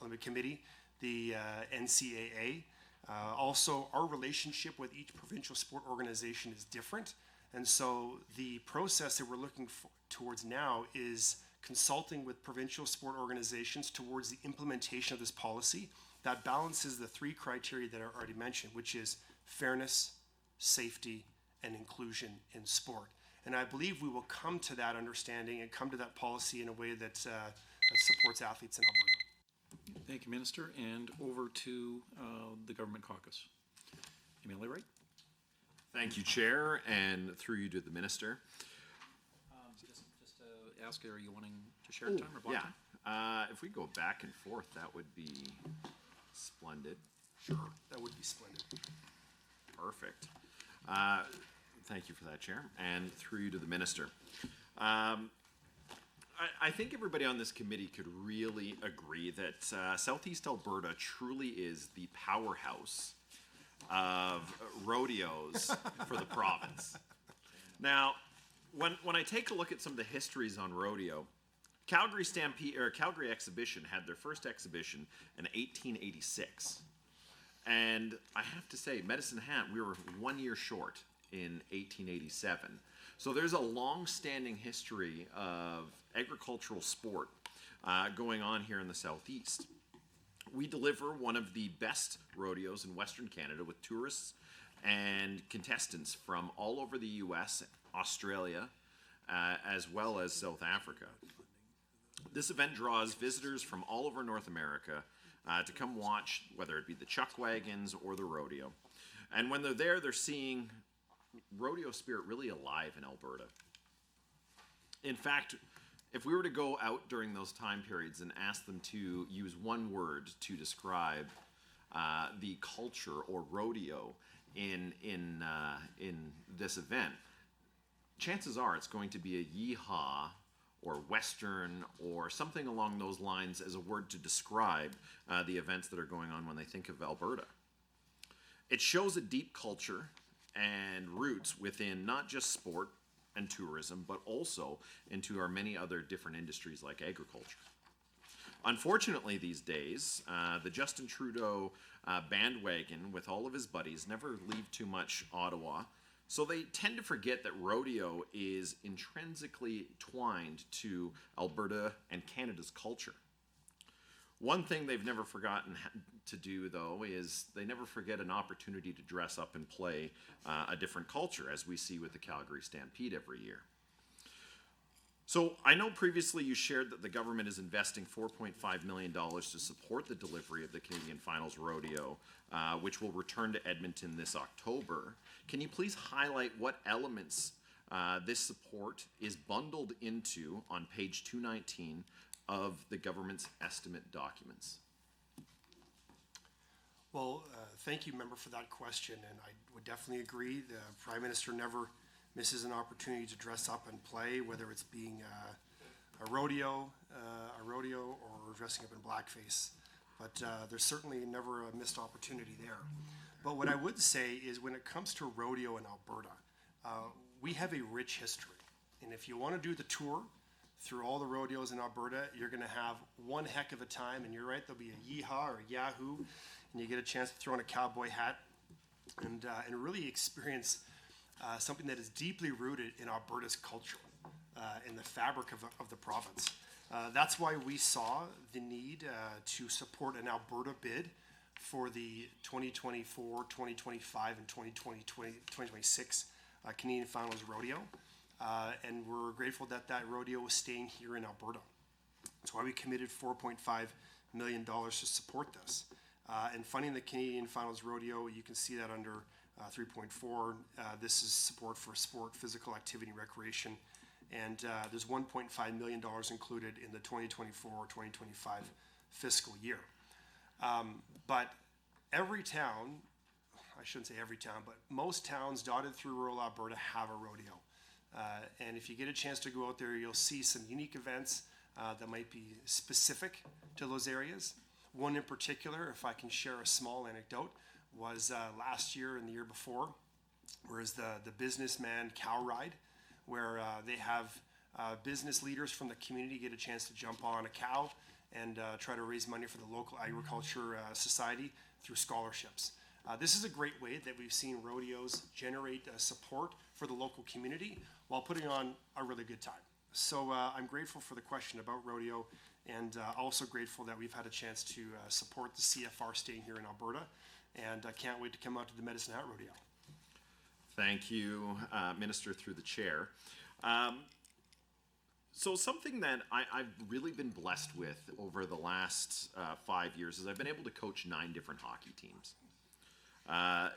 Olympic Committee, the NCAA. Also, our relationship with each provincial sport organization is different. And so the process that we're looking towards now is consulting with provincial sport organizations towards the implementation of this policy that balances the three criteria that I already mentioned, which is fairness, safety, and inclusion in sport. And I believe we will come to that understanding and come to that policy in a way that supports athletes in Alberta. Thank you, Minister. And over to the Government Caucus. MLA Wright. Thank you, Chair, and through you to the Minister. Just to ask, are you wanting to share time or block time? Yeah. If we go back and forth, that would be splendid. Sure, that would be splendid. Perfect. Thank you for that, Chair, and through you to the Minister. I think everybody on this committee could really agree that Southeast Alberta truly is the powerhouse of rodeos for the province. Now, when I take a look at some of the histories on rodeo, Calgary Exhibition had their first exhibition in 1886. And I have to say, Medicine Hat, we were 1 year short in 1887. So there's a long-standing history of agricultural sport going on here in the Southeast. We deliver one of the best rodeos in Western Canada with tourists and contestants from all over the US, Australia, as well as South Africa. This event draws visitors from all over North America to come watch, whether it be the chuck wagons or the rodeo. And when they're there, they're seeing rodeo spirit really alive in Alberta. In fact, if we were to go out during those time periods and ask them to use one word to describe the culture or rodeo in this event, chances are it's going to be a yeehaw or Western or something along those lines as a word to describe the events that are going on when they think of Alberta. It shows a deep culture and roots within not just sport and tourism, but also into our many other different industries like agriculture. Unfortunately, these days, the Justin Trudeau bandwagon with all of his buddies never leave too much Ottawa, so they tend to forget that rodeo is intrinsically twined to Alberta and Canada's culture. One thing they've never forgotten to do, though, is they never forget an opportunity to dress up and play a different culture, as we see with the Calgary Stampede every year. So I know previously you shared that the government is investing $4.5 million to support the delivery of the Canadian Finals Rodeo, which will return to Edmonton this October. Can you please highlight what elements this support is bundled into on page 219 of the government's estimate documents? Well, thank you, member, for that question, and I would definitely agree. The Prime Minister never misses an opportunity to dress up and play, whether it's being a rodeo or dressing up in blackface. But there's certainly never a missed opportunity there. But what I would say is when it comes to rodeo in Alberta, we have a rich history. And if you want to do the tour through all the rodeos in Alberta, you're going to have one heck of a time. And you're right, there'll be a yeehaw or a yahoo, and you get a chance to throw on a cowboy hat and really experience something that is deeply rooted in Alberta's culture, in the fabric of the province. That's why we saw the need to support an Alberta bid for the 2024, 2025, and 2026 Canadian Finals Rodeo. And we're grateful that that rodeo is staying here in Alberta. That's why we committed $4.5 million to support this. And funding the Canadian Finals Rodeo, you can see that under 3.4. This is support for sport, physical activity, and recreation. And there's $1.5 million included in the 2024-2025 fiscal year. But every town I shouldn't say every town, but most towns dotted through rural Alberta have a rodeo. And if you get a chance to go out there, you'll see some unique events that might be specific to those areas. One in particular, if I can share a small anecdote, was last year and the year before, whereas the businessman cow ride, where they have business leaders from the community get a chance to jump on a cow and try to raise money for the local agriculture society through scholarships. This is a great way that we've seen rodeos generate support for the local community while putting on a really good time. So I'm grateful for the question about rodeo, and also grateful that we've had a chance to support the CFR staying here in Alberta, and I can't wait to come out to the Medicine Hat Rodeo. Thank you, Minister, through the chair. So something that I've really been blessed with over the last 5 years is I've been able to coach 9 different hockey teams.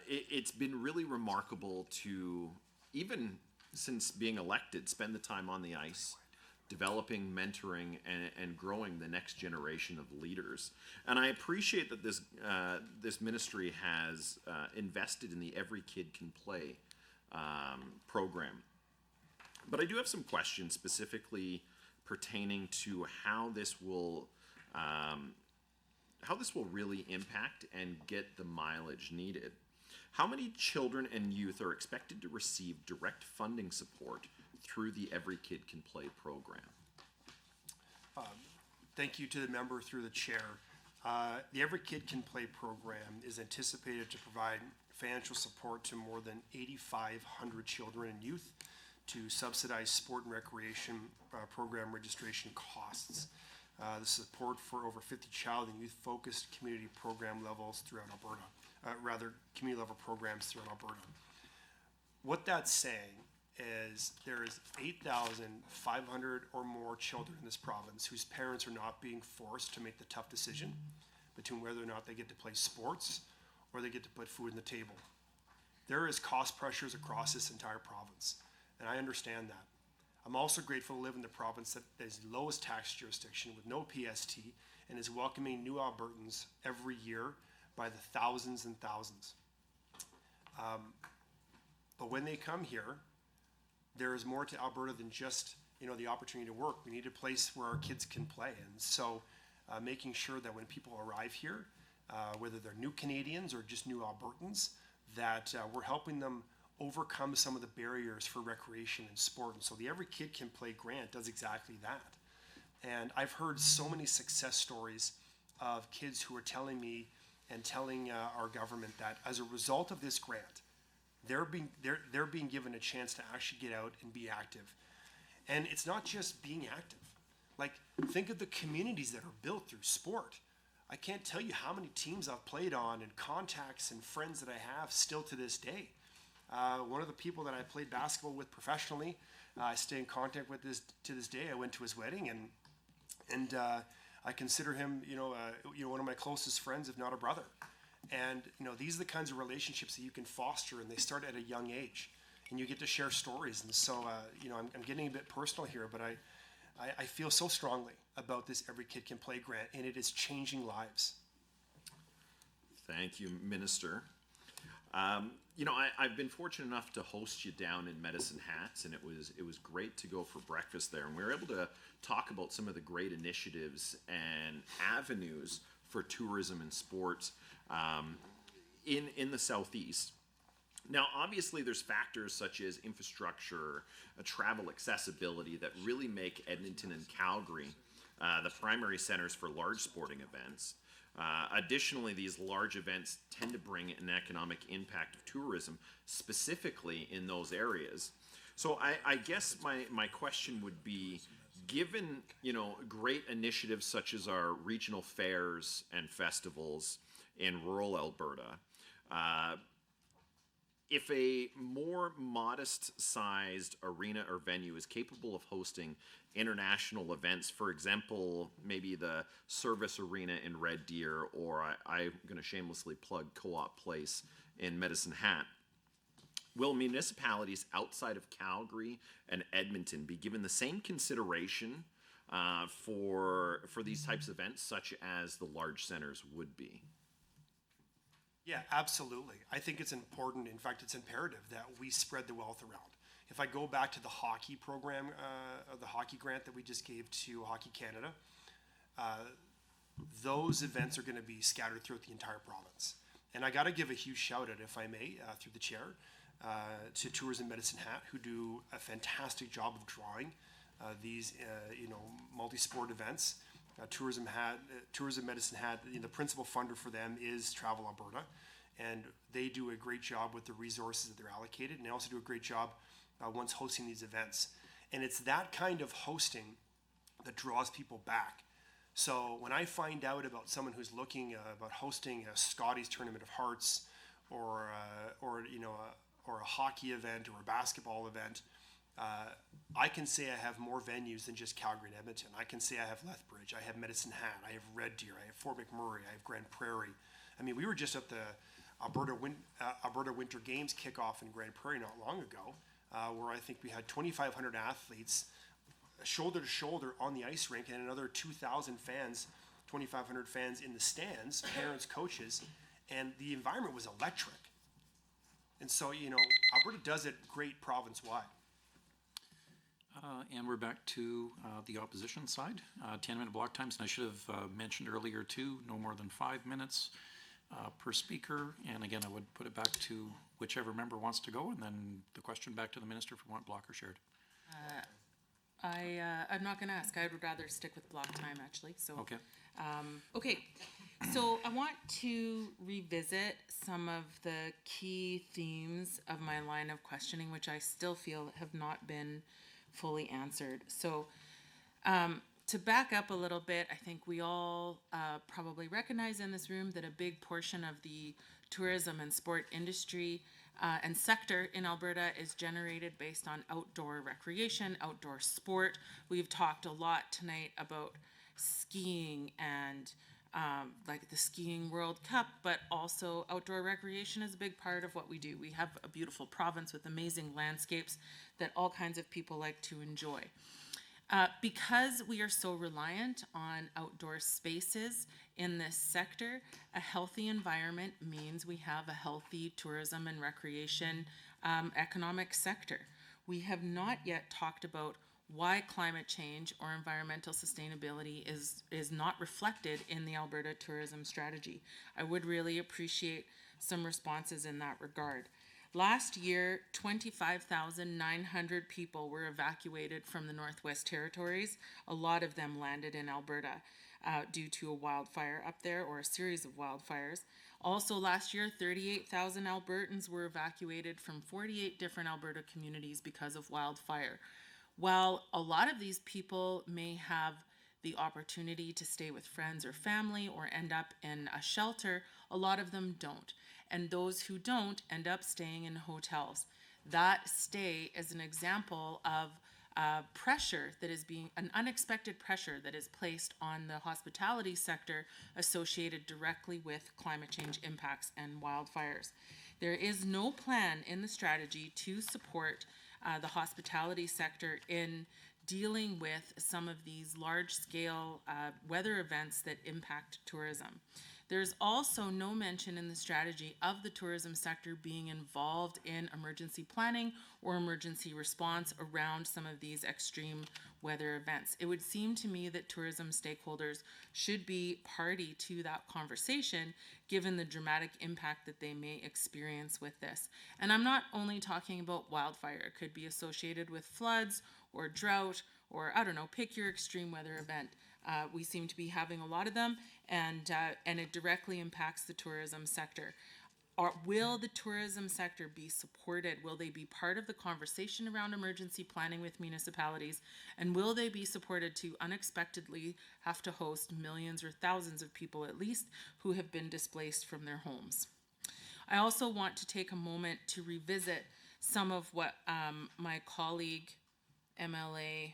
It's been really remarkable to, even since being elected, spend the time on the ice, developing, mentoring, and growing the next generation of leaders. And I appreciate that this ministry has invested in the Every Kid Can Play program. But I do have some questions specifically pertaining to how this will really impact and get the mileage needed. How many children and youth are expected to receive direct funding support through the Every Kid Can Play program? Thank you to the member through the chair. The Every Kid Can Play program is anticipated to provide financial support to more than 8,500 children and youth to subsidize sport and recreation program registration costs. The support for over 50 child and youth-focused community program levels throughout Alberta, community level programs throughout Alberta. What that's saying is there is 8,500 or more children in this province whose parents are not being forced to make the tough decision between whether or not they get to play sports or they get to put food on the table. There is cost pressures across this entire province, and I understand that. I'm also grateful to live in the province that is the lowest tax jurisdiction with no PST and is welcoming new Albertans every year by the thousands and thousands. But when they come here, there is more to Alberta than just the opportunity to work. We need a place where our kids can play, and so making sure that when people arrive here, whether they're new Canadians or just new Albertans, that we're helping them overcome some of the barriers for recreation and sport. And so the Every Kid Can Play grant does exactly that. And I've heard so many success stories of kids who are telling me and telling our government that as a result of this grant, they're being given a chance to actually get out and be active. And it's not just being active. Like, think of the communities that are built through sport. I can't tell you how many teams I've played on and contacts and friends that I have still to this day. One of the people that I played basketball with professionally, I stay in contact with to this day. I went to his wedding, and I consider him, one of my closest friends, if not a brother. And these are the kinds of relationships that you can foster, and they start at a young age, and you get to share stories. And so, I'm getting a bit personal here, but I feel so strongly about this Every Kid Can Play grant, and it is changing lives. Thank you, Minister. I've been fortunate enough to host you down in Medicine Hats, and it was great to go for breakfast there. And we were able to talk about some of the great initiatives and avenues for tourism and sports in the Southeast. Now, obviously, there's factors such as infrastructure, travel accessibility that really make Edmonton and Calgary the primary centers for large sporting events. Additionally, these large events tend to bring an economic impact of tourism, specifically in those areas. So I guess my question would be, given great initiatives such as our regional fairs and festivals in rural Alberta, if a more modest-sized arena or venue is capable of hosting international events, for example, maybe the Service Arena in Red Deer, or I'm going to shamelessly plug Co-op Place in Medicine Hat, will municipalities outside of Calgary and Edmonton be given the same consideration for these types of events, such as the large centers would be? Yeah, absolutely. I think it's important, in fact, it's imperative that we spread the wealth around. If I go back to the hockey program, the hockey grant that we just gave to Hockey Canada, those events are going to be scattered throughout the entire province. And I got to give a huge shout out, if I may, through the chair, to Tourism Medicine Hat, who do a fantastic job of drawing these, multi-sport events. Tourism Medicine Hat, the principal funder for them is Travel Alberta, and they do a great job with the resources that they're allocated, and they also do a great job once hosting these events. And it's that kind of hosting that draws people back. So when I find out about someone who's looking about hosting a Scotties Tournament of Hearts, or a hockey event or a basketball event, I can say I have more venues than just Calgary and Edmonton. I can say I have Lethbridge, I have Medicine Hat, I have Red Deer, I have Fort McMurray, I have Grand Prairie. I mean, we were just at the Alberta Winter Games kickoff in Grand Prairie not long ago, where I think we had 2,500 athletes shoulder to shoulder on the ice rink, and another 2,000 fans, 2,500 fans in the stands, parents, coaches, and the environment was electric. And so, Alberta does it great province-wide. And we're back to the opposition side, 10-minute block times. And I should have mentioned earlier too, no more than 5 minutes per speaker. And again, I would put it back to whichever member wants to go, and then the question back to the minister if we want block or shared. I'm not going to ask. I would rather stick with block time, actually. So Okay. Okay, so I want to revisit some of the key themes of my line of questioning, which I still feel have not been fully answered. So to back up a little bit, I think we all probably recognize in this room that a big portion of the tourism and sport industry and sector in Alberta is generated based on outdoor recreation, outdoor sport. We've talked a lot tonight about skiing and like the Skiing World Cup, but also outdoor recreation is a big part of what we do. We have a beautiful province with amazing landscapes that all kinds of people like to enjoy. Because we are so reliant on outdoor spaces in this sector, a healthy environment means we have a healthy tourism and recreation economic sector. We have not yet talked about why climate change or environmental sustainability is not reflected in the Alberta tourism strategy. I would really appreciate some responses in that regard. Last year, 25,900 people were evacuated from the Northwest Territories. A lot of them landed in Alberta due to a wildfire up there or a series of wildfires. Also last year, 38,000 Albertans were evacuated from 48 different Alberta communities because of wildfire. While a lot of these people may have the opportunity to stay with friends or family or end up in a shelter, a lot of them don't. And those who don't end up staying in hotels. That stay is an example of pressure that is an unexpected pressure that is placed on the hospitality sector associated directly with climate change impacts and wildfires. There is no plan in the strategy to support the hospitality sector in dealing with some of these large-scale weather events that impact tourism. There's also no mention in the strategy of the tourism sector being involved in emergency planning or emergency response around some of these extreme weather events. It would seem to me that tourism stakeholders should be party to that conversation, given the dramatic impact that they may experience with this. And I'm not only talking about wildfire. It could be associated with floods or drought or, I don't know, pick your extreme weather event. We seem to be having a lot of them, and it directly impacts the tourism sector. Will the tourism sector be supported? Will they be part of the conversation around emergency planning with municipalities? And will they be supported to unexpectedly have to host millions or thousands of people at least who have been displaced from their homes? I also want to take a moment to revisit some of what my colleague, MLA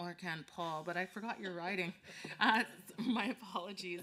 Arkan Paul, but I forgot your writing. My apologies.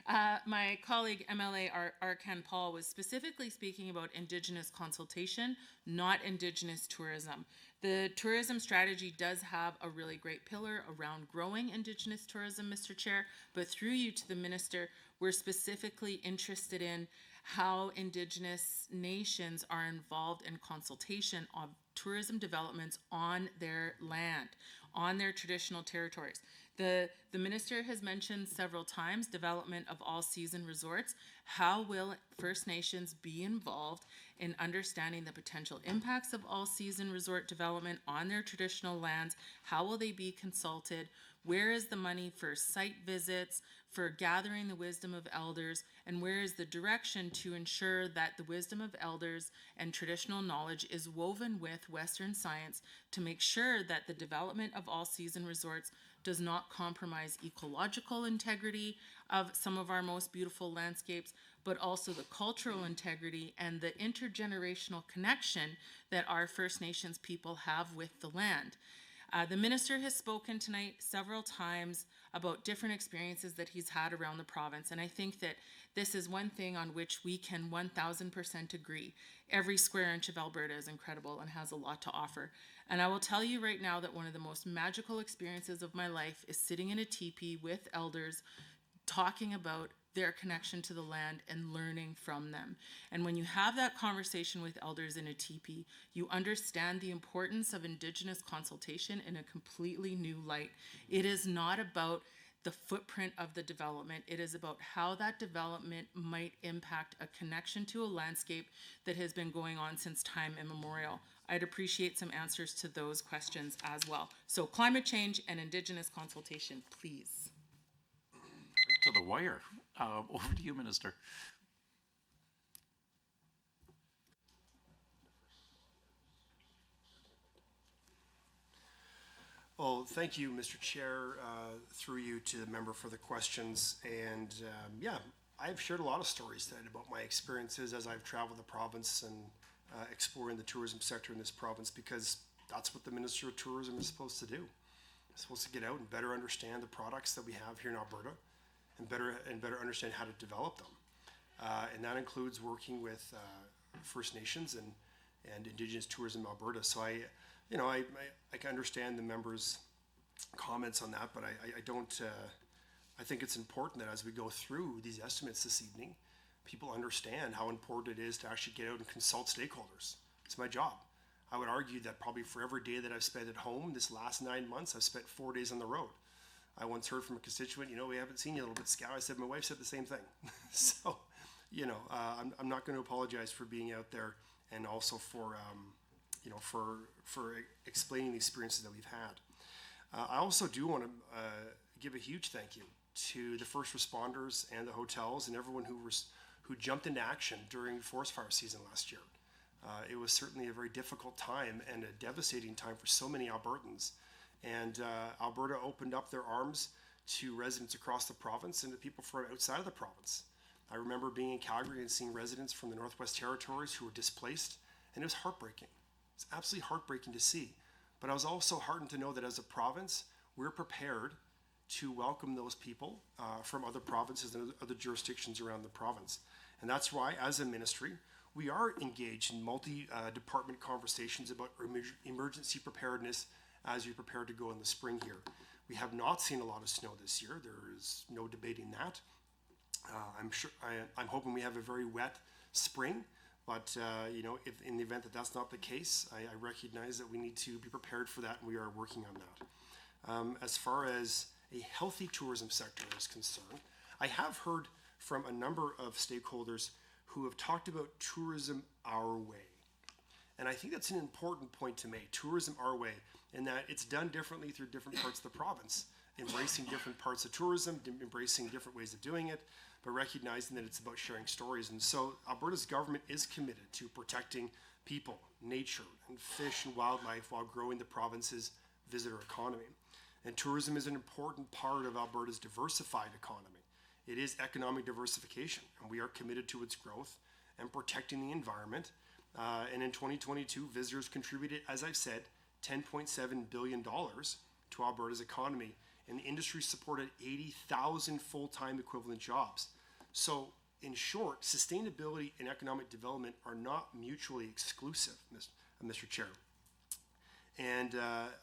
My colleague MLA Arkan Paul was specifically speaking about Indigenous consultation, not Indigenous tourism. The tourism strategy does have a really great pillar around growing Indigenous tourism, Mr. Chair, but through you to the Minister, we're specifically interested in how Indigenous nations are involved in consultation of tourism developments on their land, on their traditional territories. The minister has mentioned several times development of all-season resorts. How will First Nations be involved in understanding the potential impacts of all-season resort development on their traditional lands? How will they be consulted? Where is the money for site visits, for gathering the wisdom of elders, and where is the direction to ensure that the wisdom of elders and traditional knowledge is woven with Western science to make sure that the development of all-season resorts does not compromise ecological integrity of some of our most beautiful landscapes, but also the cultural integrity and the intergenerational connection that our First Nations people have with the land. The minister has spoken tonight several times about different experiences that he's had around the province, and I think that this is one thing on which we can 1000% agree. Every square inch of Alberta is incredible and has a lot to offer. And I will tell you right now that one of the most magical experiences of my life is sitting in a teepee with elders, talking about their connection to the land and learning from them. And when you have that conversation with elders in a teepee, you understand the importance of Indigenous consultation in a completely new light. It is not about the footprint of the development. It is about how that development might impact a connection to a landscape that has been going on since time immemorial. I'd appreciate some answers to those questions as well. So climate change and Indigenous consultation, please. To the wire. Over to you, Minister. Well, thank you, Mr. Chair, through you to the member for the questions. And yeah, I've shared a lot of stories tonight about my experiences as I've traveled the province and exploring the tourism sector in this province, because that's what the Minister of Tourism is supposed to do. It's supposed to get out and better understand the products that we have here in Alberta and better understand how to develop them. And that includes working with First Nations and Indigenous Tourism Alberta. So I can understand the members' comments on that, but I don't. I think it's important that as we go through these estimates this evening, people understand how important it is to actually get out and consult stakeholders. It's my job. I would argue that probably for every day that I've spent at home this last 9 months, I've spent 4 days on the road. I once heard from a constituent, we haven't seen you a little bit scout. I said, my wife said the same thing. So, I'm not going to apologize for being out there, and also for explaining the experiences that we've had. I also do want to give a huge thank you to the first responders and the hotels and everyone who jumped into action during forest fire season last year. It was certainly a very difficult time and a devastating time for so many Albertans. And Alberta opened up their arms to residents across the province and to people from outside of the province. I remember being in Calgary and seeing residents from the Northwest Territories who were displaced, and it was heartbreaking. It's absolutely heartbreaking to see. But I was also heartened to know that as a province, we're prepared to welcome those people from other provinces and other jurisdictions around the province. And that's why, as a ministry, we are engaged in multi-department conversations about emergency preparedness as we prepare to go in the spring here. We have not seen a lot of snow this year. There is no debating that. I'm hoping we have a very wet spring, but if in the event that that's not the case, I recognize that we need to be prepared for that, and we are working on that. As far as a healthy tourism sector is concerned, I have heard from a number of stakeholders who have talked about tourism our way. And I think that's an important point to make, tourism our way, in that it's done differently through different parts of the province, embracing different parts of tourism, embracing different ways of doing it, but recognizing that it's about sharing stories. And so Alberta's government is committed to protecting people, nature, and fish and wildlife while growing the province's visitor economy. And tourism is an important part of Alberta's diversified economy. It is economic diversification, and we are committed to its growth and protecting the environment. And in 2022, visitors contributed, as I've said, $10.7 billion to Alberta's economy and the industry supported 80,000 full-time equivalent jobs. So, in short, sustainability and economic development are not mutually exclusive, Mr. Chair. And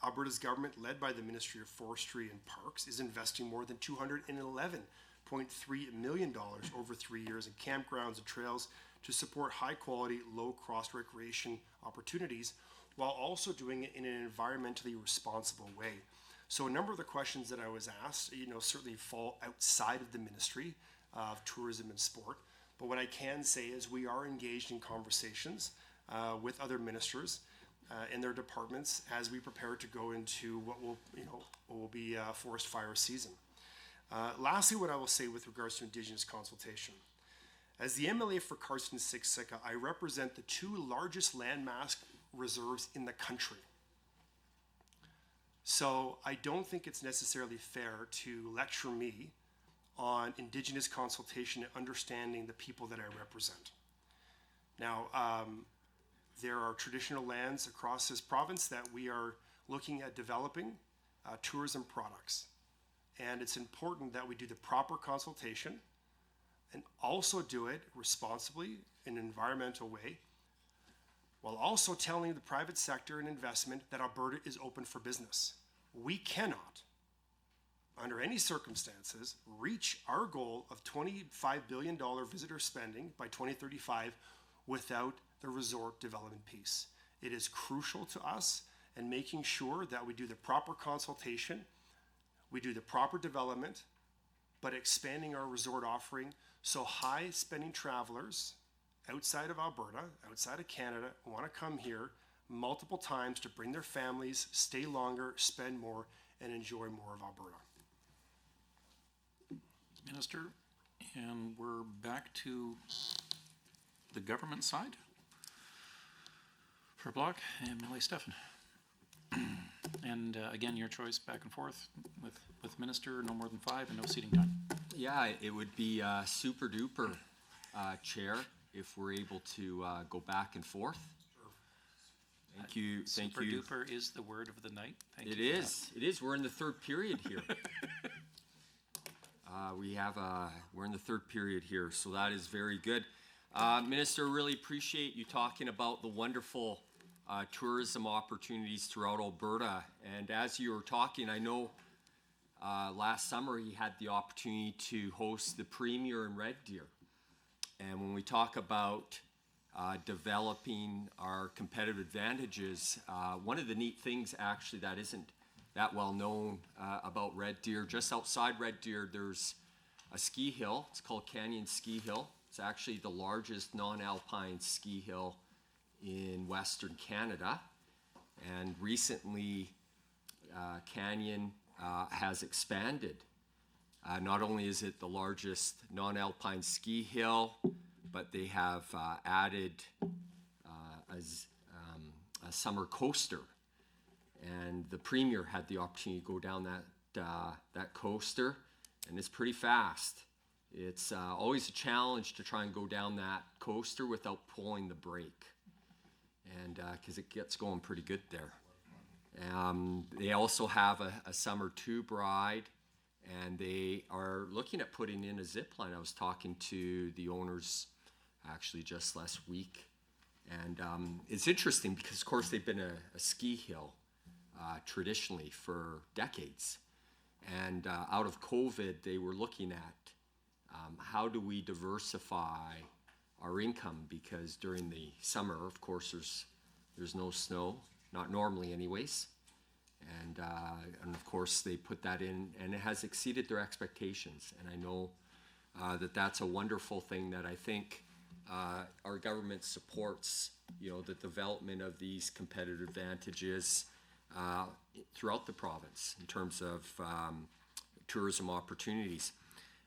Alberta's government, led by the Ministry of Forestry and Parks, is investing more than $211.3 million over 3 years in campgrounds and trails to support high-quality, low-cost recreation opportunities, while also doing it in an environmentally responsible way. So a number of the questions that I was asked, certainly fall outside of the Ministry of Tourism and Sport. But what I can say is we are engaged in conversations with other ministers in their departments as we prepare to go into what will be forest fire season. Lastly, what I will say with regards to Indigenous consultation. As the MLA for Carson Siksika, I represent the two largest landmass reserves in the country. So I don't think it's necessarily fair to lecture me on Indigenous consultation and understanding the people that I represent. Now, there are traditional lands across this province that we are looking at developing tourism products. And it's important that we do the proper consultation and also do it responsibly in an environmental way, while also telling the private sector and investment that Alberta is open for business. We cannot, under any circumstances, reach our goal of $25 billion visitor spending by 2035 without the resort development piece. It is crucial to us in making sure that we do the proper consultation, we do the proper development, but expanding our resort offering so high spending travelers outside of Alberta, outside of Canada, want to come here multiple times to bring their families, stay longer, spend more, and enjoy more of Alberta. Minister, and we're back to the government side for Block and Millie Stefan. And again, your choice back and forth with Minister, no more than 5 and no seating time. Yeah, it would be super duper, Chair, if we're able to go back and forth. Thank you. Super duper is the word of the night. Thank It you. is. It is. We're in the third period here. We're in the third period here, so that is very good. Minister, really appreciate you talking about the wonderful tourism opportunities throughout Alberta. And as you were talking, I know last summer he had the opportunity to host the Premier in Red Deer. And when we talk about developing our competitive advantages, one of the neat things actually that isn't that well known about Red Deer, just outside Red Deer, there's a ski hill. It's called Canyon Ski Hill. It's actually the largest non-alpine ski hill in Western Canada. And recently, Canyon has expanded. Not only is it the largest non-alpine ski hill, but they have added a summer coaster. And the Premier had the opportunity to go down that coaster, and it's pretty fast. It's always a challenge to try and go down that coaster without pulling the brake, and because it gets going pretty good there. They also have a summer tube ride, and they are looking at putting in a zip line. I was talking to the owners actually just last week, and it's interesting because, of course, they've been a ski hill traditionally for decades. And out of COVID, they were looking at how do we diversify our income, because during the summer, of course, there's no snow, not normally anyways. And of course, they put that in, and it has exceeded their expectations. And I know that that's a wonderful thing that I think our government supports, the development of these competitive advantages throughout the province in terms of tourism opportunities.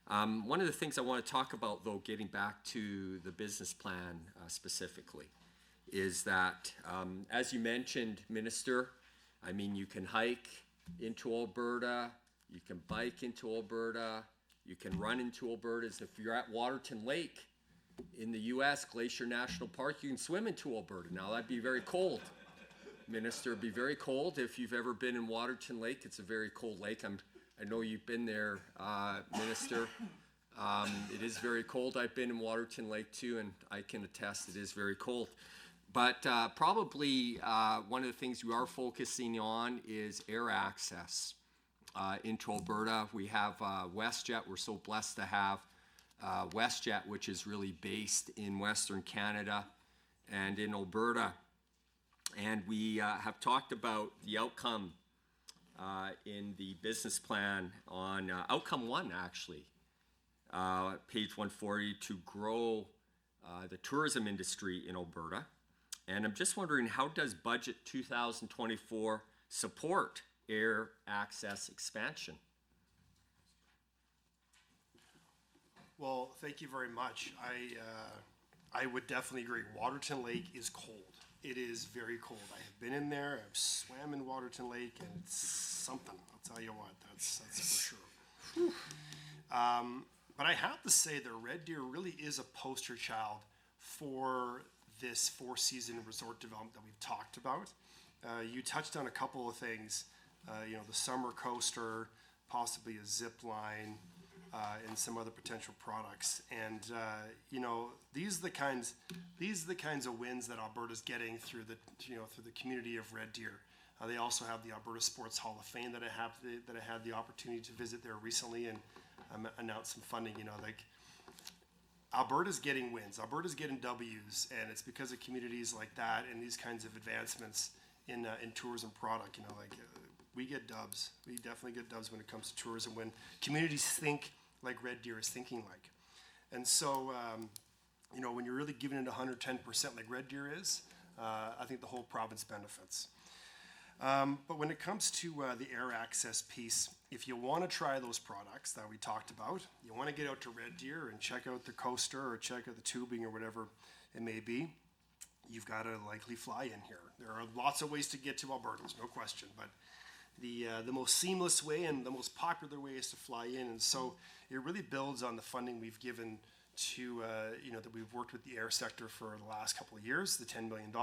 One of the things I want to talk about, though, getting back to the business plan specifically, is that, as you mentioned, Minister, I mean, you can hike into Alberta, you can bike into Alberta, you can run into Alberta. If you're at Waterton Lake in the U.S., Glacier National Park, you can swim into Alberta. Now, that'd be very cold. Minister, it'd be very cold. If you've ever been in Waterton Lake, it's a very cold lake. I know you've been there, Minister. It is very cold. I've been in Waterton Lake too, and I can attest it is very cold. But probably one of the things we are focusing on is air access into Alberta. We have WestJet. We're so blessed to have WestJet, which is really based in Western Canada and in Alberta. And we have talked about the outcome in the business plan on outcome 1, actually, page 140, to grow the tourism industry in Alberta. And I'm just wondering, how does budget 2024 support air access expansion? Well, thank you very much. I would definitely agree. Waterton Lake is cold. It is very cold. I have been in there. I've swam in Waterton Lake, and it's something. I'll tell you what. That's for sure. But I have to say that Red Deer really is a poster child for this 4-season resort development that we've talked about. You touched on a couple of things. The summer coaster, possibly a zip line, and some other potential products. And these are the kinds of wins that Alberta's getting through the community of Red Deer. They also have the Alberta Sports Hall of Fame that I had the opportunity to visit there recently and announce some funding. Alberta's getting wins. Alberta's getting W's, and it's because of communities like that and these kinds of advancements in tourism product. We get dubs. We definitely get dubs when it comes to tourism, when communities think like Red Deer is thinking like. And so, when you're really giving it 110% like Red Deer is, I think the whole province benefits. But when it comes to the air access piece, if you want to try those products that we talked about, you want to get out to Red Deer and check out the coaster or check out the tubing or whatever it may be, you've got to likely fly in here. There are lots of ways to get to Alberta, there's no question, but the most seamless way and the most popular way is to fly in. And so it really builds on the funding we've given to, that we've worked with the air sector for the last couple of years, the $10 million,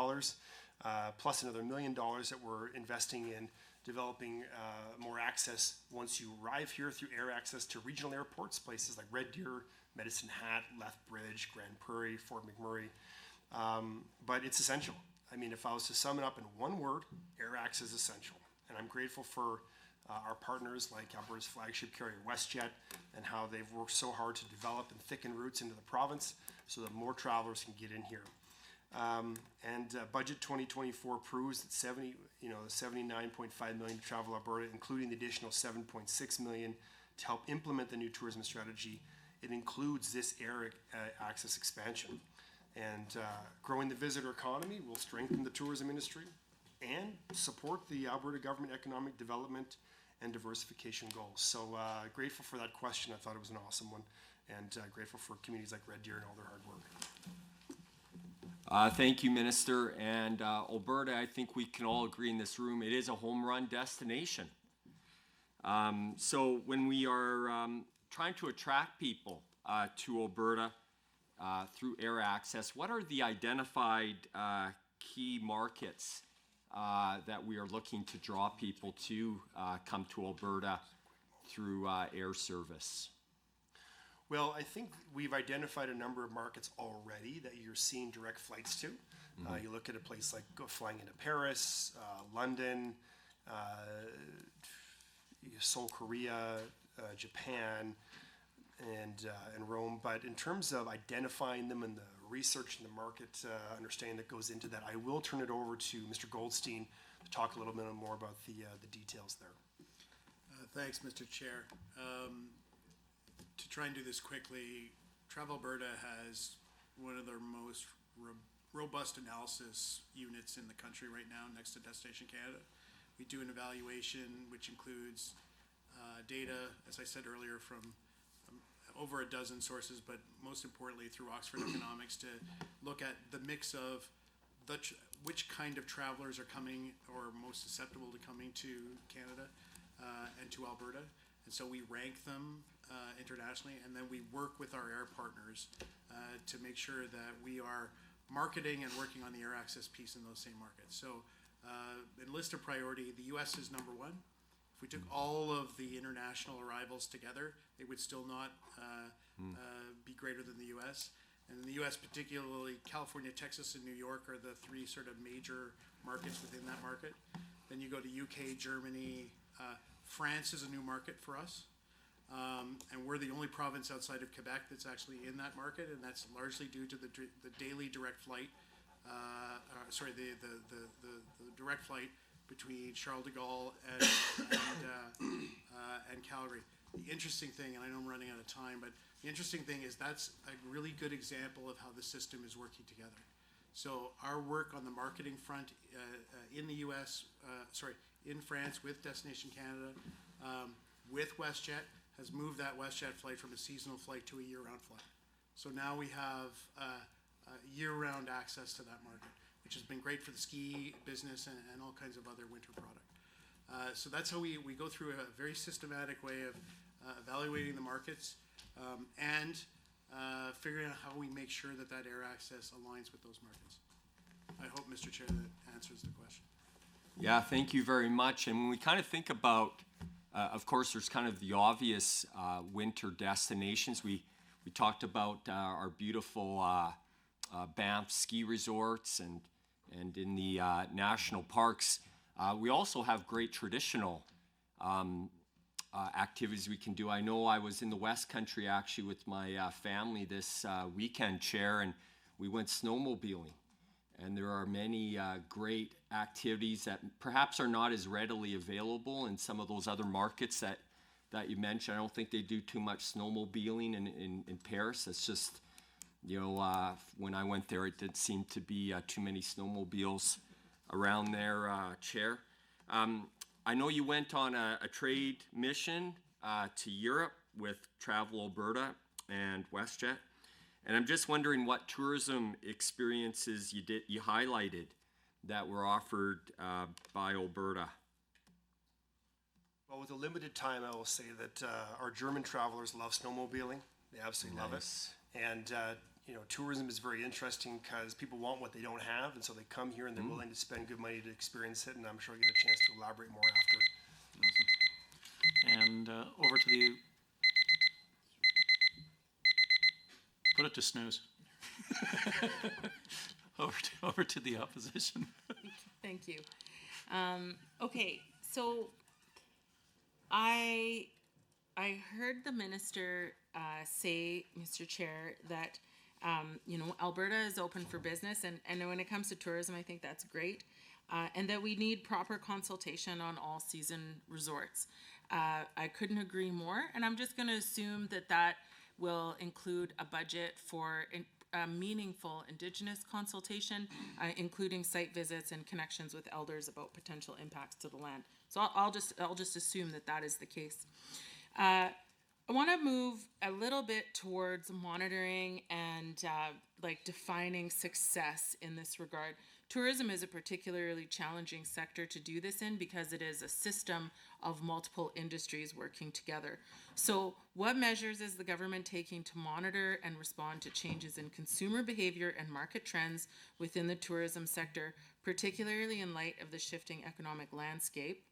plus another $1 million that we're investing in developing more access once you arrive here through air access to regional airports, places like Red Deer, Medicine Hat, Lethbridge, Grand Prairie, Fort McMurray. But it's essential. If I was to sum it up in one word, air access is essential. And I'm grateful for our partners like Alberta's flagship carrier WestJet and how they've worked so hard to develop and thicken routes into the province so that more travelers can get in here. Budget 2024 proves that the $79.5 million to Travel Alberta, including the additional $7.6 million to help implement the new tourism strategy, it includes this air access expansion. And growing the visitor economy will strengthen the tourism industry and support the Alberta government economic development and diversification goals. So grateful for that question. I thought it was an awesome one, and grateful for communities like Red Deer and all their hard work. Thank you, Minister. And Alberta, I think we can all agree in this room, it is a home run destination. So when we are trying to attract people to Alberta through air access, what are the identified key markets that we are looking to draw people to come to Alberta through air service? Well, I think we've identified a number of markets already that you're seeing direct flights to. You look at a place like flying into Paris, London, Seoul, Korea, Japan, and Rome. But in terms of identifying them and the research and the market understanding that goes into that, I will turn it over to Mr. Goldstein to talk a little bit more about the details there. Thanks, Mr. Chair. To try and do this quickly, Travel Alberta has one of their most robust analysis units in the country right now, next to Destination Canada. We do an evaluation which includes data, as I said earlier, from over a dozen sources, but most importantly through Oxford Economics, to look at the mix of which kind of travelers are coming or most susceptible to coming to Canada and to Alberta. And so we rank them internationally, and then we work with our air partners to make sure that we are marketing and working on the air access piece in those same markets. So in list of priority, the US is number one, If we took all of the international arrivals together, they would still not be greater than the U.S. And in the U.S., particularly California, Texas, and New York are the three sort of major markets within that market. Then you go to UK, Germany, France is a new market for us. And we're the only province outside of Quebec that's actually in that market, and that's largely due to the daily direct flight, the direct flight between Charles de Gaulle and Calgary. The interesting thing, and I know I'm running out of time, but the interesting thing is that's a really good example of how the system is working together. So our work on the marketing front in the U.S., in France with Destination Canada, with WestJet, has moved that WestJet flight from a seasonal flight to a year-round flight. So now we have year-round access to that market, which has been great for the ski business and all kinds of other winter product. So that's how we go through a very systematic way of evaluating the markets and figuring out how we make sure that air access aligns with those markets. I hope, Mr. Chair, that answers the question. Yeah, thank you very much. And when we kind of think about, of course, there's kind of the obvious winter destinations. We talked about our beautiful Banff ski resorts and in the national parks. We also have great traditional activities we can do. I know I was in the West Country actually with my family this weekend, Chair, and we went snowmobiling. And there are many great activities that perhaps are not as readily available in some of those other markets that you mentioned. I don't think they do too much snowmobiling in Paris. It's just, when I went there, it didn't seem to be too many snowmobiles around there, Chair. I know you went on a trade mission to Europe with Travel Alberta and WestJet. And I'm just wondering what tourism experiences you highlighted that were offered by Alberta. Well, with a limited time, I will say that our German travelers love snowmobiling. They absolutely love it. And, tourism is very interesting because people want what they don't have, and so they come here and they're willing to spend good money to experience it, and I'm sure I'll get a chance to elaborate more after. Awesome. And over to the... Put it to snooze. over to the opposition. Thank you. Okay, so I heard the minister say, Mr. Chair, that Alberta is open for business, and when it comes to tourism, I think that's great, and that we need proper consultation on all season resorts. I couldn't agree more, and I'm just going to assume that will include a budget for meaningful Indigenous consultation, including site visits and connections with elders about potential impacts to the land. So I'll just assume that is the case. I want to move a little bit towards monitoring and defining success in this regard. Tourism is a particularly challenging sector to do this in because it is a system of multiple industries working together. So what measures is the government taking to monitor and respond to changes in consumer behavior and market trends within the tourism sector, particularly in light of the shifting economic landscape?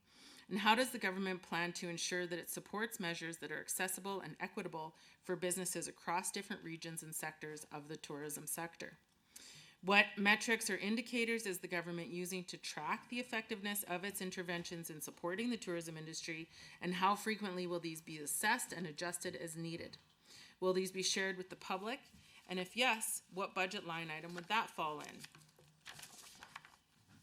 And how does the government plan to ensure that it supports measures that are accessible and equitable for businesses across different regions and sectors of the tourism sector? What metrics or indicators is the government using to track the effectiveness of its interventions in supporting the tourism industry, and how frequently will these be assessed and adjusted as needed? Will these be shared with the public? And if yes, what budget line item would that fall in?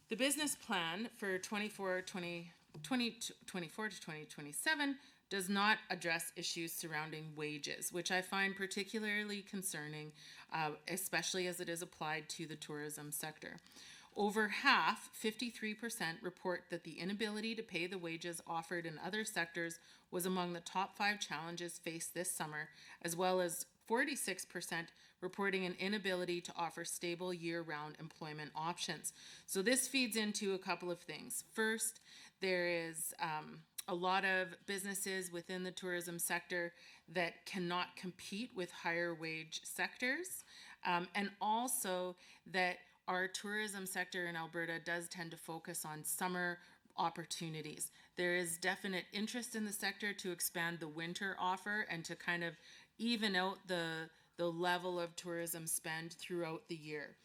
The business plan for 2024 to 2027 does not address issues surrounding wages, which I find particularly concerning, especially as it is applied to the tourism sector. Over half, 53%, report that the inability to pay the wages offered in other sectors was among the top 5 challenges faced this summer, as well as 46% reporting an inability to offer stable year-round employment options. So this feeds into a couple of things. First, there is a lot of businesses within the tourism sector that cannot compete with higher wage sectors, and also that our tourism sector in Alberta does tend to focus on summer opportunities. There is definite interest in the sector to expand the winter offer and to kind of even out the level of tourism spend throughout the year.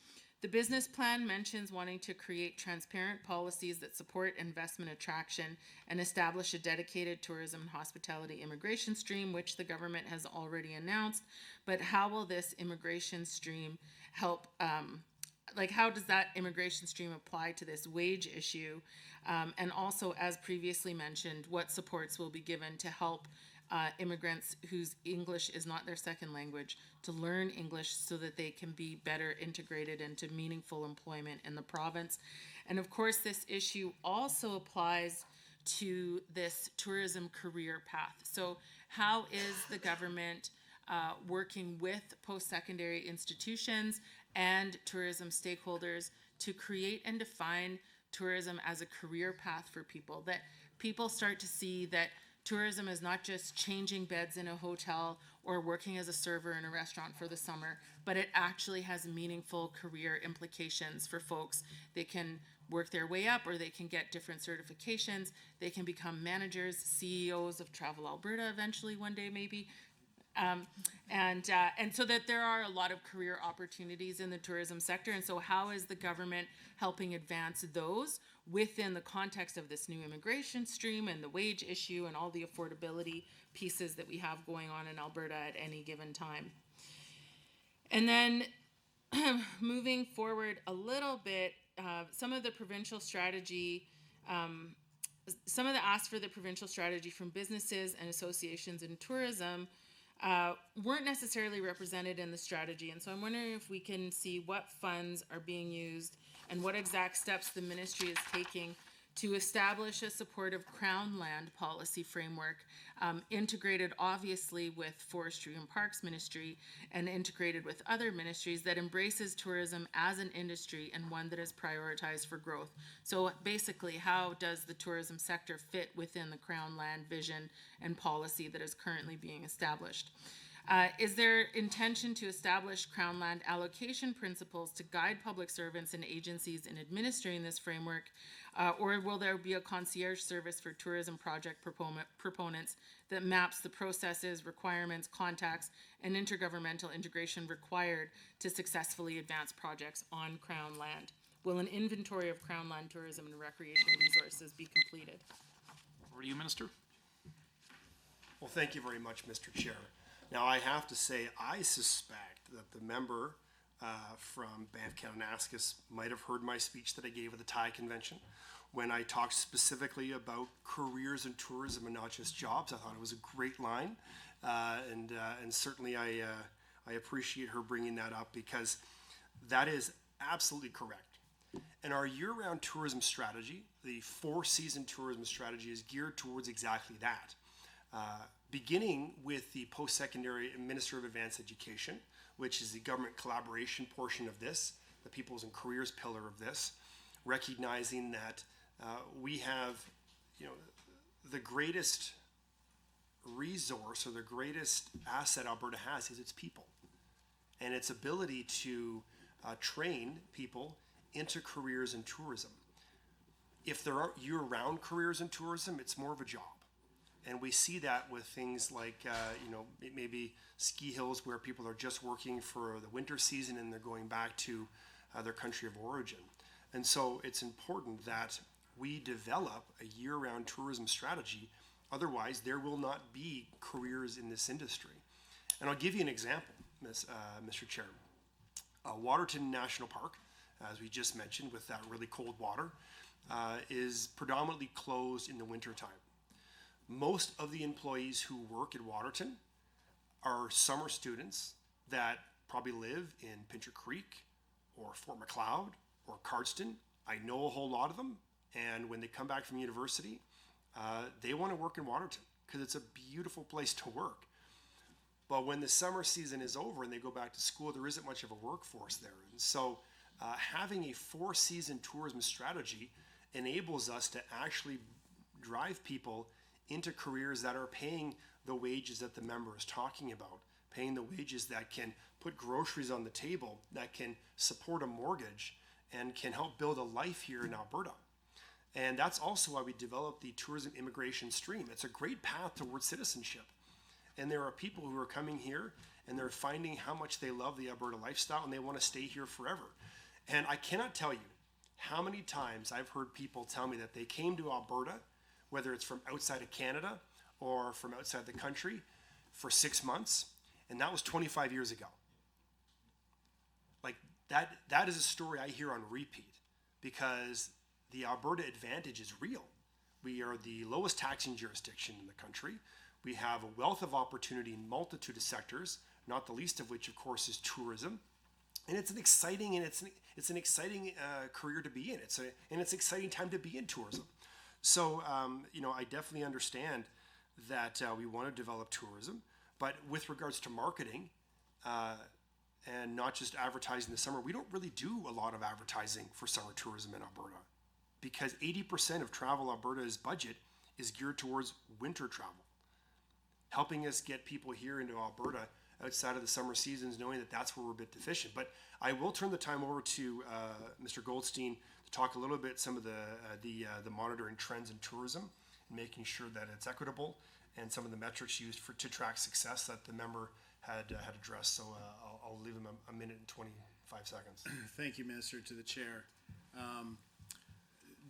The business plan mentions wanting to create transparent policies that support investment attraction and establish a dedicated tourism and hospitality immigration stream, which the government has already announced. But how will this immigration stream help? How does that immigration stream apply to this wage issue? And also, as previously mentioned, what supports will be given to help immigrants whose English is not their second language to learn English so that they can be better integrated into meaningful employment in the province. And of course, this issue also applies to this tourism career path. So how is the government working with post-secondary institutions and tourism stakeholders to create and define tourism as a career path for people, that people start to see that tourism is not just changing beds in a hotel or working as a server in a restaurant for the summer, but it actually has meaningful career implications for folks. They can work their way up, or they can get different certifications. They can become managers, CEOs of Travel Alberta eventually one day maybe. And so that there are a lot of career opportunities in the tourism sector. And so how is the government helping advance those within the context of this new immigration stream and the wage issue and all the affordability pieces that we have going on in Alberta at any given time? And then moving forward a little bit, some of the provincial strategy, some of the asks for the provincial strategy from businesses and associations in tourism weren't necessarily represented in the strategy. And so I'm wondering if we can see what funds are being used and what exact steps the ministry is taking to establish a supportive Crown land policy framework, integrated obviously with Forestry and Parks Ministry and integrated with other ministries, that embraces tourism as an industry and one that is prioritized for growth. So basically, how does the tourism sector fit within the Crown land vision and policy that is currently being established? Is there intention to establish Crown land allocation principles to guide public servants and agencies in administering this framework? Or will there be a concierge service for tourism project proponents that maps the processes, requirements, contacts, and intergovernmental integration required to successfully advance projects on Crown land? Will an inventory of Crown land tourism and recreation resources be completed? Over to you, Minister. Well, thank you very much, Mr. Chair. Now, I have to say, I suspect that the member from Banff Kananaskis might have heard my speech that I gave at the Thai Convention when I talked specifically about careers in tourism and not just jobs. I thought it was a great line, and certainly I appreciate her bringing that up, because that is absolutely correct. And our year-round tourism strategy, the 4-season tourism strategy, is geared towards exactly that. Beginning with the post-secondary Minister of Advanced Education, which is the government collaboration portion of this, the Peoples and Careers pillar of this, recognizing that we have, the greatest resource or the greatest asset Alberta has is its people, and its ability to train people into careers in tourism. If there are year-round careers in tourism, it's more of a job. And we see that with things like, maybe ski hills where people are just working for the winter season and they're going back to their country of origin. And so it's important that we develop a year-round tourism strategy. Otherwise, there will not be careers in this industry. And I'll give you an example, Mr. Chair. Waterton National Park, as we just mentioned, with that really cold water, is predominantly closed in the wintertime. Most of the employees who work at Waterton are summer students that probably live in Pincher Creek or Fort Macleod or Cardston. I know a whole lot of them, and when they come back from university, they want to work in Waterton because it's a beautiful place to work. But when the summer season is over and they go back to school, there isn't much of a workforce there. And so having a 4-season tourism strategy enables us to actually drive people into careers that are paying the wages that the member is talking about, paying the wages that can put groceries on the table, that can support a mortgage, and can help build a life here in Alberta. And that's also why we developed the tourism immigration stream. It's a great path towards citizenship. And there are people who are coming here and they're finding how much they love the Alberta lifestyle and they want to stay here forever. And I cannot tell you how many times I've heard people tell me that they came to Alberta, whether it's from outside of Canada or from outside the country, for 6 months, and that was 25 years ago. Like that is a story I hear on repeat because the Alberta advantage is real. We are the lowest taxing jurisdiction in the country. We have a wealth of opportunity in multitude of sectors, not the least of which, of course, is tourism. And it's an exciting career to be in. It's an exciting time to be in tourism. So I definitely understand that we want to develop tourism, but with regards to marketing and not just advertising the summer, we don't really do a lot of advertising for summer tourism in Alberta because 80% of Travel Alberta's budget is geared towards winter travel, helping us get people here into Alberta outside of the summer seasons, knowing that that's where we're a bit deficient. But I will turn the time over to Mr. Goldstein to talk a little bit some of the monitoring trends in tourism, and making sure that it's equitable, and some of the metrics used to track success that the member had addressed. So I'll leave him a minute and 25 seconds. Thank you, Minister, to the chair.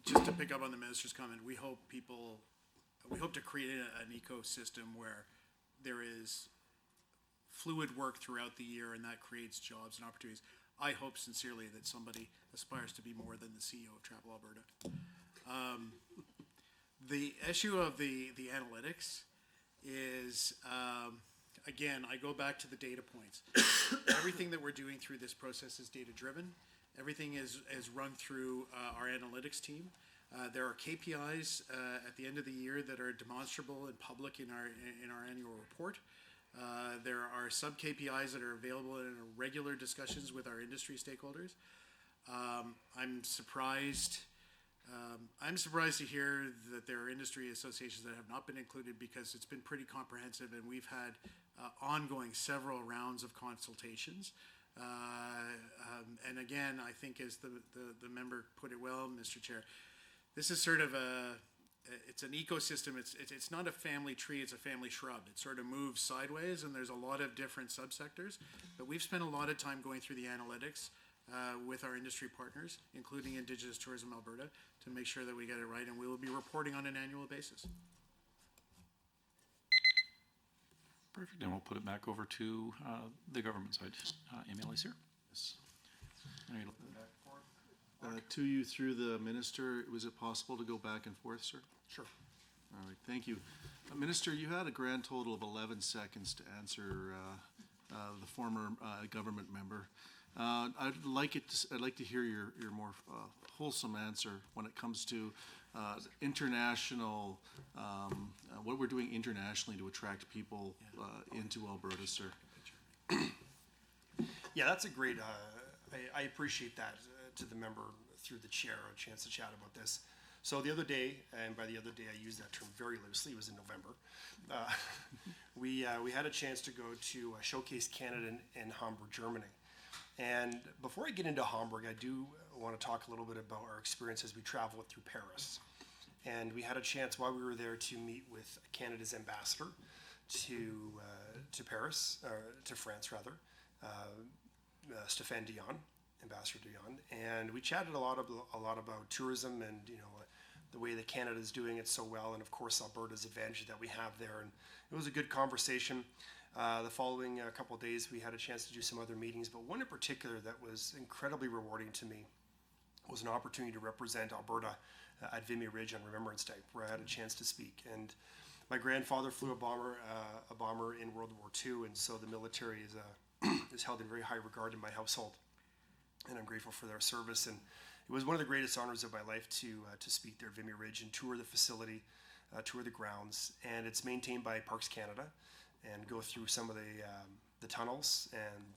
Just to pick up on the minister's comment, we hope to create an ecosystem where there is fluid work throughout the year, and that creates jobs and opportunities. I hope sincerely that somebody aspires to be more than the CEO of Travel Alberta. The issue of the analytics is, again, I go back to the data points. Everything that we're doing through this process is data-driven. Everything is run through our analytics team. There are KPIs at the end of the year that are demonstrable and public in our annual report. There are sub-KPIs that are available in our regular discussions with our industry stakeholders. I'm surprised to hear that there are industry associations that have not been included because it's been pretty comprehensive and we've had ongoing several rounds of consultations. And again, I think as the member put it well, Mr. Chair, this is sort of it's an ecosystem. It's not a family tree, it's a family shrub. It sort of moves sideways and there's a lot of different subsectors. But we've spent a lot of time going through the analytics with our industry partners, including Indigenous Tourism Alberta, to make sure that we get it right, and we will be reporting on an annual basis. Perfect, and we'll put it back over to the government side. Emil is here. To you through the minister, was it possible to go back and forth, sir? Sure. All right, thank you. Minister, you had a grand total of 11 seconds to answer the former government member. I'd like to hear your more wholesome answer when it comes to international, what we're doing internationally to attract people into Alberta, sir. Yeah, that's a great, I appreciate that to the member through the chair, a chance to chat about this. So the other day, and by the other day I use that term very loosely, it was in November, we had a chance to go to Showcase Canada in Hamburg, Germany. And before I get into Hamburg, I do want to talk a little bit about our experience as we traveled through Paris. And we had a chance while we were there to meet with Canada's ambassador to Paris, to France rather, Stéphane Dion, Ambassador Dion, and we chatted a lot about tourism and the way that Canada is doing it so well, and of course Alberta's advantage that we have there. And it was a good conversation. The following couple of days, we had a chance to do some other meetings, but one in particular that was incredibly rewarding to me was an opportunity to represent Alberta at Vimy Ridge on Remembrance Day, where I had a chance to speak. And my grandfather flew a bomber in World War II, and so the military is held in very high regard in my household, and I'm grateful for their service. And it was one of the greatest honors of my life to speak there at Vimy Ridge and tour the facility, tour the grounds, and it's maintained by Parks Canada, and go through some of the tunnels and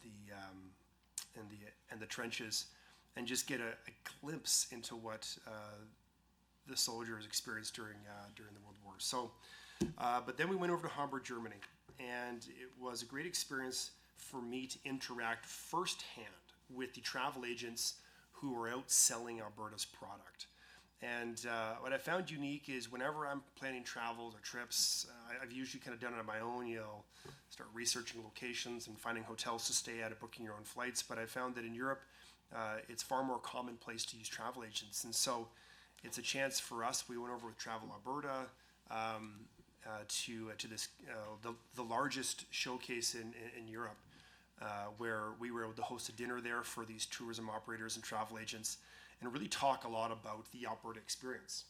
the trenches, and just get a glimpse into what the soldiers experienced during the World War. So, but then we went over to Hamburg, Germany, and it was a great experience for me to interact firsthand with the travel agents who were out selling Alberta's product. And what I found unique is whenever I'm planning travels or trips, I've usually kind of done it on my own. Start researching locations and finding hotels to stay at, or booking your own flights. But I found that in Europe, it's far more commonplace to use travel agents. And so it's a chance for us. We went over with Travel Alberta to this the largest showcase in Europe, where we were able to host a dinner there for these tourism operators and travel agents, and really talk a lot about the Alberta experience.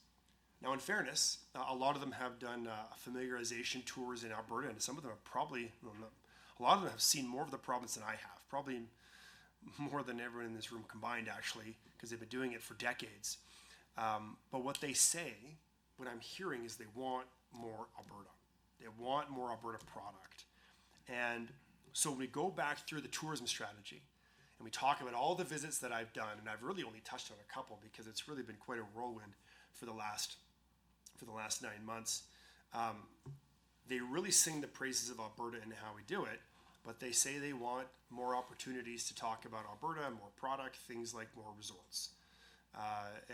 Now, in fairness, a lot of them have done familiarization tours in Alberta, and some of them have probably, a lot of them have seen more of the province than I have, probably more than everyone in this room combined, actually, because they've been doing it for decades. But what they say, what I'm hearing, is they want more Alberta. They want more Alberta product. And so when we go back through the tourism strategy, and we talk about all the visits that I've done, and I've really only touched on a couple because it's really been quite a whirlwind for the last 9 months. They really sing the praises of Alberta and how we do it, but they say they want more opportunities to talk about Alberta, more product, things like more resorts,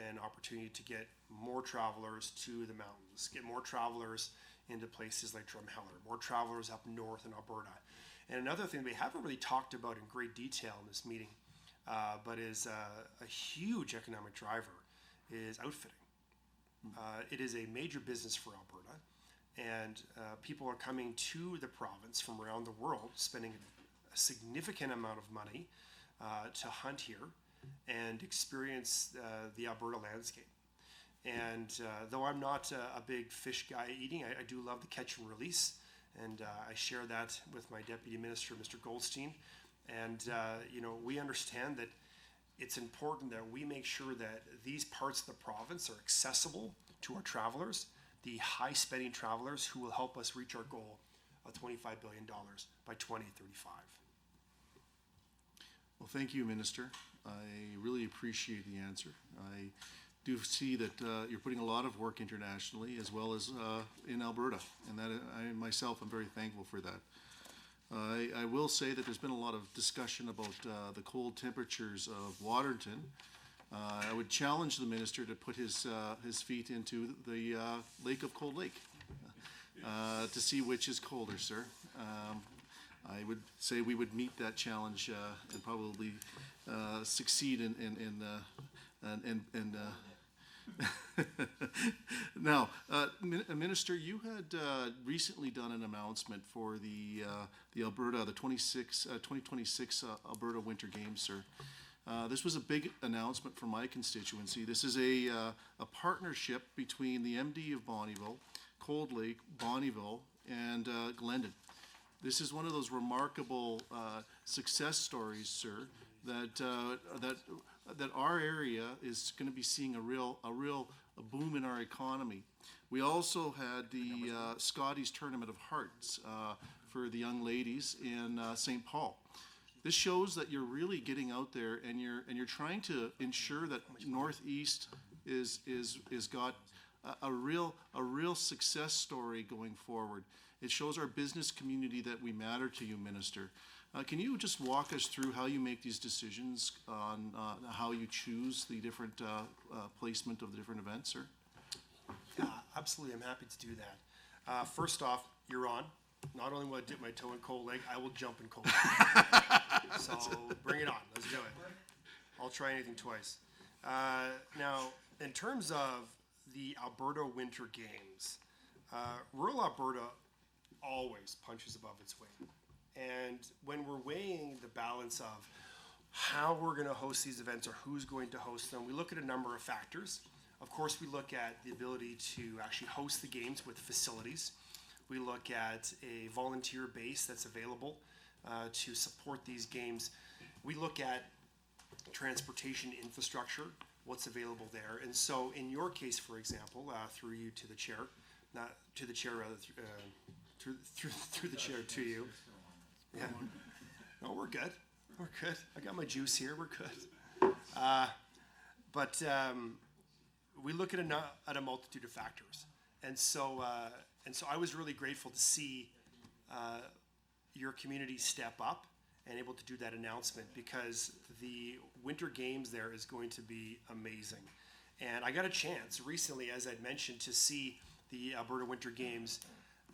and opportunity to get more travelers to the mountains, get more travelers into places like Drumheller, more travelers up north in Alberta. And another thing we haven't really talked about in great detail in this meeting, but is a huge economic driver, is outfitting. It is a major business for Alberta, and people are coming to the province from around the world, spending a significant amount of money to hunt here and experience the Alberta landscape. And though I'm not a big fish guy eating, I do love the catch and release, and I share that with my Deputy Minister, Mr. Goldstein. And we understand that it's important that we make sure that these parts of the province are accessible to our travelers, the high-spending travelers who will help us reach our goal of $25 billion by 2035. Well, thank you, Minister. I really appreciate the answer. I do see that you're putting a lot of work internationally as well as in Alberta, and that I myself am very thankful for that. I will say that there's been a lot of discussion about the cold temperatures of Waterton. I would challenge the minister to put his feet into the Lake of Cold Lake to see which is colder, sir. I would say we would meet that challenge and probably succeed Now, Minister, you had recently done an announcement for the Alberta, the 2026 Alberta Winter Games, sir. This was a big announcement for my constituency. This is a partnership between the MD of Bonnyville, Cold Lake, Bonnyville, and Glendon. This is one of those remarkable success stories, sir, that our area is going to be seeing a real boom in our economy. We also had the Scotties Tournament of Hearts for the young ladies in St. Paul. This shows that you're really getting out there and you're trying to ensure that Northeast is got a real success story going forward. It shows our business community that we matter to you, Minister. Can you just walk us through how you make these decisions on how you choose the different placement of the different events, sir? Yeah, absolutely. I'm happy to do that. First off, you're on. Not only will I dip my toe in Cold Lake, I will jump in Cold Lake. So bring it on. Let's do it. I'll try anything twice. Now, in terms of the Alberta Winter Games, rural Alberta always punches above its weight. And when we're weighing the balance of how we're going to host these events or who's going to host them, we look at a number of factors. Of course, we look at the ability to actually host the games with facilities. We look at a volunteer base that's available to support these games. We look at transportation infrastructure, what's available there. And so in your case, for example, through you to the chair, not to the chair, rather, through the chair to you. Yeah. No, we're good. We're good. I got my juice here. We're good. But we look at a multitude of factors, and so I was really grateful to see your community step up and able to do that announcement, because the Winter Games there is going to be amazing. And I got a chance recently, as I'd mentioned, to see the Alberta Winter Games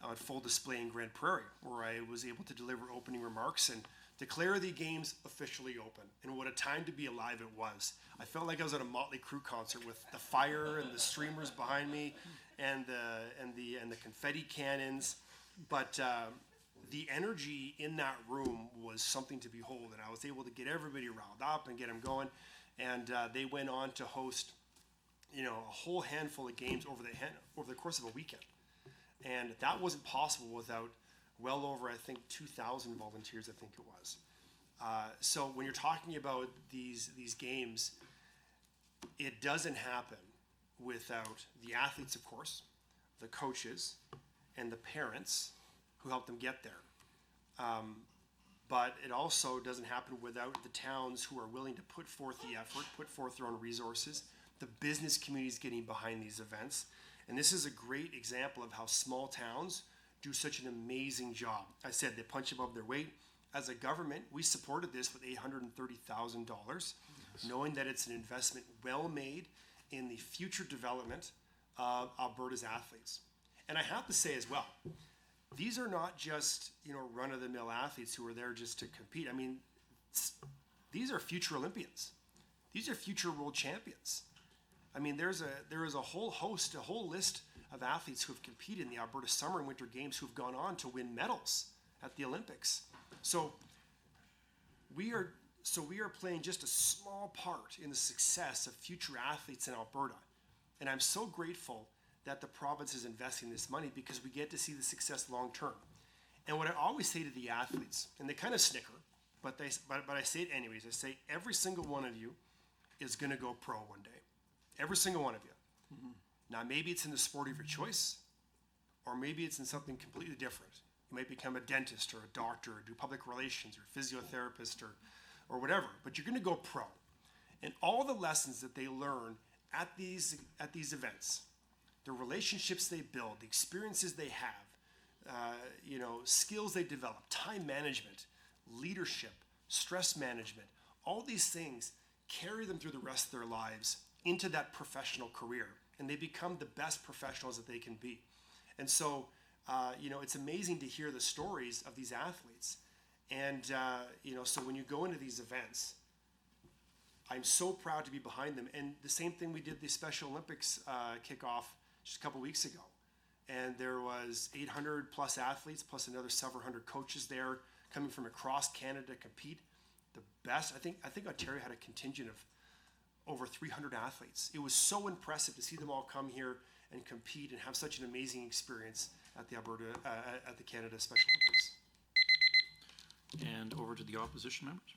on full display in Grand Prairie, where I was able to deliver opening remarks and declare the games officially open. And what a time to be alive it was. I felt like I was at a Motley Crue concert with the fire and the streamers behind me, and the confetti cannons. But the energy in that room was something to behold, and I was able to get everybody riled up and get them going. And they went on to host, a whole handful of games over the course of a weekend. And that wasn't possible without well over, I think, 2,000 volunteers, I think it was. So when you're talking about these games, it doesn't happen without the athletes, of course, the coaches, and the parents who help them get there. But it also doesn't happen without the towns who are willing to put forth the effort, put forth their own resources, the business communities getting behind these events. And this is a great example of how small towns do such an amazing job. I said they punch above their weight. As a government, we supported this with $830,000, knowing that it's an investment well made in the future development of Alberta's athletes. And I have to say as well, these are not just, run-of-the-mill athletes who are there just to compete. I mean, these are future Olympians. These are future world champions. I mean, there is a whole list of athletes who have competed in the Alberta Summer and Winter Games who have gone on to win medals at the Olympics. So we are playing just a small part in the success of future athletes in Alberta. And I'm so grateful that the province is investing this money because we get to see the success long term. And what I always say to the athletes, and they kind of snicker, but I say it anyways, I say every single one of you is going to go pro one day. Every single one of you. Mm-hmm. Now, maybe it's in the sport of your choice, or maybe it's in something completely different. You might become a dentist or a doctor or do public relations or physiotherapist or whatever, but you're going to go pro. And all the lessons that they learn at these events, the relationships they build, the experiences they have, skills they develop, time management, leadership, stress management, all these things carry them through the rest of their lives into that professional career, and they become the best professionals that they can be. And so, it's amazing to hear the stories of these athletes. And, so when you go into these events, I'm so proud to be behind them. And the same thing we did the Special Olympics kickoff just a couple weeks ago. And there was 800 plus athletes, plus another several hundred coaches there coming from across Canada to compete. The best, I think Ontario had a contingent of over 300 athletes. It was so impressive to see them all come here and compete and have such an amazing experience at the at the Canada Special Olympics. And over to the opposition members.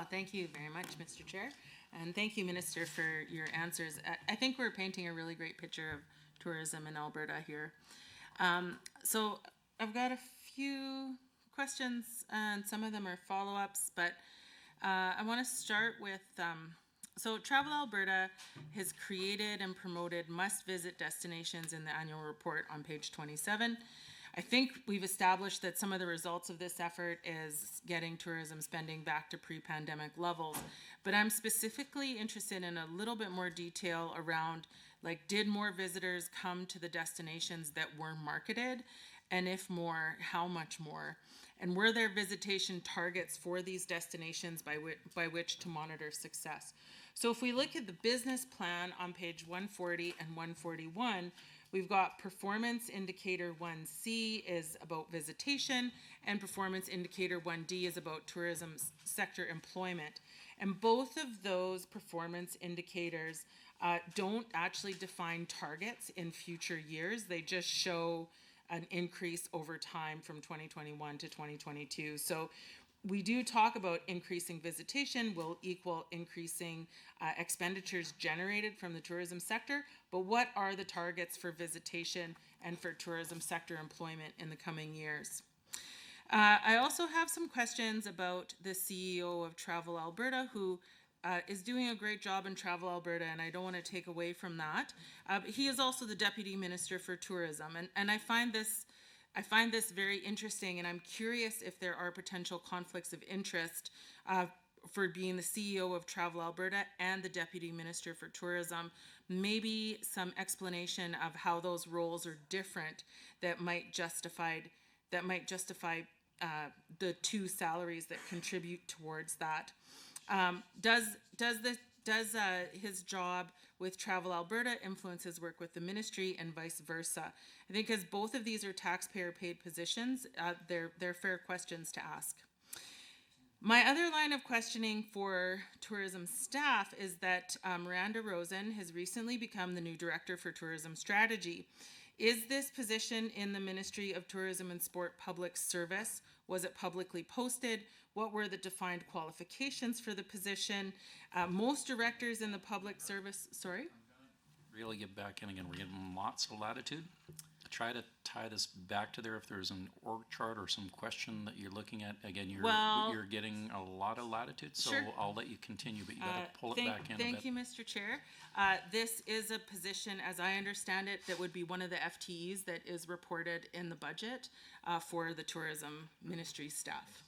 Thank you very much, Mr. Chair. And thank you, Minister, for your answers. I think we're painting a really great picture of tourism in Alberta here. So I've got a few questions, and some of them are follow-ups, but I want to start with, so Travel Alberta has created and promoted must-visit destinations in the annual report on page 27. I think we've established that some of the results of this effort is getting tourism spending back to pre-pandemic levels, but I'm specifically interested in a little bit more detail around, did more visitors come to the destinations that were marketed? And if more, how much more? And were there visitation targets for these destinations by which to monitor success? So if we look at the business plan on page 140 and 141, we've got performance indicator 1C is about visitation, and performance indicator 1D is about tourism sector employment. And both of those performance indicators don't actually define targets in future years. They just show an increase over time from 2021 to 2022. So we do talk about increasing visitation will equal increasing expenditures generated from the tourism sector, but what are the targets for visitation and for tourism sector employment in the coming years? I also have some questions about the CEO of Travel Alberta, who is doing a great job in Travel Alberta, and I don't want to take away from that. He is also the Deputy Minister for Tourism, and I find this very interesting, and I'm curious if there are potential conflicts of interest for being the CEO of Travel Alberta and the Deputy Minister for Tourism. Maybe some explanation of how those roles are different that might justify the two salaries that contribute towards that. Does his job with Travel Alberta influence his work with the ministry and vice versa? I think as both of these are taxpayer paid positions, they're fair questions to ask. My other line of questioning for tourism staff is that Miranda Rosen has recently become the new Director for Tourism Strategy. Is this position in the Ministry of Tourism and Sport public service? Was it publicly posted? What were the defined qualifications for the position? Most directors in the public service, Really get back in again. We're getting lots of latitude. Try to tie this back to there if there's an org chart or some question that you're looking at. Again, you're getting a lot of latitude, so Sure. I'll let you continue, but you gotta pull it back in a bit. Thank you, Mr. Chair. This is a position, as I understand it, that would be one of the FTEs that is reported in the budget for the tourism ministry staff.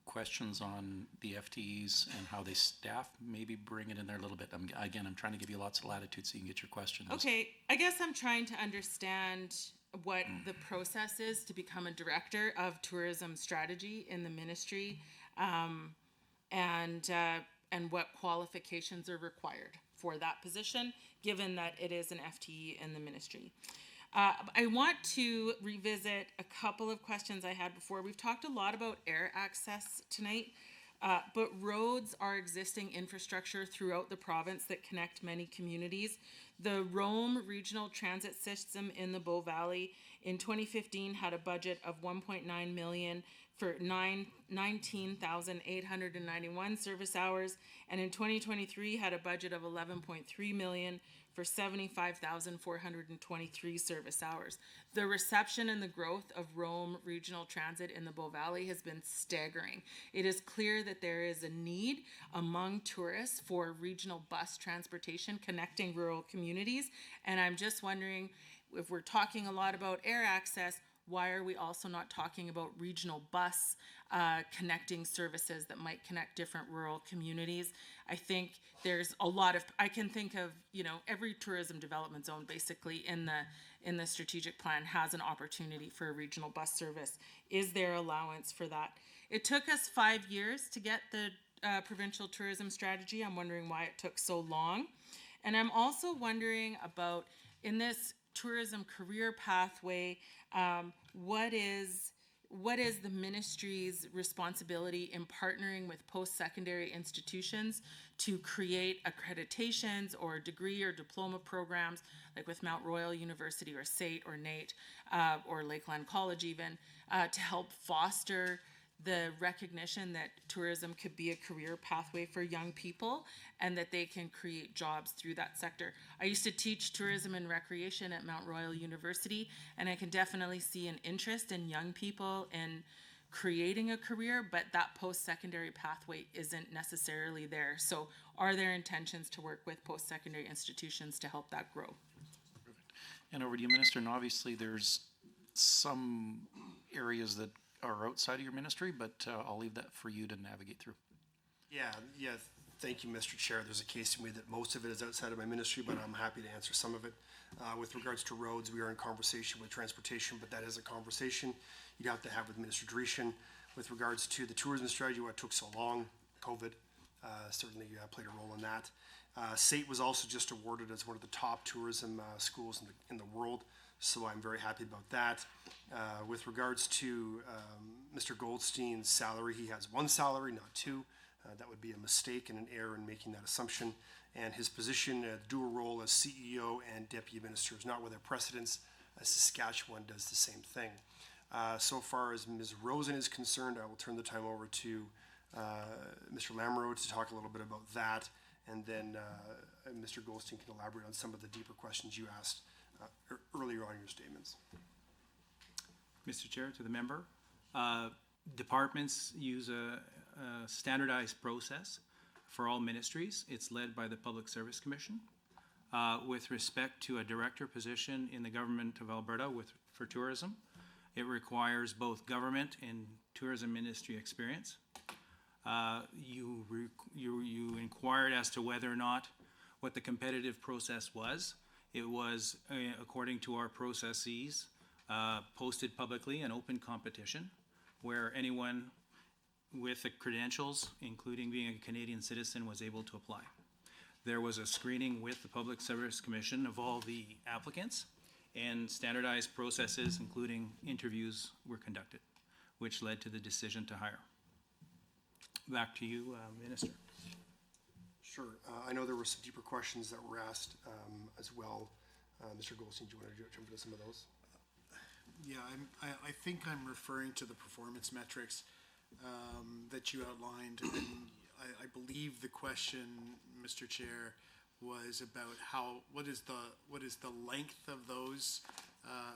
Questions on the FTEs and how they staff, maybe bring it in there a little bit. I'm trying to give you lots of latitude so you can get your questions. Okay, I guess I'm trying to understand what the process is to become a director of tourism strategy in the ministry, and what qualifications are required for that position, given that it is an FTE in the ministry. I want to revisit a couple of questions I had before. We've talked a lot about air access tonight, but roads are existing infrastructure throughout the province that connect many communities. The Rome Regional Transit System in the Bow Valley in 2015 had a budget of 1.9 million for 19,891 service hours, and in 2023 had a budget of 11.3 million for 75,423 service hours. The reception and the growth of Rome Regional Transit in the Bow Valley has been staggering. It is clear that there is a need among tourists for regional bus transportation connecting rural communities, and I'm just wondering, if we're talking a lot about air access, why are we also not talking about regional bus connecting services that might connect different rural communities? I think there's a lot of, I can think of, every tourism development zone basically in the strategic plan has an opportunity for a regional bus service. Is there allowance for that? It took us 5 years to get the provincial tourism strategy. I'm wondering why it took so long. And I'm also wondering about, in this tourism career pathway, what is the ministry's responsibility in partnering with post-secondary institutions to create accreditations or degree or diploma programs, like with Mount Royal University or SAIT or NAIT, or Lakeland College even, to help foster the recognition that tourism could be a career pathway for young people and that they can create jobs through that sector. I used to teach tourism and recreation at Mount Royal University, and I can definitely see an interest in young people in creating a career, but that post-secondary pathway isn't necessarily there. So are there intentions to work with post-secondary institutions to help that grow? And over to you, Minister, and obviously there's some areas that are outside of your ministry, but I'll leave that for you to navigate through. Yeah, thank you, Mr. Chair. There's a case to me that most of it is outside of my ministry, but I'm happy to answer some of it. With regards to roads, we are in conversation with transportation, but that is a conversation you'd have to have with Minister Dreeshen. With regards to the tourism strategy, why it took so long, COVID certainly played a role in that. SAIT was also just awarded as one of the top tourism schools in the world, so I'm very happy about that. With regards to Mr. Goldstein's salary, he has one salary, not two. That would be a mistake and an error in making that assumption. And his position, dual role as CEO and Deputy Minister, is not without precedence. Saskatchewan does the same thing. So far as Ms. Rosen is concerned, I will turn the time over to Mr. Lamoureux to talk a little bit about that, and then Mr. Goldstein can elaborate on some of the deeper questions you asked earlier on in your statements. Mr. Chair, to the member, departments use a standardized process for all ministries. It's led by the Public Service Commission. With respect to a director position in the Government of Alberta for tourism, it requires both government and tourism ministry experience. You inquired as to whether or not what the competitive process was. It was, according to our processes, posted publicly, an open competition where anyone with the credentials, including being a Canadian citizen, was able to apply. There was a screening with the Public Service Commission of all the applicants, and standardized processes, including interviews, were conducted, which led to the decision to hire. Back to you, Minister. Sure. I know there were some deeper questions that were asked as well. Mr. Goldstein, do you want to jump into some of those? Yeah, I think I'm referring to the performance metrics that you outlined. And I believe the question, Mr. Chair, was about what is the length of those,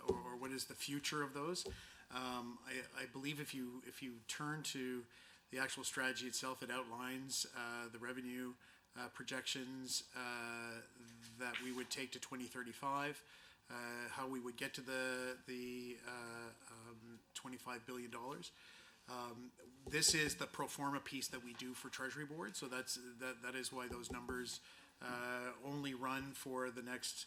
or what is the future of those. I believe if you turn to the actual strategy itself, it outlines the revenue projections that we would take to 2035, how we would get to the $25 billion. This is the pro forma piece that we do for Treasury Board, so that is why those numbers only run for the next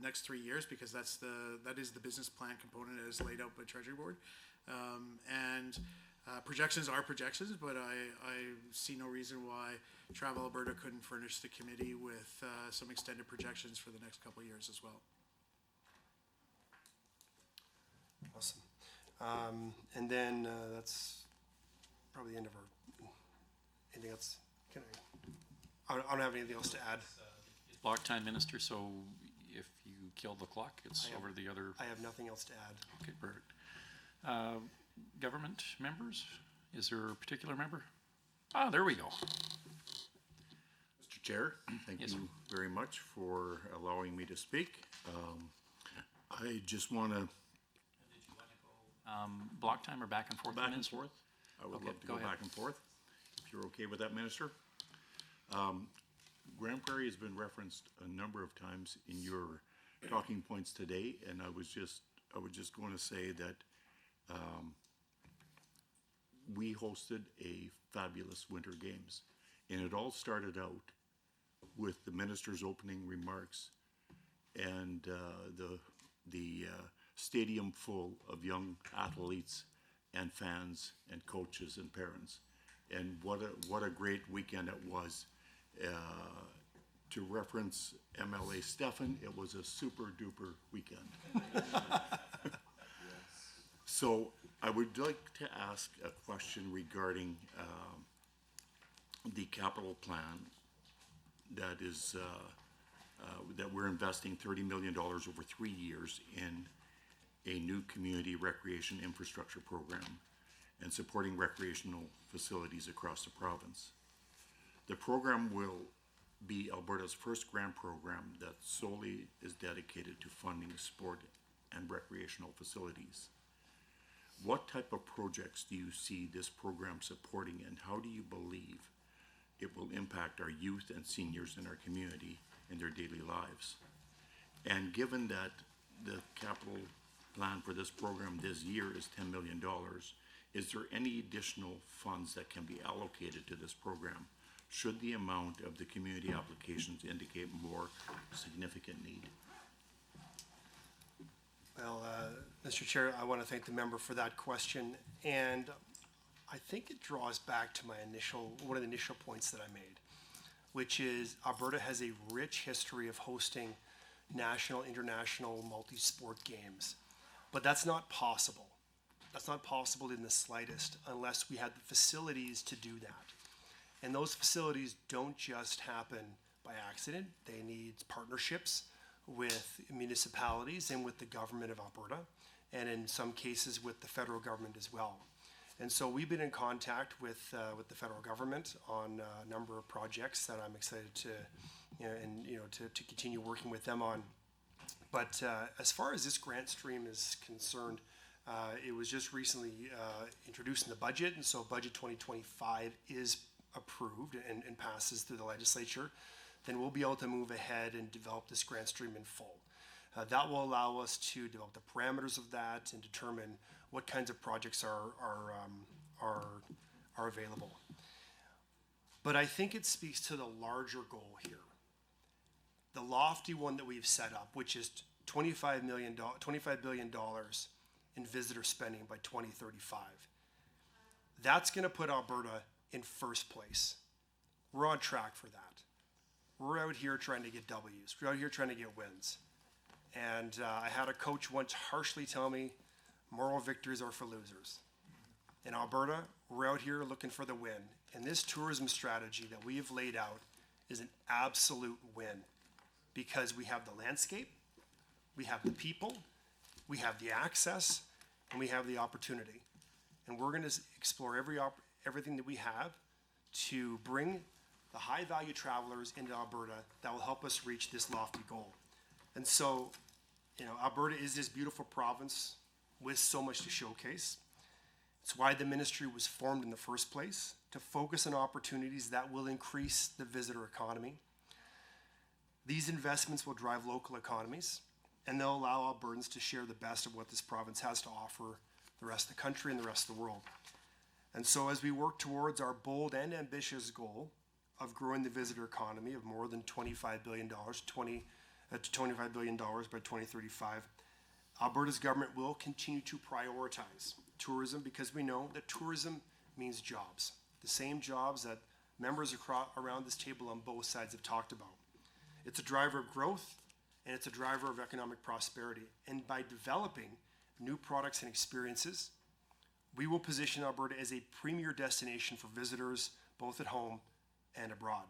next 3 years, because that is the business plan component as laid out by Treasury Board. Projections are projections, but I see no reason why Travel Alberta couldn't furnish the committee with some extended projections for the next couple of years as well. Awesome. And then that's probably the end of our, anything else? I don't have anything else to add. Block time, Minister, so if you kill the clock, it's over to the other. I have nothing else to add. Okay, perfect. Government members? Is there a particular member? Ah, there we go. Mr. Chair, thank Yes, you very much for allowing me to speak. I just want to Block time or back and forth? back and Minister? forth. I would Okay, love to go go ahead. back and forth, if you're okay with that, Minister. Grand Prairie has been referenced a number of times in your talking points today, and I was just going to say that we hosted a fabulous Winter Games, and it all started out with the minister's opening remarks and the stadium full of young athletes and fans and coaches and parents. And what a great weekend it was. To reference MLA Stefan, it was a super duper weekend. So I would like to ask a question regarding the capital plan that is that we're investing $30 million over 3 years in a new community recreation infrastructure program and supporting recreational facilities across the province. The program will be Alberta's first grant program that solely is dedicated to funding sport and recreational facilities. What type of projects do you see this program supporting, and how do you believe it will impact our youth and seniors in our community in their daily lives? And given that the capital plan for this program this year is $10 million, is there any additional funds that can be allocated to this program should the amount of the community applications indicate more significant need? Well, Mr. Chair, I want to thank the member for that question, and I think it draws back to one of the initial points that I made, which is Alberta has a rich history of hosting national, international, multi-sport games, but that's not possible. That's not possible in the slightest unless we have the facilities to do that. And those facilities don't just happen by accident. They need partnerships with municipalities and with the government of Alberta, and in some cases with the federal government as well. And so we've been in contact with the federal government on a number of projects that I'm excited to continue working with them on. But as far as this grant stream is concerned, it was just recently introduced in the budget, and so Budget 2025 is approved and passes through the legislature, then we'll be able to move ahead and develop this grant stream in full. That will allow us to develop the parameters of that and determine what kinds of projects are available. But I think it speaks to the larger goal here. The lofty one that we've set up, which is $25 billion in visitor spending by 2035. That's going to put Alberta in first place. We're on track for that. We're out here trying to get W's. We're out here trying to get wins. And I had a coach once harshly tell me, moral victories are for losers. In Alberta, we're out here looking for the win. And this tourism strategy that we have laid out is an absolute win because we have the landscape, we have the people, we have the access, and we have the opportunity. And we're going to explore everything that we have to bring the high-value travelers into Alberta that will help us reach this lofty goal. And so, you know, Alberta is this beautiful province with so much to showcase. It's why the ministry was formed in the first place, to focus on opportunities that will increase the visitor economy. These investments will drive local economies, and they'll allow Albertans to share the best of what this province has to offer the rest of the country and the rest of the world. And so as we work towards our bold and ambitious goal of growing the visitor economy of more than $25 billion, to $25 billion by 2035, Alberta's government will continue to prioritize tourism because we know that tourism means jobs, the same jobs that members around this table on both sides have talked about. It's a driver of growth and it's a driver of economic prosperity. And by developing new products and experiences, we will position Alberta as a premier destination for visitors both at home and abroad.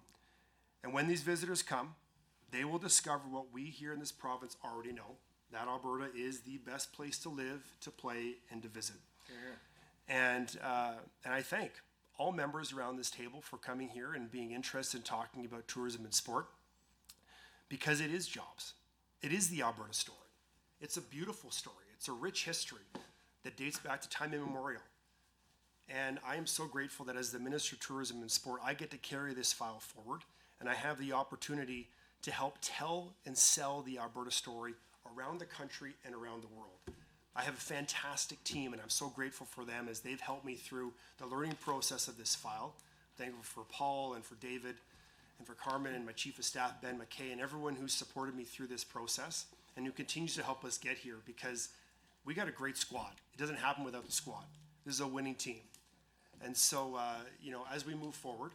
And when these visitors come, they will discover what we here in this province already know, that Alberta is the best place to live, to play, and to visit. And I thank all members around this table for coming here and being interested in talking about tourism and sport, because it is jobs. It is the Alberta story. It's a beautiful story. It's a rich history that dates back to time immemorial. And I am so grateful that as the Minister of Tourism and Sport, I get to carry this file forward, and I have the opportunity to help tell and sell the Alberta story around the country and around the world. I have a fantastic team, and I'm so grateful for them as they've helped me through the learning process of this file. Thankful for Paul and for David and for Carmen and my Chief of Staff, Ben McKay, and everyone who's supported me through this process and who continues to help us get here, because we got a great squad. It doesn't happen without the squad. This is a winning team. And so, you know, as we move forward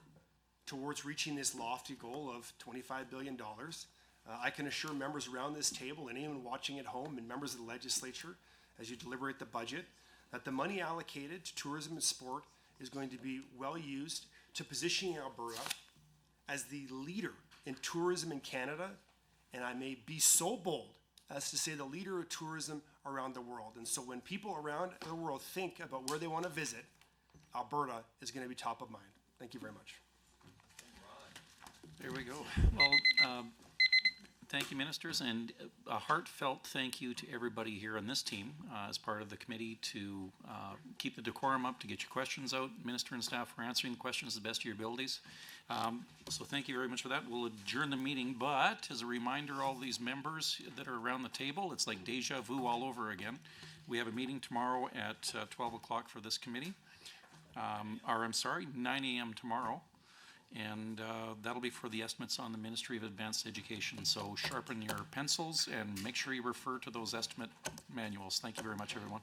towards reaching this lofty goal of $25 billion, I can assure members around this table and anyone watching at home and members of the legislature, as you deliberate the budget, that the money allocated to tourism and sport is going to be well used to positioning Alberta as the leader in tourism in Canada, and I may be so bold as to say the leader of tourism around the world. And so when people around the world think about where they want to visit, Alberta is going to be top of mind. Thank you very much. There we go. Well, thank you, ministers, and a heartfelt thank you to everybody here on this team as part of the committee to keep the decorum up, to get your questions out. Minister and staff for answering the questions to the best of your abilities. So thank you very much for that. We'll adjourn the meeting, but as a reminder, all these members that are around the table, it's like deja vu all over again. We have a meeting tomorrow at 12 o'clock for this committee. 9 a.m. tomorrow. And that'll be for the estimates on the Ministry of Advanced Education. So sharpen your pencils and make sure you refer to those estimate manuals. Thank you very much, everyone.